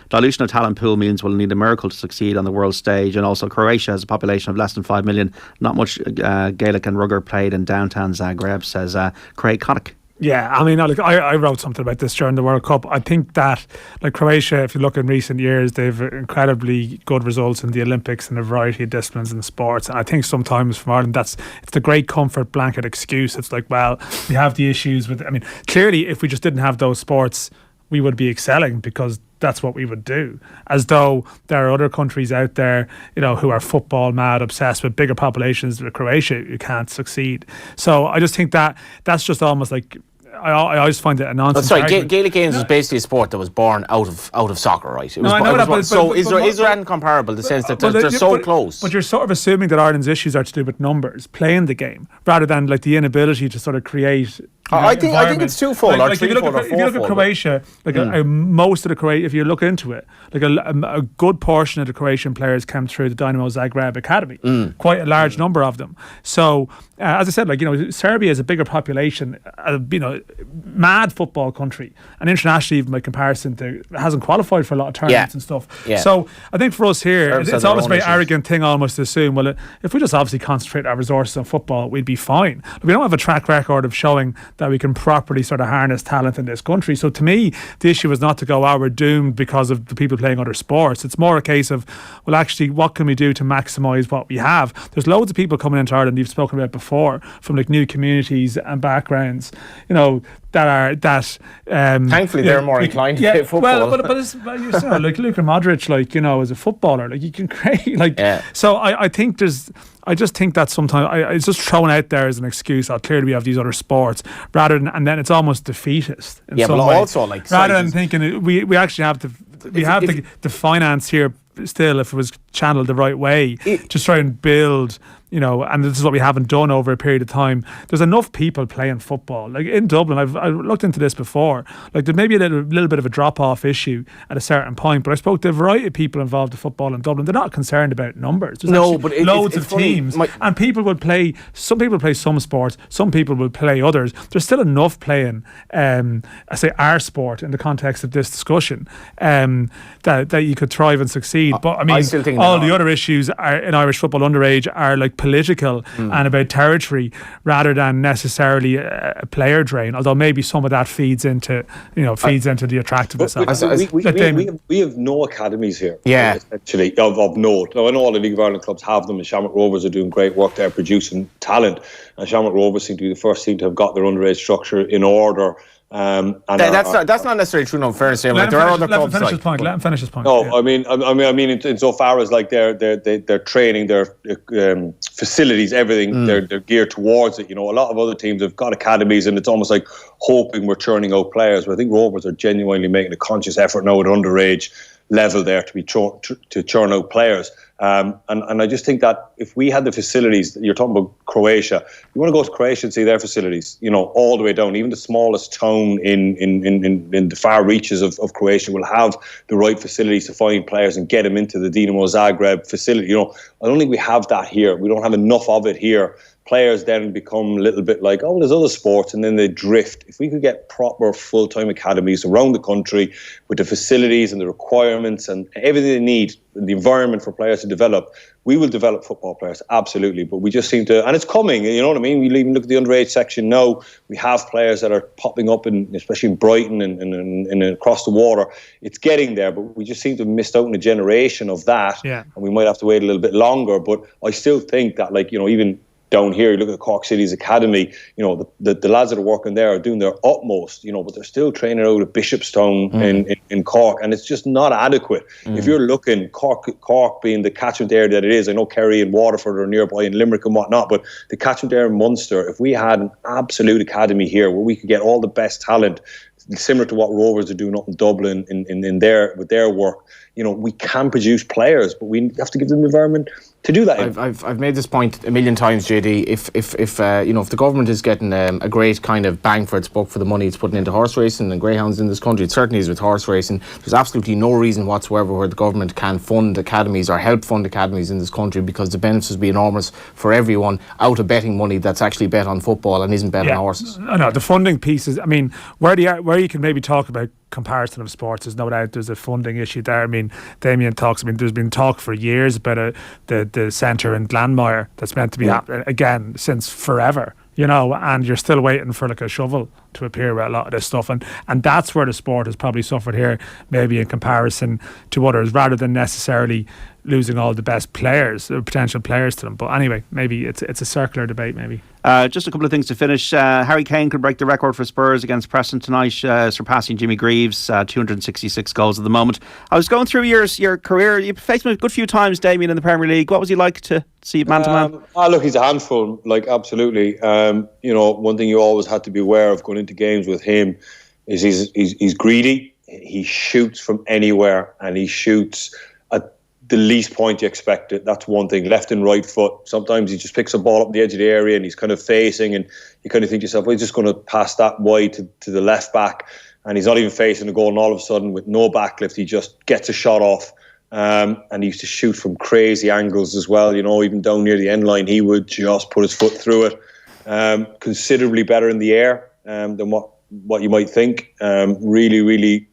Dilution of talent pool means we'll need a miracle to succeed on the world stage. And also Croatia has a population of less than 5 million. Not much Gaelic and rugger played in downtown Zagreb, says Craig Connick. Yeah, I mean, I wrote something about this during the World Cup. I think that, like Croatia, if you look in recent years, they've incredibly good results in the Olympics and a variety of disciplines and sports. And I think sometimes from Ireland, it's the great comfort blanket excuse. It's like, well, we have the issues with. I mean, clearly, if we just didn't have those sports, we would be excelling because that's what we would do. As though there are other countries out there, who are football mad, obsessed with bigger populations than Croatia, you can't succeed. So I just think that's just almost like. I always find it a nonsense. Gaelic games was basically a sport that was born out of soccer, right? Is there anything comparable in the sense that they're so close? But you're sort of assuming that Ireland's issues are to do with numbers, playing the game, rather than like the inability to sort of create. I think it's twofold. If you look at Croatia, most of the Croatia, if you look into it, like a good portion of the Croatian players came through the Dynamo Zagreb Academy. Quite a large number of them. So, as I said, Serbia is a bigger population, mad football country, and internationally, even by comparison, hasn't qualified for a lot of tournaments and stuff. Yeah. So, I think for us here, it's almost a very arrogant thing almost to assume, well, if we just obviously concentrate our resources on football, we'd be fine. We don't have a track record of showing that we can properly sort of harness talent in this country. So to me, the issue is not to go, we're doomed because of the people playing other sports. It's more a case of, well, actually, what can we do to maximise what we have? There's loads of people coming into Ireland, you've spoken about before, from like new communities and backgrounds, thankfully they're more inclined to play football. But it's like Luka Modric, as a footballer, you can create So I just think that sometimes it's just thrown out there as an excuse. Clearly we have these other sports, rather than, and then it's almost defeatist. Also rather than thinking we actually have the finance here still, if it was channeled the right way, to try and build. And this is what we haven't done over a period of time. There's enough people playing football. Like in Dublin, I've looked into this before. Like there may be a little bit of a drop-off issue at a certain point, but I spoke to a variety of people involved in football in Dublin. They're not concerned about numbers. There's loads of teams, and people would play. Some people play some sports. Some people will play others. There's still enough playing. I say our sport in the context of this discussion, that you could thrive and succeed. But I mean, I still think all the other issues are in Irish football underage are like political and about territory rather than necessarily a player drain, although maybe some of that feeds into the attractiveness of it. We have no academies here, essentially, of note. Now I know all the League of Ireland clubs have them, and Shamrock Rovers are doing great work there, producing talent, and Shamrock Rovers seem to be the first team to have got their underage structure in order. And that's not necessarily true. No, fairness, there are other clubs. Let him finish his point. No, yeah. I mean, insofar as like their training, their facilities, everything, they're geared towards it. A lot of other teams have got academies, and it's almost like hoping we're churning out players. But I think Rovers are genuinely making a conscious effort now at underage level there to churn out players. And I just think that if we had the facilities, you're talking about Croatia, you want to go to Croatia and see their facilities, all the way down. Even the smallest town in the far reaches of Croatia will have the right facilities to find players and get them into the Dinamo Zagreb facility. I don't think we have that here. We don't have enough of it here. Players then become a little bit like, there's other sports, and then they drift. If we could get proper full-time academies around the country with the facilities and the requirements and everything they need, the environment for players to develop, we will develop football players, absolutely. But we just seem to, and it's coming, you know what I mean? We even look at the underage section now. We have players that are popping up, especially in Brighton and across the water. It's getting there, but we just seem to have missed out on a generation of that. Yeah. And we might have to wait a little bit longer. But I still think that, even down here, you look at Cork City's academy, the lads that are working there are doing their utmost, but they're still training out at Bishopstown in Cork, and it's just not adequate. If you're looking, Cork being the catchment area that it is, I know Kerry and Waterford are nearby and Limerick and whatnot, but the catchment area in Munster, if we had an absolute academy here where we could get all the best talent, similar to what Rovers are doing up in Dublin with their work. We can produce players, but we have to give them the environment to do that. I've made this point a million times, JD. If the government is getting a great kind of bang for its buck for the money it's putting into horse racing and greyhounds in this country, it certainly is with horse racing. There's absolutely no reason whatsoever where the government can fund academies or help fund academies in this country, because the benefits would be enormous for everyone out of betting money that's actually bet on football and isn't bet on horses. No, the funding pieces. I mean, where you can maybe talk about comparison of sports, there's no doubt there's a funding issue there. I mean, Damien talks. I mean, there's been talk for years about the centre in Glanmire that's meant to be happening again since forever. And you're still waiting for like a shovel to appear with a lot of this stuff, and that's where the sport has probably suffered here, maybe in comparison to others, rather than necessarily losing all the best players or potential players to them. But anyway, maybe it's a circular debate. Maybe just a couple of things to finish. Harry Kane could break the record for Spurs against Preston tonight, surpassing Jimmy Greaves. 266 goals at the moment. I was going through your career. You faced him a good few times, Damien, in the Premier League. What was he like to see man to man? Look, he's a handful. Like, absolutely. One thing you always had to be aware of going into games with him is he's greedy. He shoots from anywhere, and he shoots at the least point you expect it. That's one thing. Left and right foot. Sometimes he just picks a ball up the edge of the area and he's kind of facing, and you kind of think to yourself, well, he's just going to pass that wide to the left back, and he's not even facing the goal, and all of a sudden with no backlift he just gets a shot off. And he used to shoot from crazy angles as well. Even down near the end line he would just put his foot through it. Considerably better in the air than what you might think. Really, really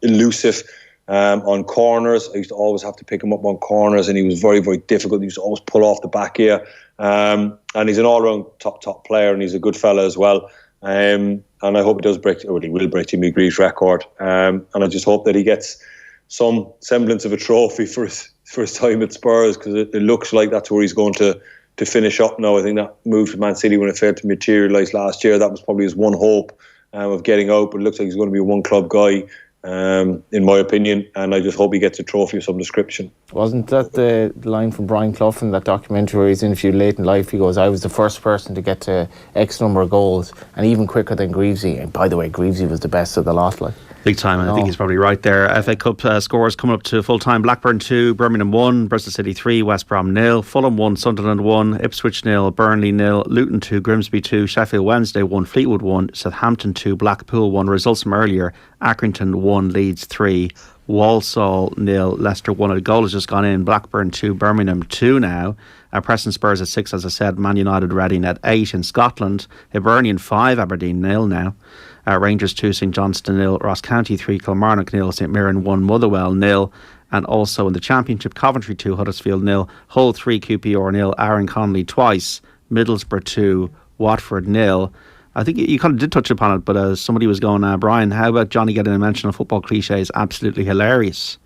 elusive on corners. I used to always have to pick him up on corners, and he was very, very difficult. He used to always pull off the back here. And he's an all-round top player, and he's a good fella as well. And I hope he will break Jimmy Greaves' record. And I just hope that he gets some semblance of a trophy for his time at Spurs, because it looks like that's where he's going to finish up now. I think that move to Man City, when it failed to materialise last year, that was probably his one hope of getting out. But it looks like he's going to be a one-club guy, in my opinion, and I just hope he gets a trophy of some description. Wasn't that the line from Brian Clough in that documentary where he's interviewed late in life? He goes, I was the first person to get to X number of goals, and even quicker than Greavesy. And by the way, Greavesy was the best of the lot. Big time, and I think he's probably right there. FA Cup scores coming up to full time. Blackburn 2, Birmingham 1, Bristol City 3, West Brom 0, Fulham 1, Sunderland 1, Ipswich 0, Burnley 0, Luton 2, Grimsby 2, Sheffield Wednesday 1, Fleetwood 1, Southampton 2, Blackpool 1. Results from earlier: Accrington 1, Leeds 3, Walsall 0, Leicester 1. A goal has just gone in. Blackburn 2, Birmingham 2 now. Preston Spurs at 6, as I said. Man United Reading at 8 in Scotland. Hibernian 5, Aberdeen 0 now. Rangers 2, St Johnstone 0, Ross County 3, Kilmarnock 0, St Mirren 1, Motherwell 0. And also in the Championship, Coventry 2, Huddersfield 0, Hull 3, QPR 0, Aaron Connolly twice, Middlesbrough 2, Watford 0. I think you kind of did touch upon it, but somebody was going, Brian, how about Johnny getting a mention of football cliches? Absolutely hilarious.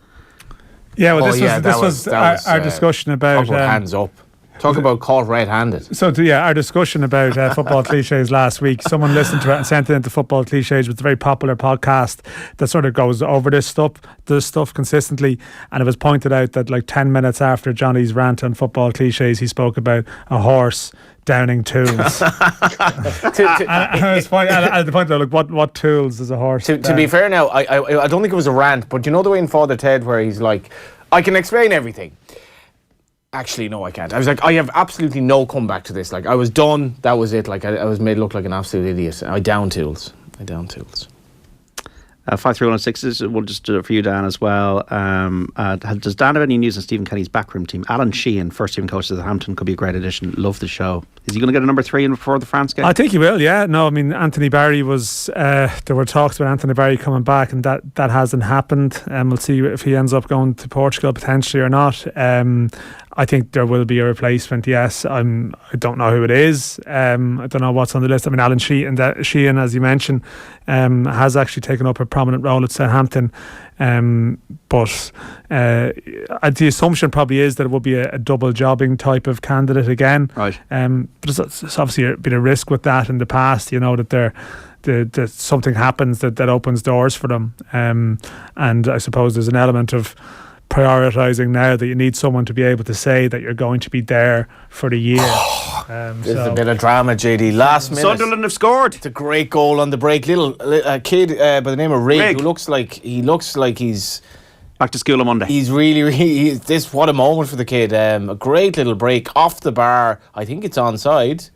Yeah, well, this was our discussion about hands up. Talk about caught red-handed. So, our discussion about football cliches last week, someone listened to it and sent it into Football Cliches, which is a very popular podcast that sort of goes over this stuff consistently. And it was pointed out that 10 minutes after Johnny's rant on football cliches, he spoke about a horse downing tools. And I was at the point though, what tools is a horse? To be fair now, I don't think it was a rant, but you know the way in Father Ted where he's like, I can explain everything. Actually, no, I can't. I was like, I have absolutely no comeback to this. I was done. That was it. I was made look like an absolute idiot. I down tools. 53106, we'll just do it for you, Dan, as well. Does Dan have any news on Stephen Kenny's backroom team? Alan Sheehan, first team coach of Southampton, could be a great addition. Love the show. Is he going to get a number 3 in before the France game? I think he will, yeah. No, I mean, Anthony Barry was... there were talks about Anthony Barry coming back, and that hasn't happened. We'll see if he ends up going to Portugal potentially or not. I think there will be a replacement, yes. I don't know who it is. I don't know what's on the list. I mean, Alan Sheehan, as you mentioned, has actually taken up a prominent role at Southampton. But the assumption probably is that it will be a double jobbing type of candidate again. Right. But it's obviously been a risk with that in the past, that that something happens that opens doors for them. And I suppose there's an element of prioritising now that you need someone to be able to say that you're going to be there for the year. There's a bit of drama, JD. Last minute, Sunderland have scored. It's a great goal on the break. Little kid by the name of Rig, who looks like he's back to school on Monday. He's really what a moment for the kid. A great little break off the bar. I think it's onside.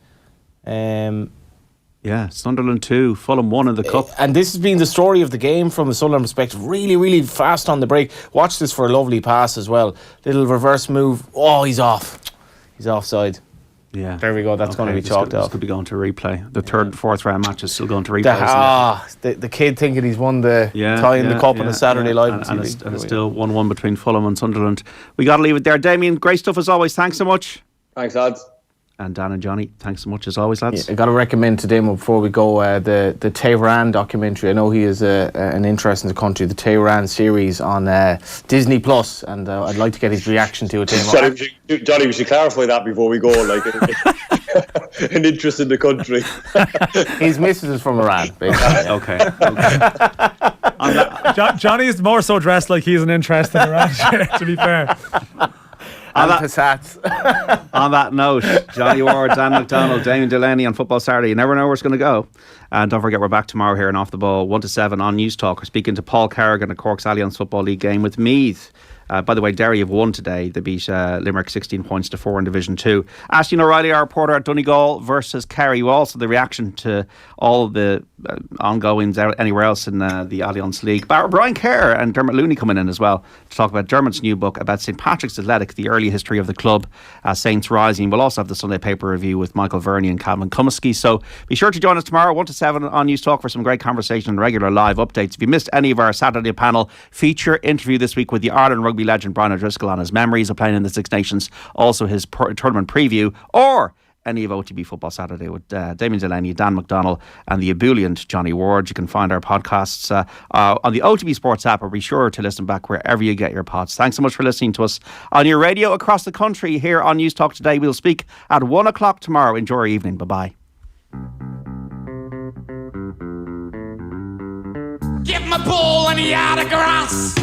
Yeah, Sunderland 2, Fulham 1 in the cup. And this has been the story of the game from a Sunderland perspective. Really, really fast on the break. Watch this for a lovely pass as well. Little reverse move. Oh, he's off. He's offside. Yeah. There we go. That's going to be chalked off. This could be going to replay. The third and fourth round match is still going to replay. The kid thinking he's won the tie in the cup on a Saturday live. And it's still 1-1 between Fulham and Sunderland. We got to leave it there. Damien, great stuff as always. Thanks so much. Thanks, lads. And Dan and Johnny, thanks so much as always, lads. I got to recommend to Damo before we go the Tehran documentary. I know he is an interest in the country. The Tehran series on Disney Plus, and I'd like to get his reaction to it. Johnny, we should clarify that before we go. Like an interest in the country. His missus is from Iran, basically. Okay. Johnny is more so dressed like he's an interest in Iran. To be fair. On that note, Johnny Ward, Dan McDonnell, Damien Delaney on Football Saturday. You never know where it's going to go. And don't forget, we're back tomorrow here in Off the Ball, 1 to 7 on News Talk. We're speaking to Paul Carrigan at Cork's Allianz Football League game with Meath. By the way, Derry have won today. They beat Limerick 16 points to 4 in Division 2. Ashton O'Reilly, our reporter at Donegal versus Kerry. Also the reaction to all the ongoings anywhere else in the Allianz League. Brian Kerr and Dermot Looney coming in as well to talk about Dermot's new book about St Patrick's Athletic, the early history of the club, Saints Rising. We'll also have the Sunday paper review with Michael Verney and Calvin Cumiskey. So be sure to join us tomorrow, 1 to 7 on News Talk for some great conversation and regular live updates. If you missed any of our Saturday panel feature interview this week with the Ireland rugby legend Brian O'Driscoll on his memories of playing in the Six Nations, also his tournament preview, or any of OTB Football Saturday with Damien Delaney, Dan McDonnell and the ebullient Johnny Ward. You can find our podcasts on the OTB Sports app, or be sure to listen back wherever you get your pods. Thanks so much for listening to us on your radio across the country here on News Talk Today. We'll speak at 1 o'clock tomorrow. Enjoy your evening. Bye-bye. Give him a ball and he out of grass.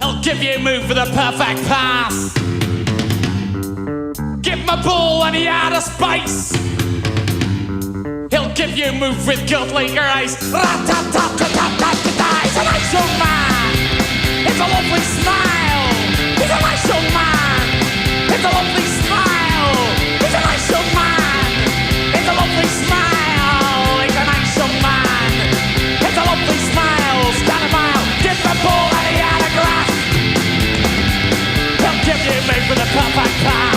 He'll give you a move for the perfect pass. Give him a ball and he out of space. He'll give you a move with godly grace. Rat-tat-tat-tat-tat-tat-tat. He's a nice young man. It's a lovely smile. He's a nice young man. It's a lovely smile. He's a nice young man. It's a lovely smile. He's a nice young man. It's a lovely smile. Stand a mile. Give the ball and he out of grass. He'll give you a move with a perfect pass.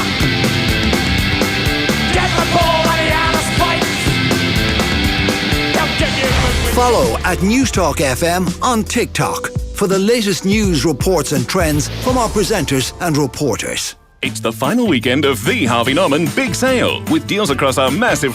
Follow at News Talk FM on TikTok for the latest news, reports and trends from our presenters and reporters. It's the final weekend of the Harvey Norman Big Sale, with deals across our massive